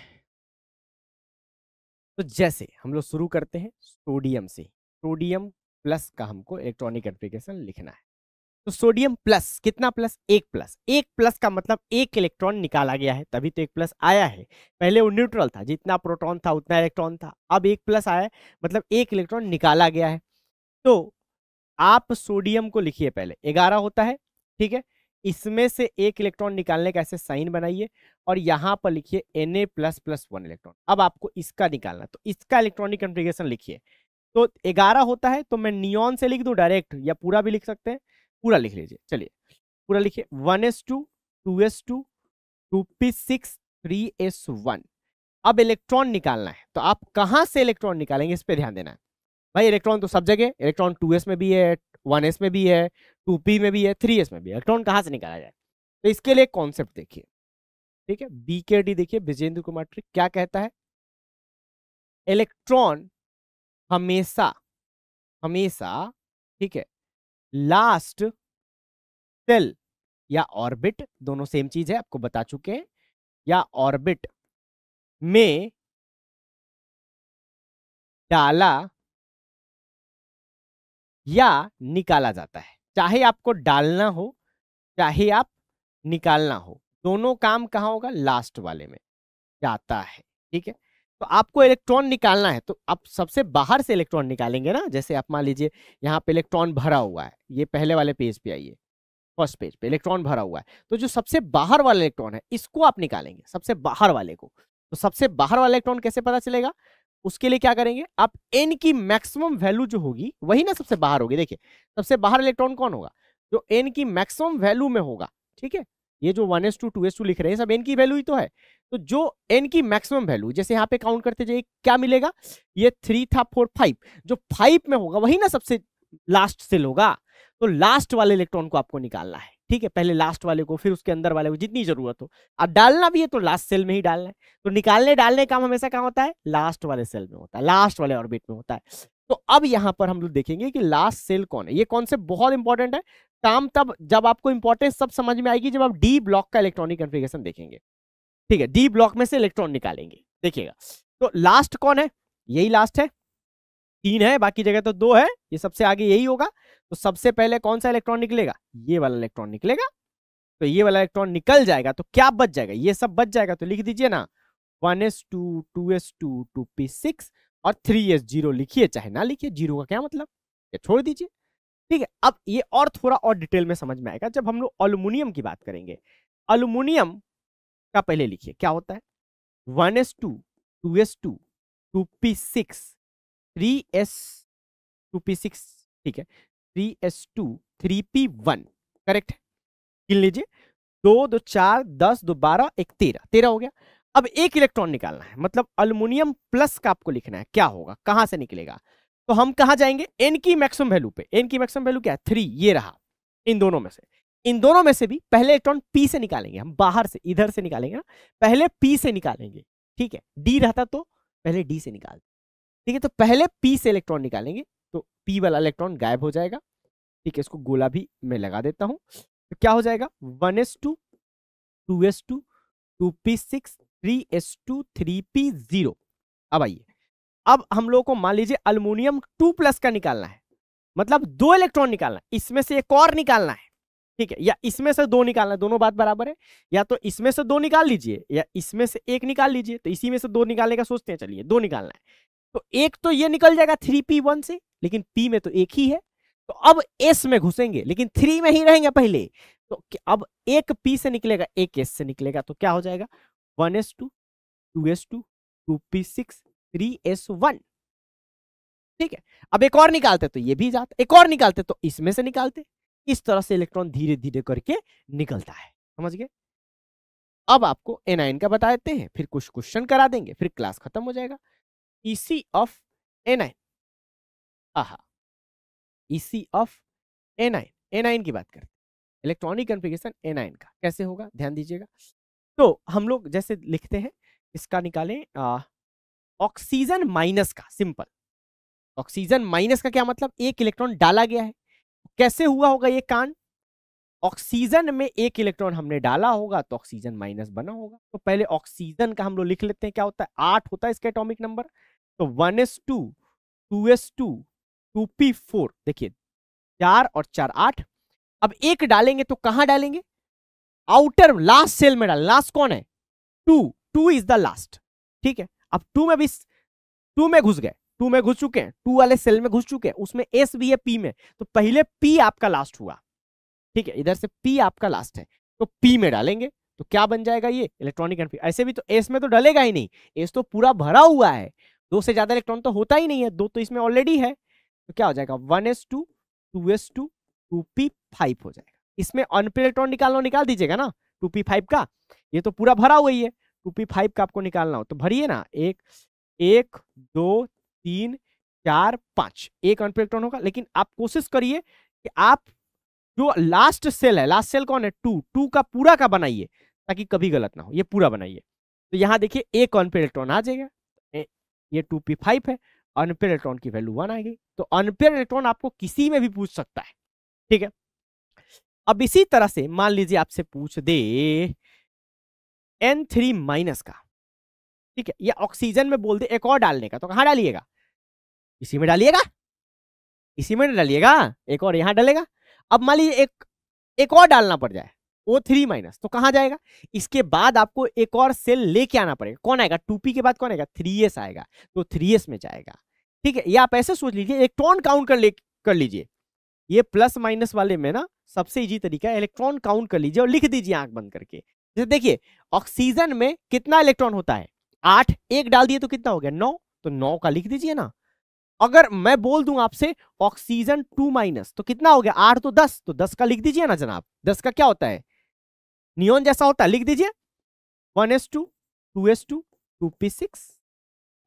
तो जैसे हम लोग शुरू करते हैं सोडियम से, सोडियम प्लस का हमको इलेक्ट्रॉनिक कन्फिगरेशन लिखना है। तो सोडियम प्लस, कितना प्लस, एक प्लस। एक प्लस का मतलब एक इलेक्ट्रॉन निकाला गया है, तभी तो एक प्लस आया है। पहले वो न्यूट्रल था, जितना प्रोटॉन था उतना इलेक्ट्रॉन था, अब एक प्लस आया है मतलब एक इलेक्ट्रॉन निकाला गया है। तो आप सोडियम को लिखिए, पहले 11 होता है, ठीक है। इसमें से एक इलेक्ट्रॉन निकालने का ऐसे साइन बनाइए और यहां पर लिखिए Na++1 इलेक्ट्रॉन। अब आपको इसका निकालना, तो इसका इलेक्ट्रॉनिक कन्फिगरेशन लिखिए। तो 11 होता है, तो मैं नियॉन से लिख दूं डायरेक्ट, या पूरा भी लिख सकते हैं, पूरा लिख लीजिए। चलिए पूरा लिखिए, 1s2 2s2 2p6 3s1। अब इलेक्ट्रॉन निकालना है, तो आप कहां से इलेक्ट्रॉन निकालेंगे इस पे ध्यान देना है भाई। इलेक्ट्रॉन तो सब जगह, इलेक्ट्रॉन 2s में भी है, 1s में भी है, 2p में भी है, 3s में भी है। इलेक्ट्रॉन कहां से निकाला जाए, तो इसके लिए कॉन्सेप्ट देखिए, ठीक है। BKD देखिए, विजेंद्र कुमार ट्रिक क्या कहता है, इलेक्ट्रॉन हमेशा हमेशा, ठीक है, लास्ट सेल या ऑर्बिट, दोनों सेम चीज है, आपको बता चुके हैं, या ऑर्बिट में डाला या निकाला जाता है। चाहे आपको डालना हो चाहे आप निकालना हो, दोनों काम कहाँ होगा, लास्ट वाले में जाता है, ठीक है। तो आपको इलेक्ट्रॉन निकालना है, तो आप सबसे बाहर से इलेक्ट्रॉन निकालेंगे ना। जैसे आप मान लीजिए यहाँ पे इलेक्ट्रॉन भरा हुआ है, ये पहले वाले पेज पे आइए, फर्स्ट पेज पे इलेक्ट्रॉन भरा हुआ है, तो जो सबसे बाहर वाला इलेक्ट्रॉन है इसको आप निकालेंगे, सबसे बाहर वाले को। तो सबसे बाहर वाला इलेक्ट्रॉन कैसे पता चलेगा, उसके लिए क्या करेंगे आप, एन की मैक्सिमम वैल्यू जो होगी वही ना सबसे बाहर होगी। देखिए सबसे बाहर इलेक्ट्रॉन कौन होगा, जो एन की मैक्सिमम वैल्यू में होगा, ठीक है। ये जो 1s2 2s2 लिख रहे हैं सब एन की वैल्यू ही तो है। तो जो एन की मैक्सिमम वैल्यू, जैसे यहाँ पे काउंट करते जाइए, क्या मिलेगा, ये 3 था 4 5, जो 5 में होगा वही ना सबसे लास्ट सेल होगा। तो लास्ट वाले इलेक्ट्रॉन को आपको निकालना है, ठीक है। पहले लास्ट वाले को, फिर उसके अंदर वाले को, जितनी जरूरत हो। अब डालना भी है तो लास्ट सेल में ही डालना है। तो निकालने डालने का काम हमेशा कहाँ होता है, लास्ट वाले सेल में होता है, लास्ट वाले ऑर्बिट में होता है। तो अब यहां पर हम लोग देखेंगे कि लास्ट सेल कौन है। ये कॉन्सेप्ट बहुत इंपॉर्टेंट है, काम तब जब आपको इंपॉर्टेंस सब समझ में आएगी जब आप डी ब्लॉक का इलेक्ट्रॉनिक कन्फिगरेशन देखेंगे, ठीक है। डी ब्लॉक में से इलेक्ट्रॉन निकालेंगे, देखिएगा। तो लास्ट कौन है, यही लास्ट है, 3 है, बाकी जगह तो 2 है, ये सबसे आगे यही होगा। तो सबसे पहले कौन सा इलेक्ट्रॉन निकलेगा, ये वाला इलेक्ट्रॉन निकलेगा। तो ये वाला इलेक्ट्रॉन निकल जाएगा तो क्या बच जाएगा, ये सब बच जाएगा। तो लिख दीजिए ना 1s2 2s2 2p6 और 3s0 लिखिए, चाहे ना लिखिए, जीरो का क्या मतलब, ये छोड़ दीजिए, ठीक है। अब ये और थोड़ा और डिटेल में समझ में आएगा जब हम लोग एल्यूमिनियम की बात करेंगे। एल्यूमिनियम का पहले लिखिए क्या होता है, 1s2 2s2 2p6 3s2p6, ठीक है, 3s2 3p1, करेक्ट है। गिन लीजिए, 2 2 4 10 2 12 1 13, 13 हो गया। अब एक इलेक्ट्रॉन निकालना है, मतलब अल्युमिनियम प्लस का आपको लिखना है, क्या होगा, कहां से निकलेगा। तो हम कहां जाएंगे, एन की मैक्सिमम वैल्यू पे। एन की मैक्सिमम वैल्यू क्या है, 3, ये रहा। इन दोनों में से, इन दोनों में से भी पहले इलेक्ट्रॉन पी से निकालेंगे, हम बाहर से इधर से निकालेंगे ना, पहले पी से निकालेंगे, ठीक है। डी रहता तो पहले डी से निकाल, ठीक है। तो पहले पी से इलेक्ट्रॉन निकालेंगे, तो पी वाला इलेक्ट्रॉन गायब हो जाएगा, ठीक है। इसको गोला भी मैं लगा देता हूं। तो क्या हो जाएगा, 1s2 2s2 2p6 3s2 3p0। अब आइए, अब हम लोग को मान लीजिए अल्युमिनियम 2+ का निकालना है, मतलब 2 इलेक्ट्रॉन निकालना है, इसमें से एक और निकालना है, ठीक है, या इसमें से 2 निकालना है, दोनों बात बराबर है। या तो इसमें से 2 निकाल लीजिए या इसमें से 1 निकाल लीजिए। तो इसी में से 2 निकालने का सोचते हैं, चलिए 2 निकालना है। तो एक तो ये निकल जाएगा 3p1 से, लेकिन p में तो एक ही है। तो अब s में घुसेंगे, लेकिन 3 में ही रहेंगे पहले। तो अब एक p से निकलेगा, एक s से निकलेगा, तो क्या हो जाएगा, 1s2 2s2 2p6 3s1, ठीक है। अब एक और निकालते तो ये भी जाता, एक और निकालते तो इसमें से निकालते, इस तरह से इलेक्ट्रॉन धीरे धीरे करके निकलता है, समझ गए। अब आपको एनाइन का बता देते हैं, फिर कुछ क्वेश्चन करा देंगे, फिर क्लास खत्म हो जाएगा। ईसी ऑफ एनाइन, आहा, ईसी ऑफ एनाइन, एनाइन की बात करते हैं। इलेक्ट्रॉनिक कॉन्फ़िगरेशन एनाइन का कैसे होगा, ध्यान दीजिएगा। तो हम लोग जैसे लिखते हैं, इसका निकालें ऑक्सीजन माइनस का, सिंपल। ऑक्सीजन माइनस का क्या मतलब, एक इलेक्ट्रॉन डाला गया है। कैसे हुआ होगा ये कांड, ऑक्सीजन में एक इलेक्ट्रॉन हमने डाला होगा तो ऑक्सीजन माइनस बना होगा। तो पहले ऑक्सीजन का हम लोग लिख लेते हैं, क्या होता है, 8 होता है इसका एटॉमिक नंबर। तो 1s2 2s2 2p4, देखिए 4 और 4 8। अब एक डालेंगे तो कहां डालेंगे, आउटर लास्ट सेल में डालें। लास्ट कौन है, 2 इज द लास्ट, ठीक है। अब 2 में भी 2 में घुस गए, 2 में घुस चुके हैं, 2 वाले सेल में घुस चुके हैं, उसमें एस भी है पी में, तो पहले पी आपका लास्ट हुआ, ठीक है। इधर से पी आपका लास्ट है, तो पी में डालेंगे तो क्या बन जाएगा ये इलेक्ट्रॉनिक कॉन्फ़िगरेशन। ऐसे भी तो एस में तो डलेगा ही नहीं, एस तो पूरा भरा हुआ है, 2 से ज्यादा इलेक्ट्रॉन तो होता ही नहीं है, 2 तो इसमें ऑलरेडी है। तो क्या हो जाएगा 1s2 2s2 2p5 हो जाएगा। इसमें अनपेयर इलेक्ट्रॉन निकालना, निकाल दीजिएगा ना 2p5 का, ये तो पूरा भरा हुआ ही है। 2p5 का आपको निकालना हो तो भरिए ना, 1 1 2 3 4 5, एक अनपेयर इलेक्ट्रॉन होगा। लेकिन आप कोशिश करिए कि आप जो लास्ट सेल है, लास्ट सेल कौन है 2 का पूरा का बनाइए, ताकि कभी गलत ना हो, ये पूरा बनाइए। तो यहां देखिए एक अनपेयर इलेक्ट्रॉन आ जाएगा, ये 2p5 है, अनपेयर इलेक्ट्रॉन की वैल्यू 1 आएगी। तो अनपेयर इलेक्ट्रॉन आपको किसी में भी पूछ सकता है, ठीक है। अब इसी तरह से मान लीजिए आपसे पूछ दे N3 माइनस का, ठीक है, या ऑक्सीजन में बोल दे एक और डालने का, तो कहां डालिएगा, इसी में डालिएगा, इसी में डालिएगा, एक और यहां डालेगा। अब मान लीजिए एक और डालना पड़ जाए O3 माइनस, तो कहां जाएगा, इसके बाद आपको एक और सेल लेके आना पड़ेगा। कौन आएगा, 2p के बाद कौन आएगा, 3s आएगा, तो 3s में जाएगा, ठीक है। ये आप ऐसे सोच लीजिए, इलेक्ट्रॉन काउंट कर लीजिए। ये प्लस माइनस वाले में ना सबसे इजी तरीका है, इलेक्ट्रॉन काउंट कर लीजिए और लिख दीजिए आंख बंद करके। जैसे देखिए ऑक्सीजन में कितना इलेक्ट्रॉन होता है 8, एक डाल दिए तो कितना हो गया 9, तो 9 का लिख दीजिए ना। अगर मैं बोल दूं आपसे ऑक्सीजन 2 माइनस तो कितना हो गया 8 तो 10, तो 10 का लिख दीजिए ना जनाब। 10 का क्या होता है, नियोन जैसा होता है, लिख दीजिए 1s2 2s2 2p6।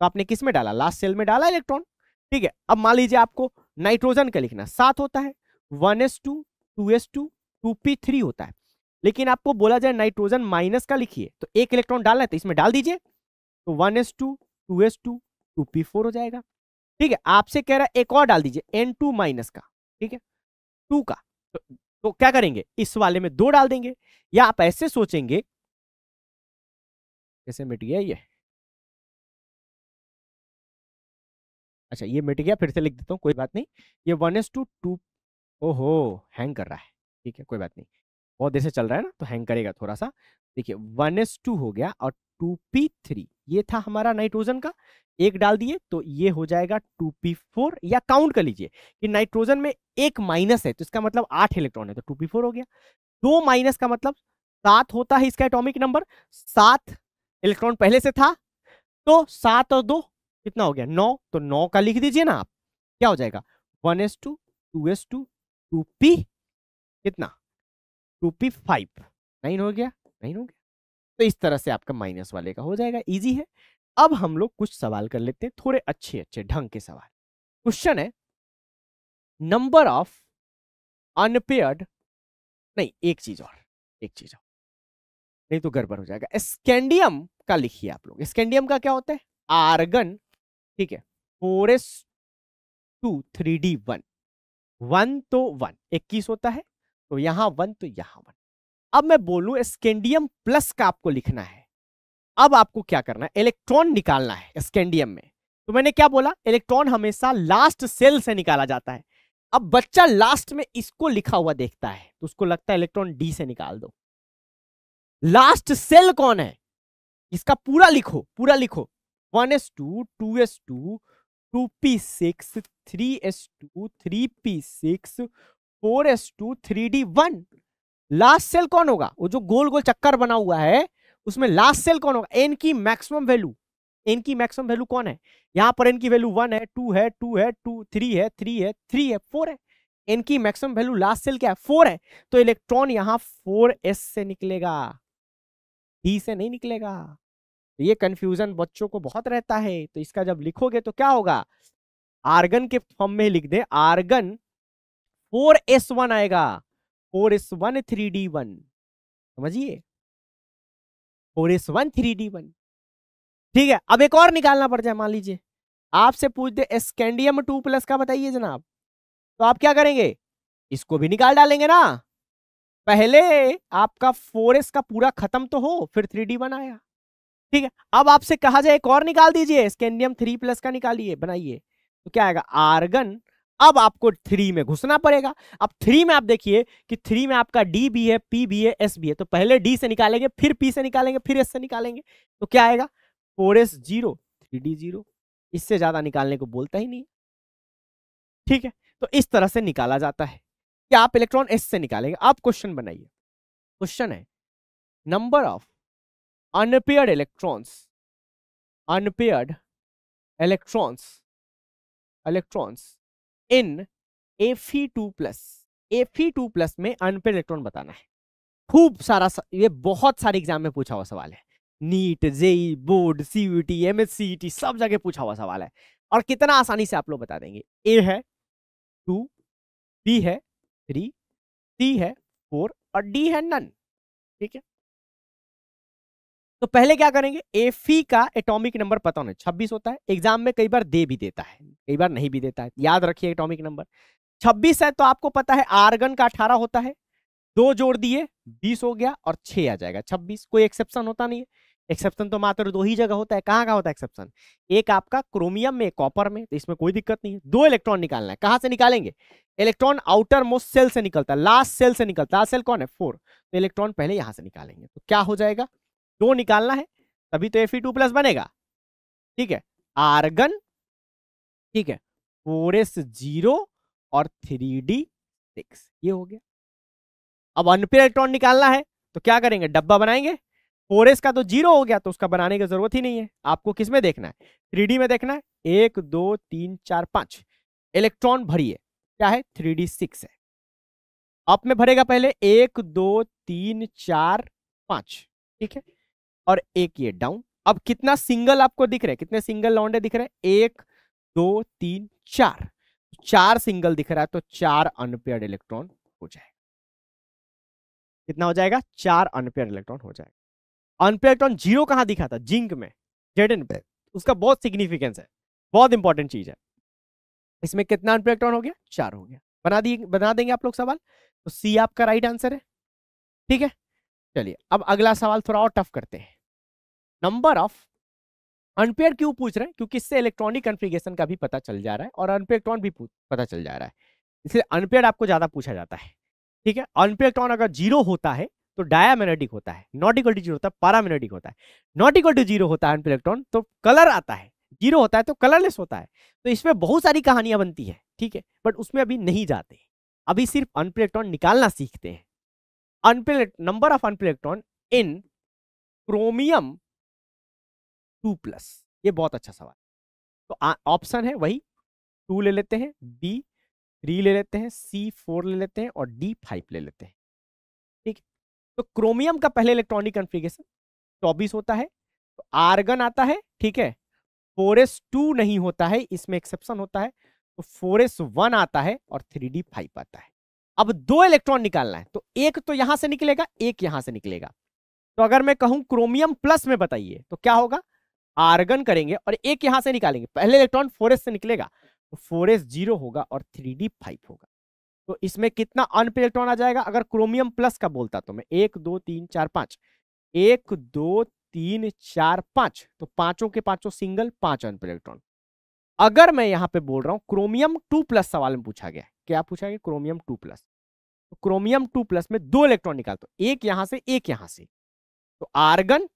तो आपने किस में डाला, लास्ट सेल में डाला इलेक्ट्रॉन, ठीक है। अब मान लीजिए आपको नाइट्रोजन का लिखना 7 होता है, 1s2 2s2 2p3 होता है। लेकिन आपको बोला जाए नाइट्रोजन माइनस का लिखिए, तो एक इलेक्ट्रॉन डालना है तो इसमें डाल दीजिए, तो 1s2 2s2 2p4 हो जाएगा, ठीक है। आपसे कह रहा है एक और डाल दीजिए N2 माइनस का, ठीक है, 2 का, तो क्या करेंगे, इस वाले में 2 डाल देंगे। या आप ऐसे सोचेंगे, कैसे मिट गया ये, अच्छा ये मिट गया, फिर से लिख देता हूं, कोई बात नहीं। ये 1s2 2, ओहो हैंग कर रहा है, ठीक है कोई बात नहीं, बहुत देर से चल रहा है ना तो हैंग करेगा थोड़ा सा। देखिए 1s2 हो गया और 2p3, ये था हमारा नाइट्रोजन का, एक डाल दिए तो ये हो जाएगा 2p4। या काउंट कर लीजिए कि नाइट्रोजन में एक माइनस है तो इसका मतलब 8 इलेक्ट्रॉन है, तो 2p4 हो गया। 2 माइनस का मतलब 7 होता है इसका एटॉमिक नंबर, 7 इलेक्ट्रॉन पहले से था, तो 7 और 2 कितना हो गया 9, तो 9 का लिख दीजिए ना आप, क्या हो जाएगा 1s2 2s2 2p कितना 2p5, 9 हो गया, 9 हो गया। तो इस तरह से आपका माइनस वाले का हो जाएगा, इजी है। अब हम लोग कुछ सवाल कर लेते हैं, थोड़े अच्छे अच्छे ढंग के सवाल। क्वेश्चन है नंबर ऑफ अनपेयर्ड, नहीं एक चीज और, नहीं तो गड़बड़ हो जाएगा। स्कैंडियम का लिखिए आप लोग, स्कैंडियम का क्या होता है आर्गन, ठीक है, 4s2 3d1, 1 तो 1 21 होता है, तो यहां 1 तो यहां 1। अब मैं बोलूं स्कैंडियम प्लस का आपको लिखना है। अब आपको क्या करना है, इलेक्ट्रॉन निकालना है स्कैंडियम में। तो मैंने क्या बोला, इलेक्ट्रॉन हमेशा लास्ट सेल से निकाला जाता है। अब बच्चा लास्ट में इसको लिखा हुआ देखता है तो उसको लगता है इलेक्ट्रॉन डी से निकाल दो। लास्ट सेल कौन है इसका पूरा लिखो, पूरा लिखो, 1s2 2s2 2p6 3s2 3p6 4s2 3d1। Last cell कौन होगा, वो जो गोल गोल चक्कर बना हुआ है उसमें लास्ट सेल कौन होगा, एन की मैक्सिमम वैल्यू, एन की मैक्सिमम वैल्यू कौन है, यहां पर एन की वैल्यू 1 है 2 है 2 है 2 3 है 3 है 3 है 4 है। n की मैक्सिमम वैल्यू लास्ट सेल क्या है 4 है, तो इलेक्ट्रॉन यहां 4s से निकलेगा, d से नहीं निकलेगा। तो ये कंफ्यूजन बच्चों को बहुत रहता है, तो इसका जब लिखोगे तो क्या होगा, आर्गन के फॉर्म में लिख दे, आर्गन 4s1 आएगा, 4s1 3d1, समझिए 4s1 3d1। ठीक है, अब एक और निकालना पड़ जाए, मान लीजिए आपसे पूछ दे स्कैंडियम 2+ का बताइए जनाब, तो आप क्या करेंगे, इसको भी निकाल डालेंगे ना, पहले आपका 4s का पूरा खत्म तो हो, फिर 3d1 आया। ठीक है, अब आपसे कहा जाए एक और निकाल दीजिए, स्कैंडियम 3+ का निकालिए, बनाइए, तो क्या आएगा, आर्गन। अब आपको 3 में घुसना पड़ेगा। अब 3 में आप देखिए कि 3 में आपका डी भी है, पी भी है, एस भी है, तो पहले डी से निकालेंगे, फिर पी से निकालेंगे, फिर एस से निकालेंगे, तो क्या आएगा 4s 0 3d 0, इससे ज्यादा निकालने को बोलता ही नहीं। ठीक है, तो इस तरह से निकाला जाता है कि आप इलेक्ट्रॉन एस से निकालेंगे। आप क्वेश्चन बनाइए, क्वेश्चन है number of unpaired electrons, unpaired electrons, electrons in Fe2+, Fe2+ में अनपेयर्ड इलेक्ट्रॉन बताना है। खूब सारा ये बहुत सारे एग्जाम में पूछा हुआ सवाल है, नीट, जेई, बोर्ड, सीयूटी, एमएससीईटी, सब जगह पूछा हुआ सवाल है, और कितना आसानी से आप लोग बता देंगे। ए है 2, बी है 3, सी है 4 और डी है नन। ठीक है, तो पहले क्या करेंगे, एफी का एटॉमिक नंबर पता होना 26 होता है, एग्जाम में कई बार दे भी देता है, कई बार नहीं भी देता है, याद रखिए एटॉमिक नंबर 26 है। तो आपको पता है आर्गन का 18 होता है, 2 जोड़ दिए 20 हो गया, और 6 आ जाएगा 26, कोई एक्सेप्शन होता नहीं है। एक्सेप्शन तो मात्र 2 ही जगह होता है, कहाँ का होता है एक्सेप्शन, एक आपका क्रोमियम में, कॉपर में, तो इसमें कोई दिक्कत नहीं है। 2 इलेक्ट्रॉन निकालना है, कहां से निकालेंगे, इलेक्ट्रॉन आउटर मोस्ट सेल से निकलता है, लास्ट सेल से निकलता है, लास्ट सेल कौन है 4, तो इलेक्ट्रॉन पहले यहां से निकालेंगे, तो क्या हो जाएगा, 2 निकालना है, तभी तो Fe2+ बनेगा। ठीक है, आर्गन, ठीक है 4s 0 और 3d6, ये हो गया। अब अनपेयर इलेक्ट्रॉन निकालना है, तो क्या करेंगे, डब्बा बनाएंगे, 4s का तो 0 हो गया, तो उसका बनाने की जरूरत ही नहीं है। आपको किस में देखना है, 3d में देखना है, 1 2 3 4 5 इलेक्ट्रॉन भरिए, क्या है 3d6 है। अप में भरेगा पहले 1 2 3 4 5, ठीक है, और एक ये डाउन। अब कितना सिंगल आपको दिख रहे हैं, कितने सिंगल लौंडे दिख रहे हैं, 1 2 3 4, 4 सिंगल दिख रहा है, तो 4 अनपेयर्ड इलेक्ट्रॉन हो जाएगा। कितना हो जाएगा, 4 अनपेयर्ड इलेक्ट्रॉन हो जाएगा। अनपेयर्ड इलेक्ट्रॉन 0 कहां दिखा था, जिंक में, जेडन पे, उसका बहुत सिग्निफिकेंस है, बहुत इंपॉर्टेंट चीज है। इसमें कितना अनपेयर्ड इलेक्ट्रॉन हो गया, 4 हो गया। बना देंगे आप लोग सवाल, तो सी आपका राइट आंसर है। ठीक है, चलिए अब अगला सवाल थोड़ा और टफ करते हैं। नंबर ऑफ अनपेयर क्यों पूछ रहे हैं, क्योंकि इससे इलेक्ट्रॉनिक कॉन्फ़िगरेशन का भी पता चल जा रहा है, और अनपेयर इलेक्ट्रॉन भी पता चल जा रहा है, इसलिए अनपेयर आपको ज्यादा पूछा जाता है। ठीक है, अनपेयर इलेक्ट्रॉन अगर 0 होता है तो डायमैग्नेटिक होता है, नॉट इक्वल टू 0 होता है पैरामैग्नेटिक होता है, नॉट इक्वल टू 0 होता है अनपेयर इलेक्ट्रॉन तो कलर आता है, 0 होता है तो कलरलेस होता है। तो इसमें बहुत सारी कहानियां बनती है, ठीक है, बट उसमें अभी नहीं जाते, अभी सिर्फ अनपेयर इलेक्ट्रॉन निकालना सीखते हैं। Unpaired number of unpaired electron in chromium 2+, ये बहुत अच्छा सवाल। तो ऑप्शन है वही, 2 ले लेते हैं, बी 3 ले लेते हैं, सी 4 ले लेते हैं, और डी 5 ले लेते हैं। ठीक है, तो क्रोमियम का पहले इलेक्ट्रॉनिक कॉन्फ़िगरेशन 24 होता है, तो आर्गन आता है, ठीक है 4s2 नहीं होता है, इसमें एक्सेप्शन होता है, तो 4s1 आता है, और 3d5 आता है। अब 2 इलेक्ट्रॉन निकालना है, तो एक तो यहां से निकलेगा, एक यहां से निकलेगा। तो अगर मैं कहूं क्रोमियम प्लस में बताइए, तो क्या होगा, आर्गन करेंगे और एक यहां से निकालेंगे, पहले इलेक्ट्रॉन 4s से निकलेगा, तो 4s 0 होगा और 3d5 होगा। तो इसमें कितना अनपेयर इलेक्ट्रॉन आ जाएगा, अगर क्रोमियम प्लस का बोलता तो मैं 1 2 3 4 5, 1 2 3 4 5, तो पांचों के पांचों सिंगल, 5 अनपेयर इलेक्ट्रॉन। अगर मैं यहां पे बोल रहा हूं क्रोमियम 2+ सवाल में पूछा गया, क्या पूछा गया, क्रोमियम 2+, तो क्रोमियम 2+ में 2 इलेक्ट्रॉन निकालते, एक यहां से एक यहां से, तो आर्गन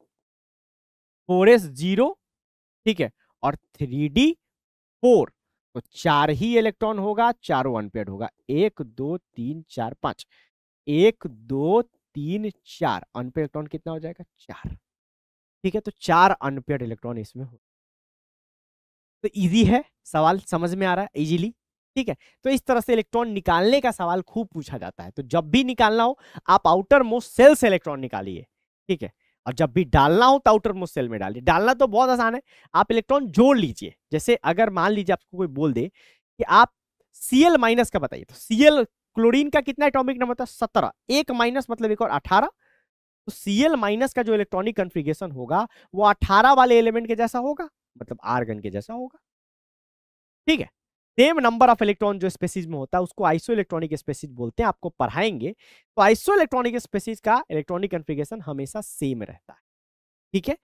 4s 0, ठीक है, और 3d4, तो 4 ही इलेक्ट्रॉन होगा, चारों अनपेयर्ड होगा, 1 2 3 4 5, 1 2 3 4 अनपेयर्ड इलेक्ट्रॉन कितना हो जाएगा, 4। ठीक है, तो 4 अनपेयर्ड इलेक्ट्रॉन इसमें हो। तो इजी है सवाल, समझ में आ रहा है इजीली। ठीक है। तो इस तरह से इलेक्ट्रॉन निकालने का सवाल खूब पूछा जाता है। तो जब भी निकालना हो आप आउटर मोस्ट सेल से इलेक्ट्रॉन निकालिए, ठीक है, और जब भी डालना हो तो आउटर मोस्ट सेल में डालिए। डालना तो बहुत आसान है, आप इलेक्ट्रॉन जोड़ लीजिए। जैसे अगर मान लीजिए आपको कोई बोल दे कि आप Cl माइनस का बताइए, तो Cl क्लोरीन का कितना एटॉमिक नंबर था? 17। एक माइनस मतलब एक और 18। तो Cl माइनस का जो इलेक्ट्रॉनिक कन्फिगरेशन होगा वो 18 वाले एलिमेंट के जैसा होगा, मतलब आर्गन के जैसा होगा, ठीक है। सेम नंबर ऑफ इलेक्ट्रॉन जो स्पेसीज में होता है उसको आइसो इलेक्ट्रॉनिक स्पेसीज बोलते हैं, आपको पढ़ाएंगे। तो आइसो इलेक्ट्रॉनिक स्पेसीज का इलेक्ट्रॉनिक कन्फिगरेशन हमेशा सेम रहता है, ठीक है।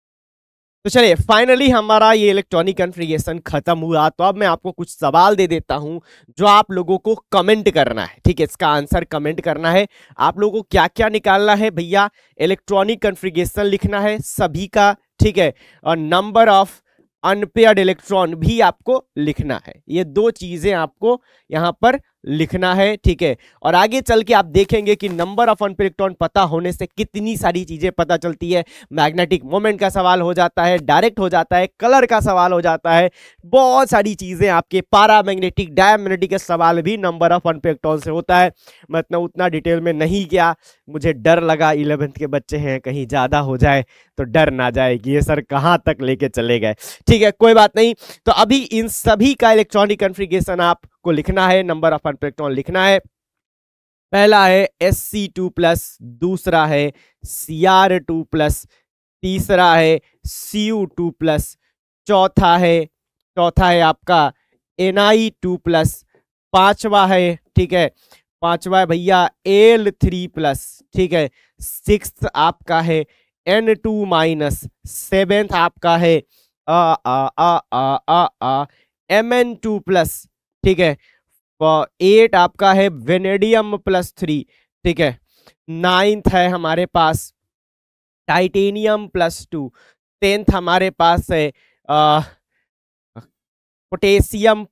तो चलिए फाइनली हमारा ये इलेक्ट्रॉनिक कन्फिगरेशन खत्म हुआ। तो अब मैं आपको कुछ सवाल दे देता हूं जो आप लोगों को कमेंट करना है, ठीक है, इसका आंसर कमेंट करना है। आप लोगों को क्या क्या निकालना है भैया? इलेक्ट्रॉनिक कन्फिगरेशन लिखना है सभी का, ठीक है, और नंबर ऑफ अनपेयर्ड इलेक्ट्रॉन भी आपको लिखना है। ये दो चीजें आपको यहां पर लिखना है, ठीक है। और आगे चल के आप देखेंगे कि नंबर ऑफ अनपेयर्ड इलेक्ट्रॉन पता होने से कितनी सारी चीजें पता चलती है। मैग्नेटिक मोमेंट का सवाल हो जाता है, डायरेक्ट हो जाता है, कलर का सवाल हो जाता है, बहुत सारी चीजें आपके पैरामैग्नेटिक डायमैग्नेटिक का सवाल भी नंबर ऑफ अनपेयर्ड इलेक्ट्रॉन से होता है। मैं उतना डिटेल में नहीं गया, मुझे डर लगा 11th के बच्चे हैं कहीं ज्यादा हो जाए तो डर ना जाए कि ये सर कहां तक लेके चले गए, ठीक है, कोई बात नहीं। तो अभी इन सभी का इलेक्ट्रॉनिक कन्फिगरेशन आपको लिखना है, नंबर ऑफ अनपेयर्ड इलेक्ट्रॉन लिखना है। पहला है Sc2+, दूसरा है Cr2+, तीसरा है Cu2+, चौथा है आपका Ni2+, पांचवा है, ठीक है, पांचवा है भैया Al3+, ठीक है, सिक्स्थ आपका है N2-, सेवेंथ आपका है Mn2+, ठीक है, 8 आपका है वेनेडियम+3, ठीक है, 9th है हमारे पास टाइटेनियम+2, 10th हमारे पास है पोटेशियम+,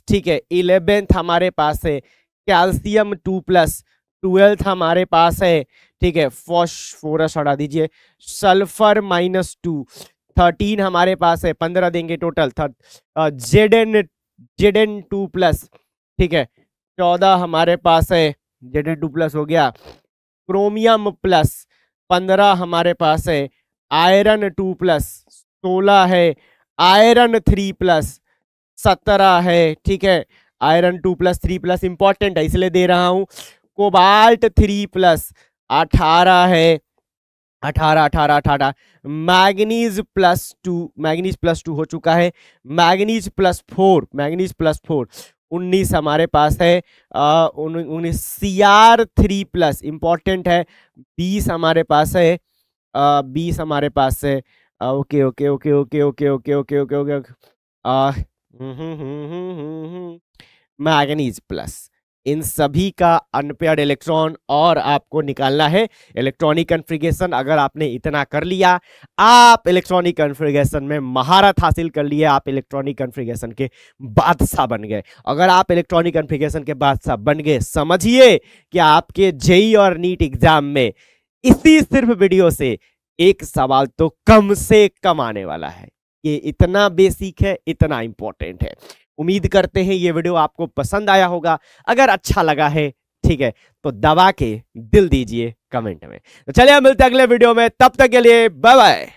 ठीक है, 11th हमारे पास है कैल्शियम2+, 12th हमारे पास है, ठीक है, फॉस्फोरस हटा दीजिए, सल्फर-2, 13 हमारे पास है, 15 देंगे टोटल, Zn2+, ठीक है, 14 हमारे पास है Zn2+ हो गया, क्रोमियम+, 15 हमारे पास है आयरन-2+, 16 है आयरन-3+, 17 है, ठीक है, आयरन-2+, 3+ इंपॉर्टेंट है इसलिए दे रहा हूं, कोबाल्ट-3+, 18 है, 18 मैग्नीज+2, मैग्नीज+2 हो चुका है, मैग्नीज+4, 19 हमारे पास है, 19 Cr3+, इंपॉर्टेंट है, 20 हमारे पास है, 20 हमारे पास है, okay okay okay okay okay okay okay okay okay manganese+, इन सभी का अनपेयर्ड इलेक्ट्रॉन और आपको निकालना है इलेक्ट्रॉनिक कन्फिगरेशन। अगर आपने इतना कर लिया आप इलेक्ट्रॉनिक कन्फिगरेशन में महारत हासिल कर लिए, आप इलेक्ट्रॉनिक कन्फिगरेशन के बादशाह बन गए। अगर आप इलेक्ट्रॉनिक कन्फिगरेशन के बादशाह बन गए समझिए कि आपके जेई और नीट एग्जाम में इसी सिर्फ वीडियो से एक सवाल तो कम से कम आने वाला है। ये इतना बेसिक है, इतना इंपॉर्टेंट है। उम्मीद करते हैं ये वीडियो आपको पसंद आया होगा। अगर अच्छा लगा है, ठीक है, तो दबा के दिल दीजिए कमेंट में। तो चलिए मिलते हैं अगले वीडियो में, तब तक के लिए बाय बाय।